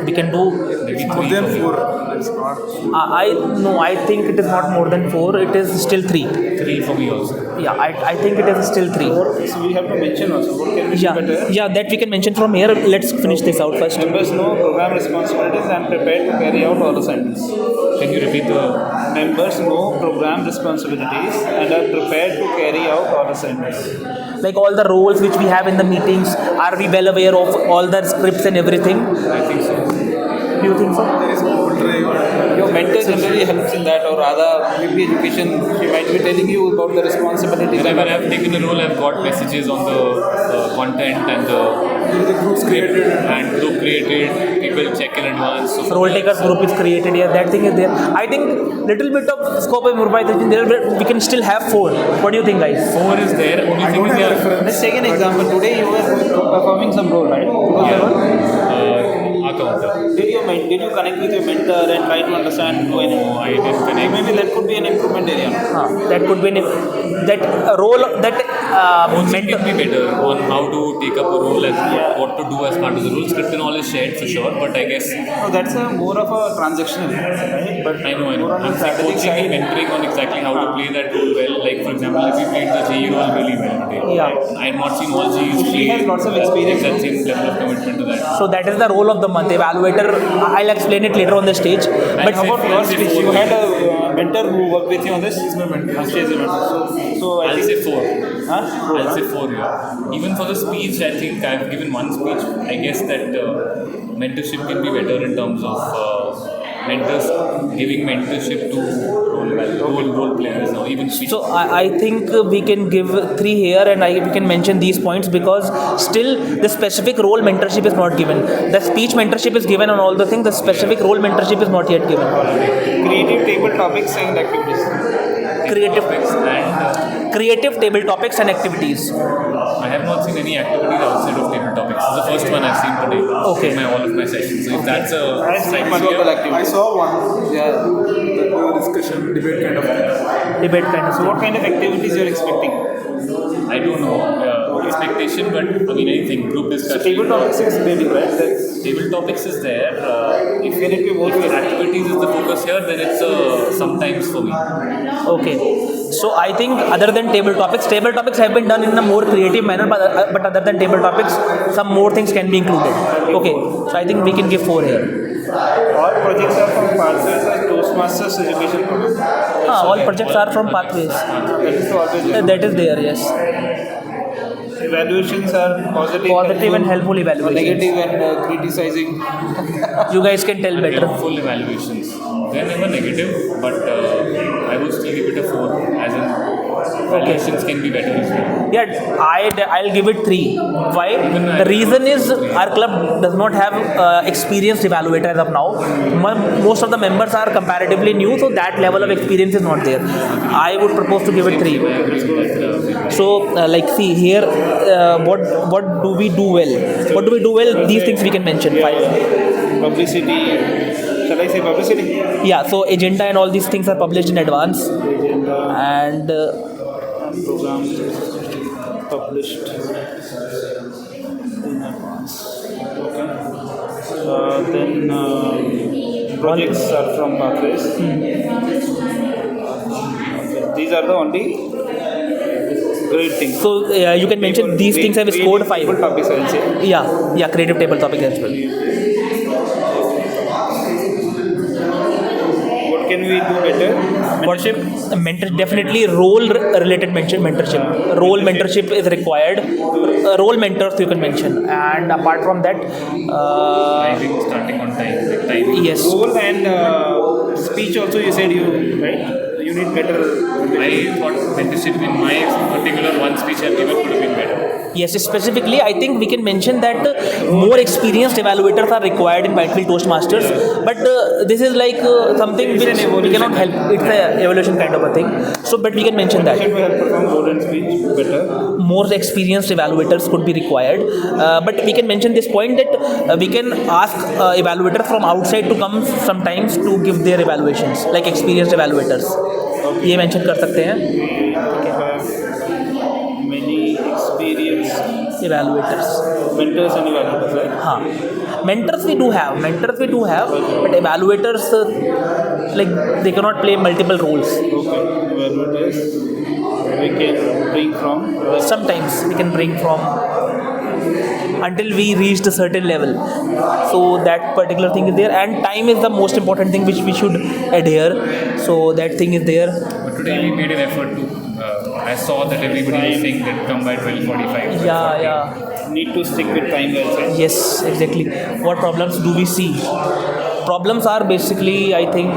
We can do More than 4. I think it is not more than 4. It is still 3. 3 for me also. Yeah, I think it is still 3. So we have to mention also. What can we do better? Yeah, that we can mention from here. Let's finish this out first. Members know program responsibilities and prepared to carry out all assignments. Can you repeat the... Members know program responsibilities and are prepared to carry out all assignments. Like all the roles which we have in the meetings, are we well aware of all the scripts and everything? I think so. Do you think so? Your mentor generally helps in that, or rather, maybe education, she might be telling you about the responsibilities. Whenever I've taken a role, I've got messages on the content and the groups created. And group created, people check in advance. So Role takers group is created here. That thing is there. I think little bit of scope of improvisation there. We can still have 4. What do you think, guys? 4 is there. Only thing is there. Let's take an example. Today you were performing some role, right? Accountant. Did you connect with your mentor and try to understand? No, I didn't connect. Maybe that could be an improvement area. That could be that role that Coaching can be better on how to take up a role and what to do as part of the role. Script and all is shared for sure, but I guess... No, that's more of a transactional, right? But I know. I'm coaching and mentoring on exactly how to play that role well. Like for example, if we played the GE role really well today. Yeah. I have not seen all GEs play. She has lots of experience. That same level of commitment to that. So that is the role of the month. Evaluator, I'll explain it later on the stage. But how about your speech? You had a mentor who worked with you on this? She's my mentor. She is a mentor. So I'll say 4. Huh? I'll say 4, yeah. Even for the speech, I think I've given one speech. I guess that mentorship can be better in terms of mentors giving mentorship to role players now, even speech. So I think we can give 3 here and we can mention these points because still the specific role mentorship is not given. The speech mentorship is given on all the things. The specific role mentorship is not yet given. Creative table topics and activities. Creative table topics and activities. I have not seen any activities outside of table topics. This is the first one I've seen today. Okay. In all of my sessions. So if that's a I saw one. Yeah. The discussion, debate kind of thing. So what kind of activities you're expecting? I don't know expectation, but I mean anything, group discussion. So table topics is maybe, right? Table topics is there. If activities is the focus here, then it's sometimes for me. Okay. So I think other than table topics have been done in a more creative manner, but other than table topics, some more things can be included. Okay. So I think we can give 4 here. All projects are from Pathways and Toastmasters education program. All projects are from Pathways. That is always there. That is there, yes. Evaluations are positive, Positive and helpful evaluations. negative and criticizing. You guys can tell better. Full evaluations. They're never negative, but I would still give it a 4, as in evaluations can be better as well. Yeah, I'll give it 3. Why? The reason is our club does not have experienced evaluator as of now. Most of the members are comparatively new, so that level of experience is not there. I would propose to give it 3. So, see here, what do we do well? What do we do well? These things we can mention. 5. Publicity. Shall I say publicity? Yeah, so agenda and all these things are published in advance. And program published in advance. Okay. Then projects are from Pathways. These are the only great things. So you can mention these things have scored 5. Table topics, I'll say. Yeah, creative table topics as well. What can we do better? Mentorship, definitely role-related mentorship. Role mentorship is required. Role mentors you can mention, and apart from that, Arriving, starting on time. Yes. Role and speech also. You said right. You need better. I thought mentorship in my particular one speech I've given could have been better. Yes, specifically, I think we can mention that more experienced evaluators are required in Whitefield Toastmasters. But this is like something which we cannot help. It's an evolution kind of a thing. So, but we can mention that. More experienced evaluators could be required. But we can mention this point that we can ask evaluators from outside to come sometimes to give their evaluations, like experienced evaluators. ये mention कर सकते हैं. Many experienced evaluators. Mentors and evaluators, right? हाँ. Mentors we do have, but evaluators like they cannot play multiple roles. Okay. Evaluators we can bring from. Sometimes we can bring from until we reached a certain level. So that particular thing is there, and time is the most important thing which we should adhere. So that thing is there. But today we made an effort to. I saw that everybody was saying that come by 12:45. Yeah. Need to stick with time, also. Yes, exactly. What problems do we see? Problems are basically, I think,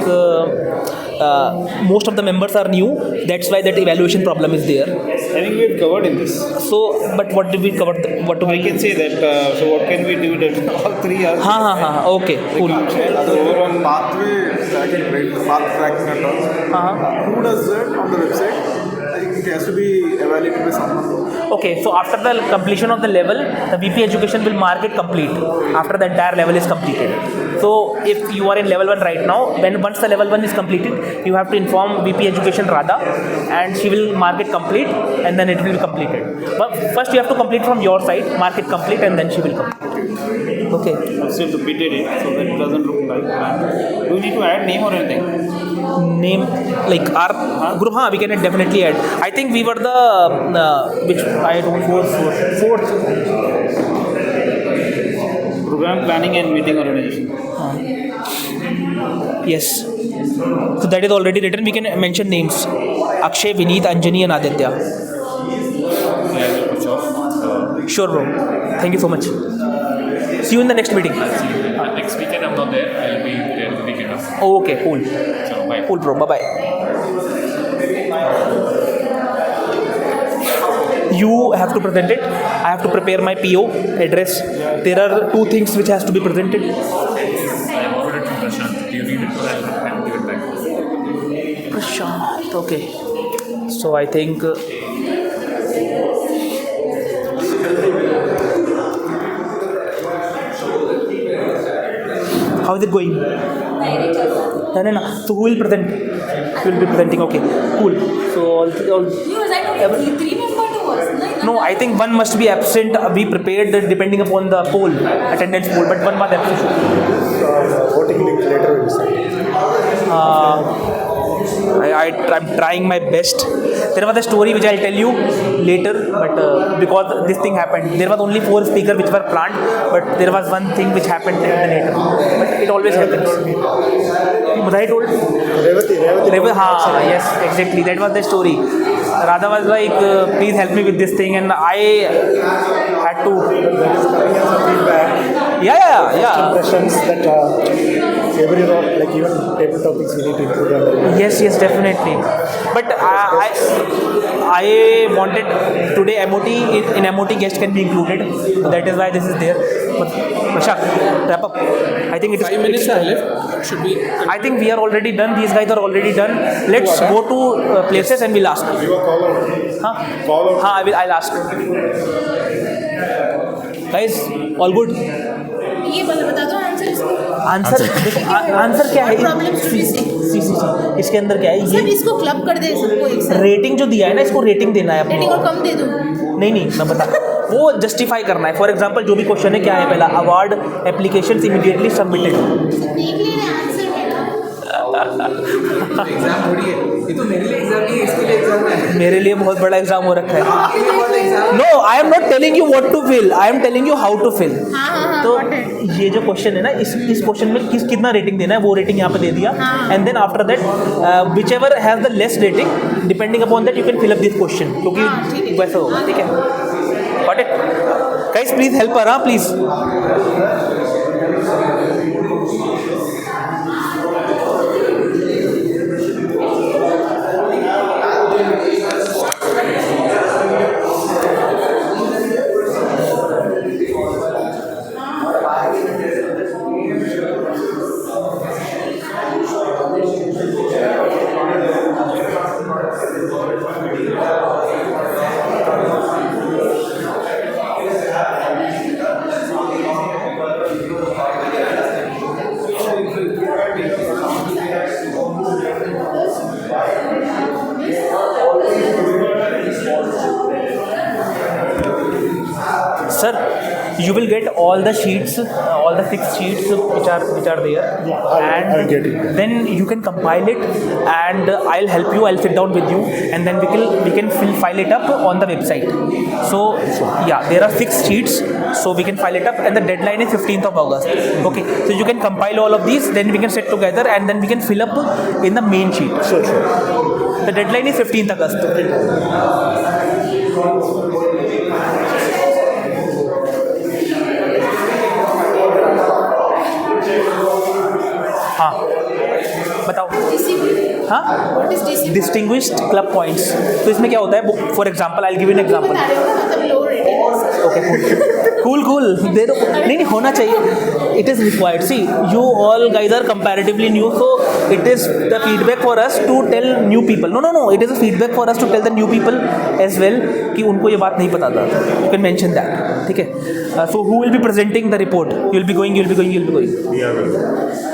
most of the members are new. That's why that evaluation problem is there. I think we've covered in this. So, but what did we cover? I can say that. So, what can we do that all 3 hours? Okay, cool. Overall pathway tracking, path tracking and all. Who does that on the website? I think it has to be evaluated by someone. Okay, so after the completion of the level, the VP Education will mark it complete after the entire level is completed. So if you are in level 1 right now, once the level 1 is completed, you have to inform VP Education Radha, and she will mark it complete, and then it will be completed. But first you have to complete from your side, mark it complete, and then she will complete it. Okay. Also to bid it so that it doesn't look like that. Do we need to add name or anything? Name, like our group, we can definitely add. I think we were the which I don't fourth. Program planning and meeting organization. Yes. So that is already written. We can mention names: Akshay, Vineet, Anjani, and Aditya. Sure, bro. Thank you so much. See you in the next meeting. Next weekend I'm not there. I'll be there the weekend after. Okay, cool. So, bye. Cool, bro. Bye-bye. You have to present it. I have to prepare my PO address. There are 2 things which has to be presented. I borrowed it from Prashant. Do you need it? I'll give it back. Prashant. Okay. So I think. How is it going? No. So who will present? You will be presenting. Okay. Cool. So all no, I think one must be absent. We prepared depending upon the poll, attendance poll, but one was absent. Voting link later will send. I'm trying my best. there was a story which I'll tell you later, but because this thing happened, there was only 4 speakers which were planned, but there was one thing which happened later. But it always happens. What I told? Revati. Yes, exactly. That was the story. Radha was like, please help me with this thing, and I had to. Yeah. Impressions that every role, like even table topics, we need to include under. Yes, definitely. But I wanted today MOT in MOT guest can be included. That is why this is there. But Prashant, wrap up. I think it is 5 minutes are left. Should be. I think we are already done. These guys are already done. Let's go to places and we'll ask. You are call out. I'll ask. Guys, all good? ये बता दो answer इसको. Answer क्या है? इसके अंदर क्या है? सब इसको क्लब कर दे सबको एक साथ. रेटिंग जो दिया है ना, इसको रेटिंग देना है. रेटिंग और कम दे दो. नहीं मैं बता, वो जस्टिफाई करना है. फॉर एग्जांपल जो भी क्वेश्चन है, क्या है पहला? Award applications immediately submitted. Exam थोड़ी है ये, तो मेरे लिए एग्जाम नहीं है, इसके लिए एग्जाम है. मेरे लिए बहुत बड़ा एग्जाम हो रखा है. No, I am not telling you what to fill, I am telling you how to fill. तो ये जो क्वेश्चन है ना, इस क्वेश्चन में कितना रेटिंग देना है, वो रेटिंग यहाँ पे दे दिया. And then after that whichever has the less rating, depending upon that you can fill up this question, क्योंकि वैसा होगा. ठीक है, got it guys? Please help uh. Please. Sir, you will get all the sheets, all the 6 sheets which are there, and I'll get it. then you can compile it, and I'll help you. I'll sit down with you, and then we can file it up on the website. So yeah, there are 6 sheets, so we can file it up, and the deadline is 15th of August. Okay, so you can compile all of these, then we can sit together, and then we can fill up in the main sheet. Sure. The deadline is 15th August. हाँ, बताओ. हाँ, distinguished club points. तो इसमें क्या होता है? For example, I give an example. Okay, cool दे दो. नहीं होना चाहिए. It is required. See, you all guys are comparatively new, so it is the feedback for us to tell new people. No, it is a feedback for us to tell the new people as well कि उनको ये बात नहीं पता था. You can mention that. ठीक है. So who will be presenting the report? You will be going.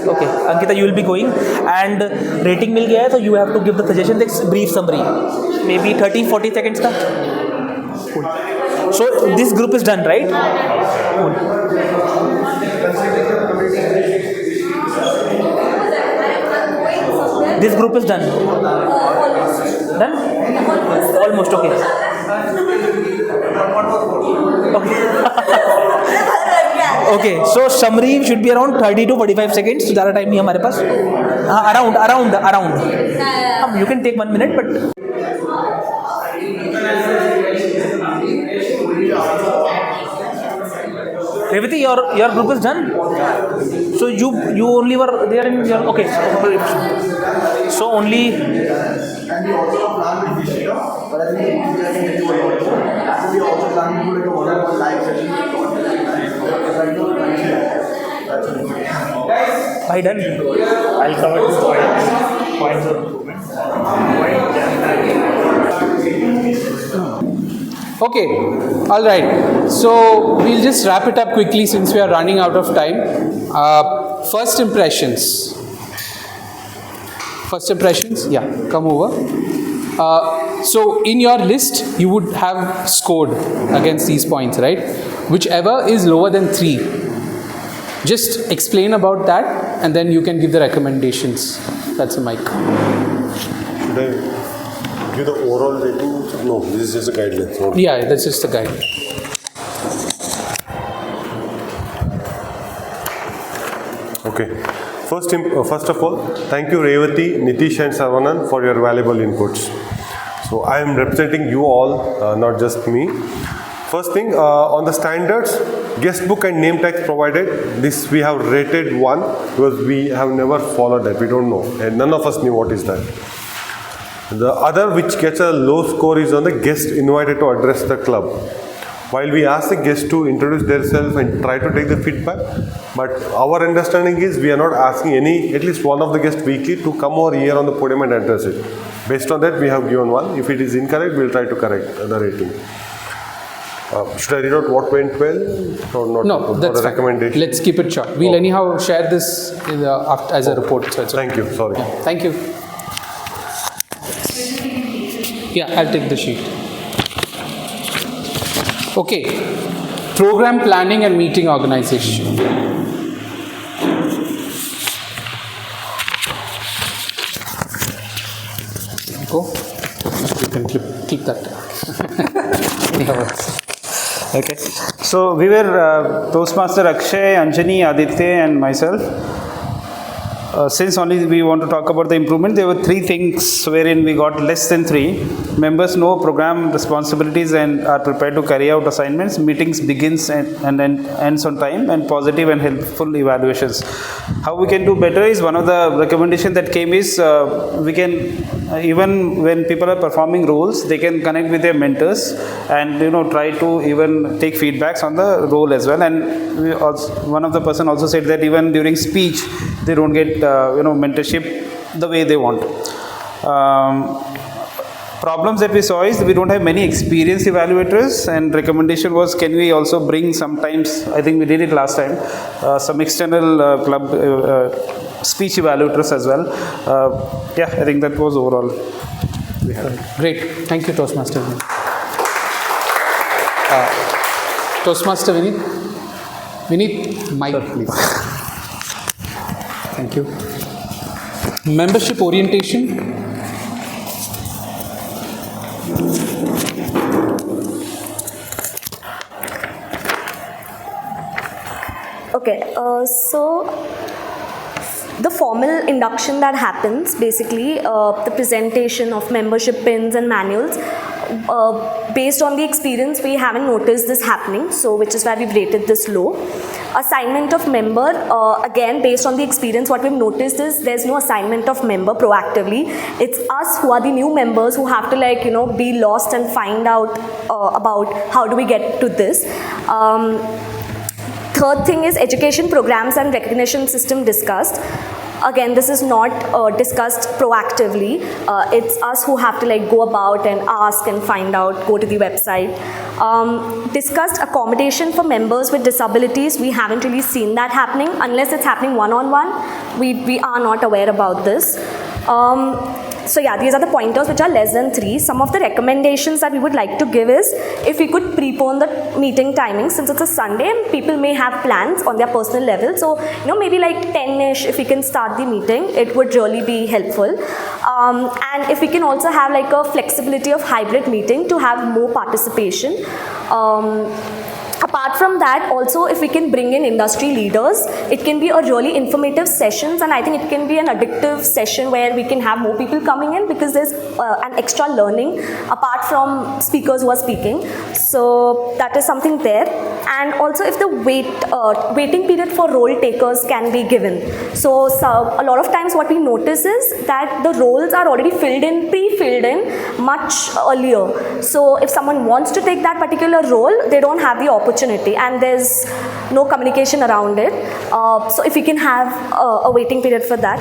Okay, Ankita, you will be going. And rating मिल गया है, तो you have to give the suggestion, एक brief summary, maybe 30-40 seconds का. So this group is done, right? Cool. This group is done. Done? Almost. Okay. Okay. So summary should be around 30 to 45 seconds. ज़्यादा time नहीं हमारे पास. Around. You can take 1 minute, but. Revati, your group is done. So you only were there in your. Okay. So only. And we also plan with this year, but I think we can do a lot more. And we also plan to do like a one-on-one live session. Bye, done. I'll cover this points of improvement. Okay, all right. So we'll just wrap it up quickly since we are running out of time. First impressions. Yeah, come over. So in your list, you would have scored against these points, right? Whichever is lower than 3. Just explain about that, and then you can give the recommendations. That's a mic. Should I give the overall rating? No, this is just a guideline. So Yeah, that's just the guide. okay. First of all, thank you Revati, Nitish and Sarvanan for your valuable inputs. So I am representing you all, not just me. First thing, on the standards, guest book and name tags provided, this we have rated 1 because we have never followed that. We don't know. And none of us knew what is that. The other which gets a low score is on the guest invited to address the club. While we ask the guests to introduce themselves and try to take the feedback, but our understanding is we are not asking at least one of the guests weekly to come over here on the podium and address it. Based on that, we have given 1. If it is incorrect, we will try to correct the rating. Should I read out what went well or not? No, that's fine. Recommendation? Let's keep it short. We'll anyhow share this as a report. So thank you. Sorry. Yeah, thank you. Yeah, I'll take the sheet. Okay. Program planning and meeting organization. Go. You can keep that. Okay. So we were Toastmaster Akshay, Anjani, Aditya and myself. Since only we want to talk about the improvement, there were 3 things wherein we got less than 3. Members know program responsibilities and are prepared to carry out assignments. Meetings begins and ends on time, and positive and helpful evaluations. How we can do better is one of the recommendation that came is we can even when people are performing roles, they can connect with their mentors and try to even take feedbacks on the role as well. And we also, one of the person also said that even during speech they don't get mentorship the way they want. Problems that we saw is we don't have many experienced evaluators, and recommendation was can we also bring sometimes, I think we did it last time, some external club speech evaluators as well. Yeah, I think that was overall we had. Great. Thank you, Toastmaster. Toastmaster Vinit. Vinit, mic please. Thank you. Membership orientation. Okay, so the formal induction that happens, basically the presentation of membership pins and manuals, based on the experience we haven't noticed this happening, so which is why we've rated this low. Assignment of member, again based on the experience, what we've noticed is there's no assignment of member proactively. It's us who are the new members who have to be lost and find out about how do we get to this. Third thing is education programs and recognition system discussed. Again, this is not discussed proactively. It's us who have to go about and ask and find out, go to the website. Discussed accommodation for members with disabilities. We haven't really seen that happening. Unless it's happening one-on-one, we are not aware about this. So yeah, these are the pointers which are less than 3. Some of the recommendations that we would like to give is if we could prepone the meeting timing, since it's a Sunday and people may have plans on their personal level. So, maybe 10ish, if we can start the meeting, it would really be helpful. And if we can also have a flexibility of hybrid meeting to have more participation. Apart from that, also if we can bring in industry leaders, it can be a really informative sessions, and I think it can be an addictive session where we can have more people coming in because there's an extra learning apart from speakers who are speaking. So that is something there. And also if the waiting period for role takers can be given. So a lot of times what we notice is that the roles are already pre-filled in much earlier. So if someone wants to take that particular role, they don't have the opportunity and there's no communication around it. So if we can have a waiting period for that.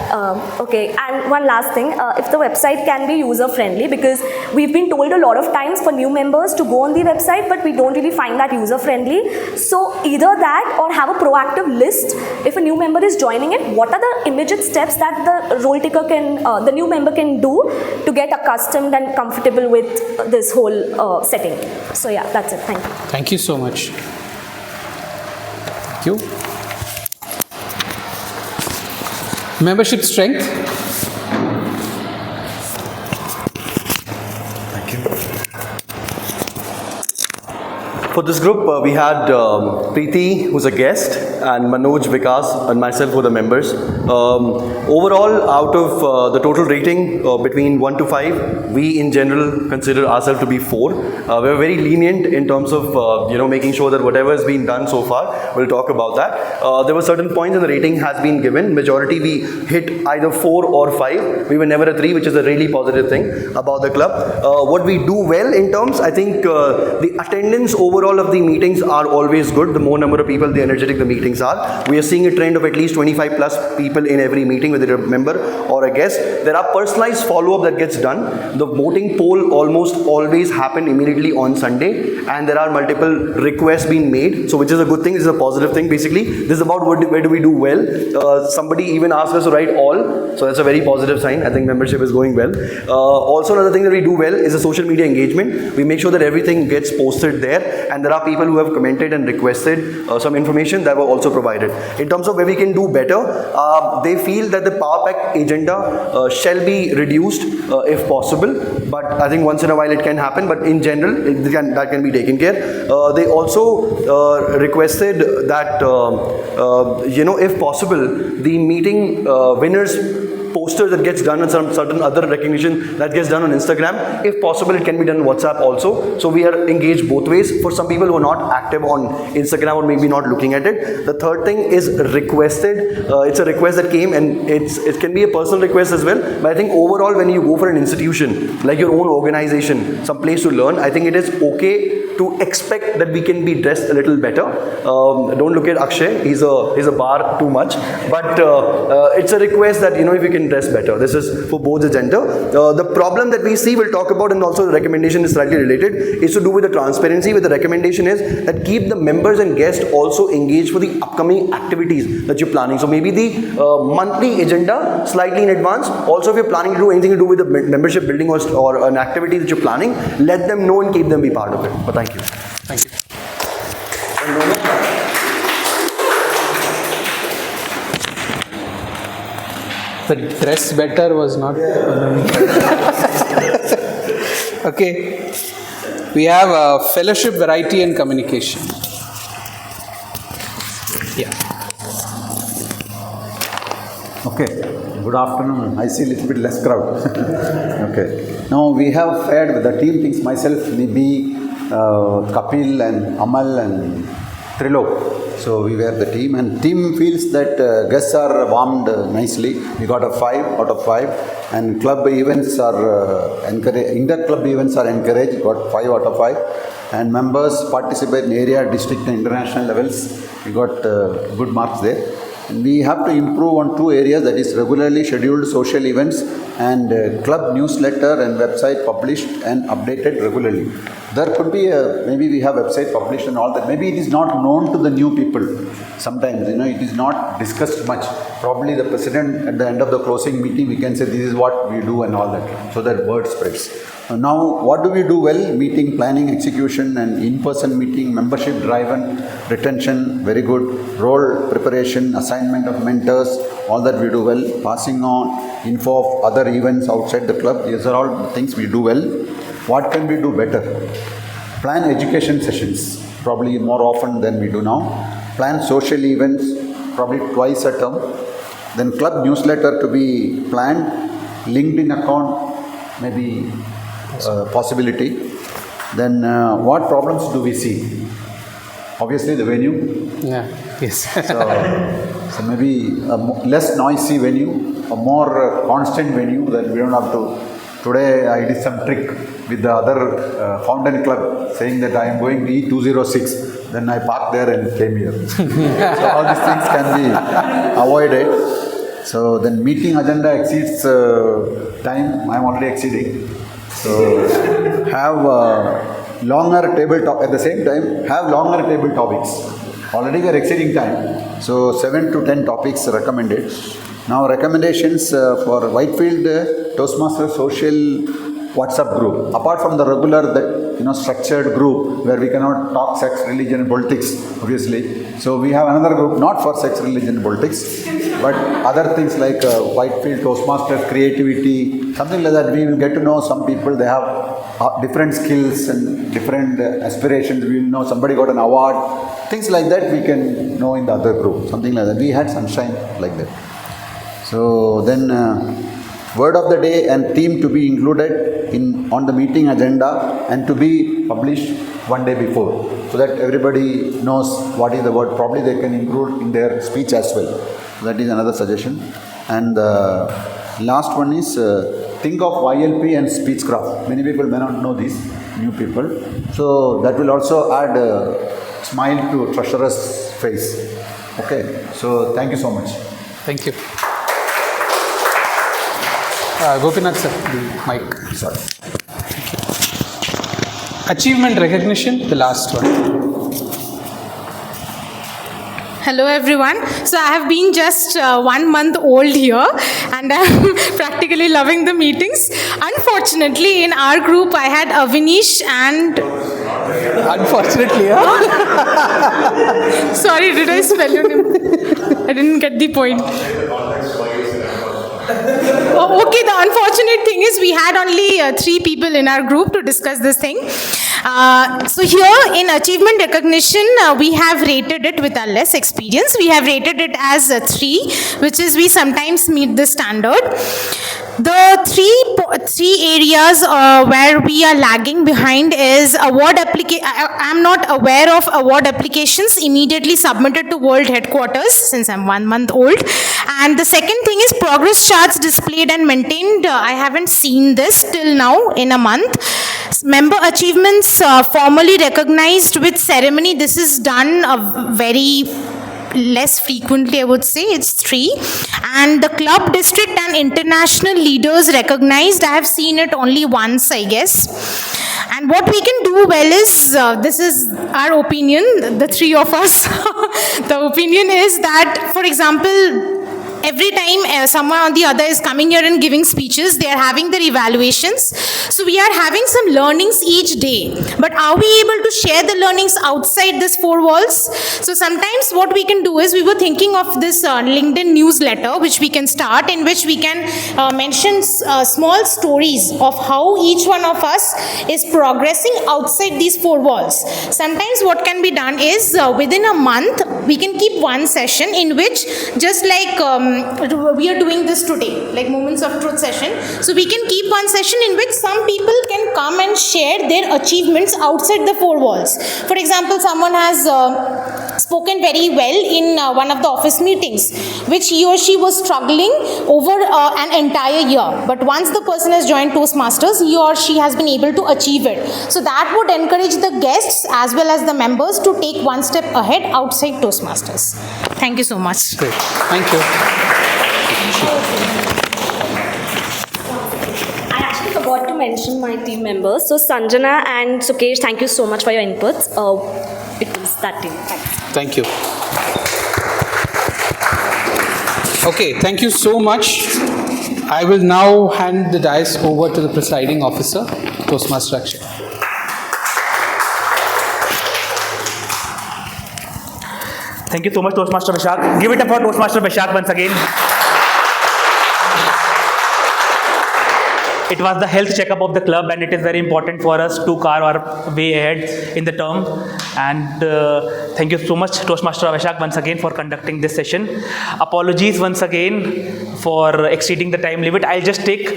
Okay, and one last thing, if the website can be user friendly, because we've been told a lot of times for new members to go on the website, but we don't really find that user friendly. So either that or have a proactive list. If a new member is joining it, what are the immediate steps that the role taker can, the new member can do to get accustomed and comfortable with this whole setting. So yeah, that's it. Thank you. Thank you so much. Thank you. Membership strength. For this group, we had Preeti, who's a guest, and Manoj, Vikas, and myself were the members. Overall, out of the total rating between 1 to 5, we in general consider ourselves to be 4. We're very lenient in terms of making sure that whatever has been done so far, we'll talk about that. There were certain points and the rating has been given. Majority we hit either 4 or 5. We were never a 3, which is a really positive thing about the club. What we do well in terms, I think the attendance overall of the meetings are always good. The more number of people, the energetic the meetings are. We are seeing a trend of at least 25 plus people in every meeting, whether you're a member or a guest. There are personalized follow-up that gets done. The voting poll almost always happen immediately on Sunday, and there are multiple requests being made, so which is a good thing. This is a positive thing. Basically, this is about where do we do well. Somebody even asked us to write all, so that's a very positive sign. I think membership is going well. Also, another thing that we do well is the social media engagement. We make sure that everything gets posted there, and there are people who have commented and requested some information that were also provided. In terms of where we can do better, they feel that the power pack agenda shall be reduced if possible, but I think once in a while it can happen, but in general that can be taken care. They also requested that if possible, the meeting winners poster that gets done and some certain other recognition that gets done on Instagram, if possible it can be done on WhatsApp also. So we are engaged both ways for some people who are not active on Instagram or maybe not looking at it. The third thing is requested. It's a request that came, and it can be a personal request as well, but I think overall when you go for an institution like your own organization, some place to learn, I think it is okay to expect that we can be dressed a little better. Don't look at Akshay, he's a bar too much, but it's a request that if you can dress better. This is for both the gender. The problem that we see, we'll talk about, and also the recommendation is slightly related, is to do with the transparency. With the recommendation is that keep the members and guests also engaged for the upcoming activities that you're planning. So maybe the monthly agenda slightly in advance. Also, if you're planning to do anything to do with the membership building or an activity that you're planning, let them know and keep them be part of it. But thank you. Thank you. The dress better was not. Okay. We have fellowship, variety, and communication. Yeah. Okay. Good afternoon. I see a little bit less crowd. Okay. Now we have fared with the team thinks myself, maybe Kapil and Amal and Trilok. So we were the team, and team feels that guests are warmed nicely. We got a 5 out of 5, and club events are encouraged. Inter-club events are encouraged. Got 5 out of 5, and members participate in area, district, and international levels. We got good marks there. And we have to improve on 2 areas, that is regularly scheduled social events and club newsletter and website published and updated regularly. There could be maybe we have website published and all that. Maybe it is not known to the new people. Sometimes, it is not discussed much. Probably the president at the end of the closing meeting, we can say this is what we do and all that, so that word spreads. Now, what do we do well? Meeting, planning, execution, and in-person meeting, membership driven, retention, very good, role preparation, assignment of mentors, all that we do well, passing on info of other events outside the club. These are all things we do well. What can we do better? Plan education sessions, probably more often than we do now. Plan social events, probably twice a term. Then club newsletter to be planned, LinkedIn account, maybe possibility. Then what problems do we see? Obviously the venue. Yeah, yes. So maybe a less noisy venue, a more constant venue that we don't have to. Today I did some trick with the other fountain club saying that I am going to E206. Then I parked there and came here. So all these things can be avoided. So then meeting agenda exceeds time. I am already exceeding. So have longer table talk at the same time. Have longer table topics. Already we are exceeding time. So 7 to 10 topics recommended. Now recommendations for Whitefield Toastmaster Social WhatsApp group. Apart from the regular structured group where we cannot talk sex, religion and politics, obviously. So we have another group not for sex, religion and politics, but other things like Whitefield Toastmasters, creativity, something like that. We will get to know some people. They have different skills and different aspirations. We know somebody got an award, things like that we can know in the other group, something like that. We had sunshine like that. So then word of the day and theme to be included on the meeting agenda and to be published one day before, so that everybody knows what is the word. Probably they can include in their speech as well. That is another suggestion. And the last one is think of YLP and speechcraft. Many people may not know this, new people. So that will also add a smile to treasurer's face. Okay, so thank you so much. Thank you. Gopinath sir, the mic. Sorry. Achievement recognition, the last one. Hello everyone. So I have been just 1 month old here and I'm practically loving the meetings. Unfortunately, in our group I had Avinish and... Unfortunately, Sorry, did I spell your name? I didn't get the point. Oh, okay, the unfortunate thing is we had only 3 people in our group to discuss this thing. So here in achievement recognition, we have rated it with our less experience. We have rated it as a 3, which is we sometimes meet the standard. The three areas where we are lagging behind is award application. I'm not aware of award applications immediately submitted to World Headquarters since I'm 1 month old. And the second thing is progress charts displayed and maintained. I haven't seen this till now in a month. Member achievements formally recognized with ceremony. This is done very less frequently, I would say. It's 3. And the club, district and international leaders recognized, I have seen it only once, I guess. And what we can do well is, this is our opinion, the 3 of us. The opinion is that, for example, every time someone or the other is coming here and giving speeches, they are having their evaluations. So we are having some learnings each day. But are we able to share the learnings outside these 4 walls? So sometimes what we can do is, we were thinking of this LinkedIn newsletter, which we can start, in which we can mention small stories of how each one of us is progressing outside these 4 walls. Sometimes what can be done is, within a month, we can keep one session in which, just like we are doing this today, like Moments of Truth session. So we can keep one session in which some people can come and share their achievements outside the 4 walls. For example, someone has spoken very well in one of the office meetings, which he or she was struggling over an entire year. But once the person has joined Toastmasters, he or she has been able to achieve it. So that would encourage the guests as well as the members to take one step ahead outside Toastmasters. Thank you so much. Great. Thank you. I actually forgot to mention my team members. So Sanjana and Sukesh, thank you so much for your inputs. It was that team. Thanks. Thank you. Okay, thank you so much. I will now hand the dice over to the presiding officer, Toastmaster Akshay. Thank you so much, Toastmaster Vishak. Give it up for Toastmaster Vishak once again. It was the health checkup of the club, and it is very important for us to carve our way ahead in the term. And thank you so much, Toastmaster Vishak, once again for conducting this session. Apologies once again for exceeding the time limit. I'll just take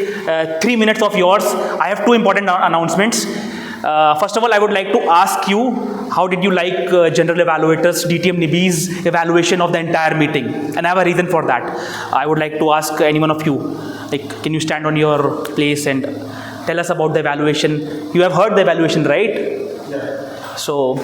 3 minutes of yours. I have 2 important announcements. First of all, I would like to ask you, how did you like General Evaluators DTM NIBI's evaluation of the entire meeting? And I have a reason for that. I would like to ask any one of you, like, can you stand on your place and tell us about the evaluation? You have heard the evaluation, right? Yeah. So,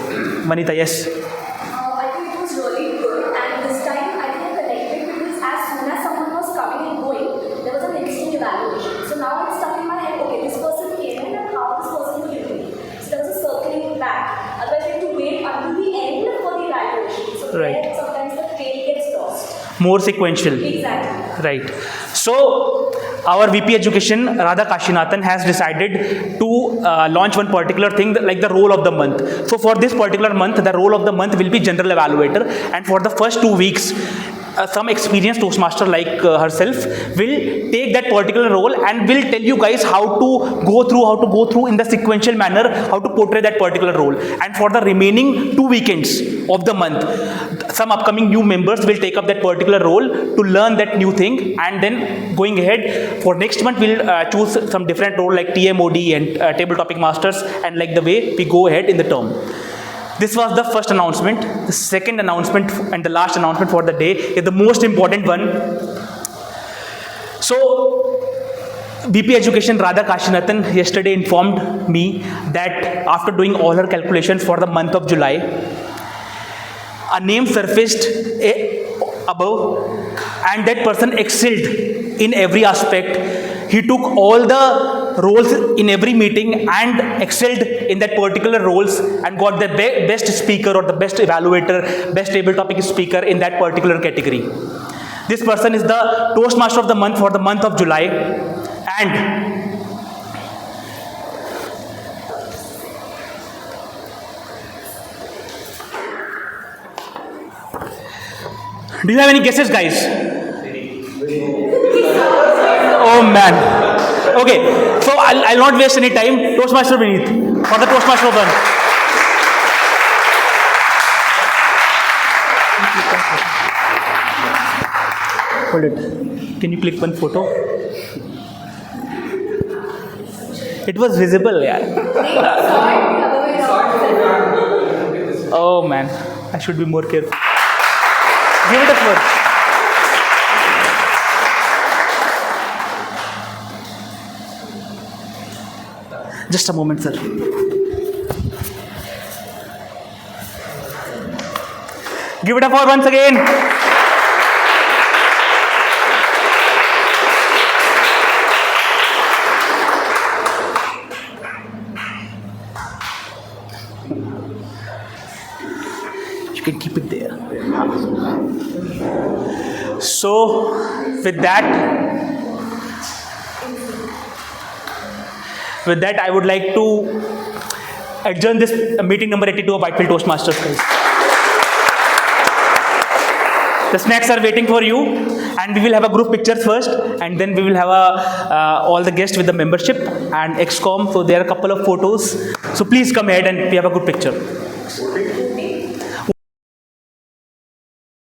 Manita, yes? I think it was really good, and this time I think I connected because as soon as someone was coming and going, there was an instant evaluation. So now it's stuck in my head, okay, this person came in and how this person will do. So there was a circling back. Otherwise, I had to wait until the end for the evaluation. So Right. sometimes the trail gets lost. More sequential. Exactly. Right. So, our VP Education, Radha Kashinathan, has decided to launch one particular thing, like the role of the month. So, for this particular month, the role of the month will be General Evaluator. And for the first 2 weeks, some experienced Toastmaster like herself will take that particular role and will tell you guys how to go through in the sequential manner, how to portray that particular role. And for the remaining 2 weekends of the month, some upcoming new members will take up that particular role to learn that new thing, and then going ahead for next month we'll choose some different role like TMOD and table topic masters, and like the way we go ahead in the term. This was the first announcement. The second announcement and the last announcement for the day is the most important one. So, BP Education Radha Kashinathan yesterday informed me that after doing all her calculations for the month of July, a name surfaced above, and that person excelled in every aspect. He took all the roles in every meeting and excelled in that particular roles and got the best speaker or the best evaluator, best table topic speaker in that particular category. This person is the Toastmaster of the month for the month of July. And do you have any guesses, guys? Oh man. Okay, so I'll not waste any time. Toastmaster Vineet for the Toastmaster of the month. Hold it. Can you click one photo? It was visible, yeah. Oh man, I should be more careful. Give it a word. Just a moment, sir. Give it up for once again. You can keep it there. So, with that, I would like to adjourn this meeting number 82 of Whitefield Toastmasters, guys. The snacks are waiting for you, and we will have a group picture first, and then we will have all the guests with the membership and XCOM. So there are a couple of photos. So please come ahead and we have a good picture.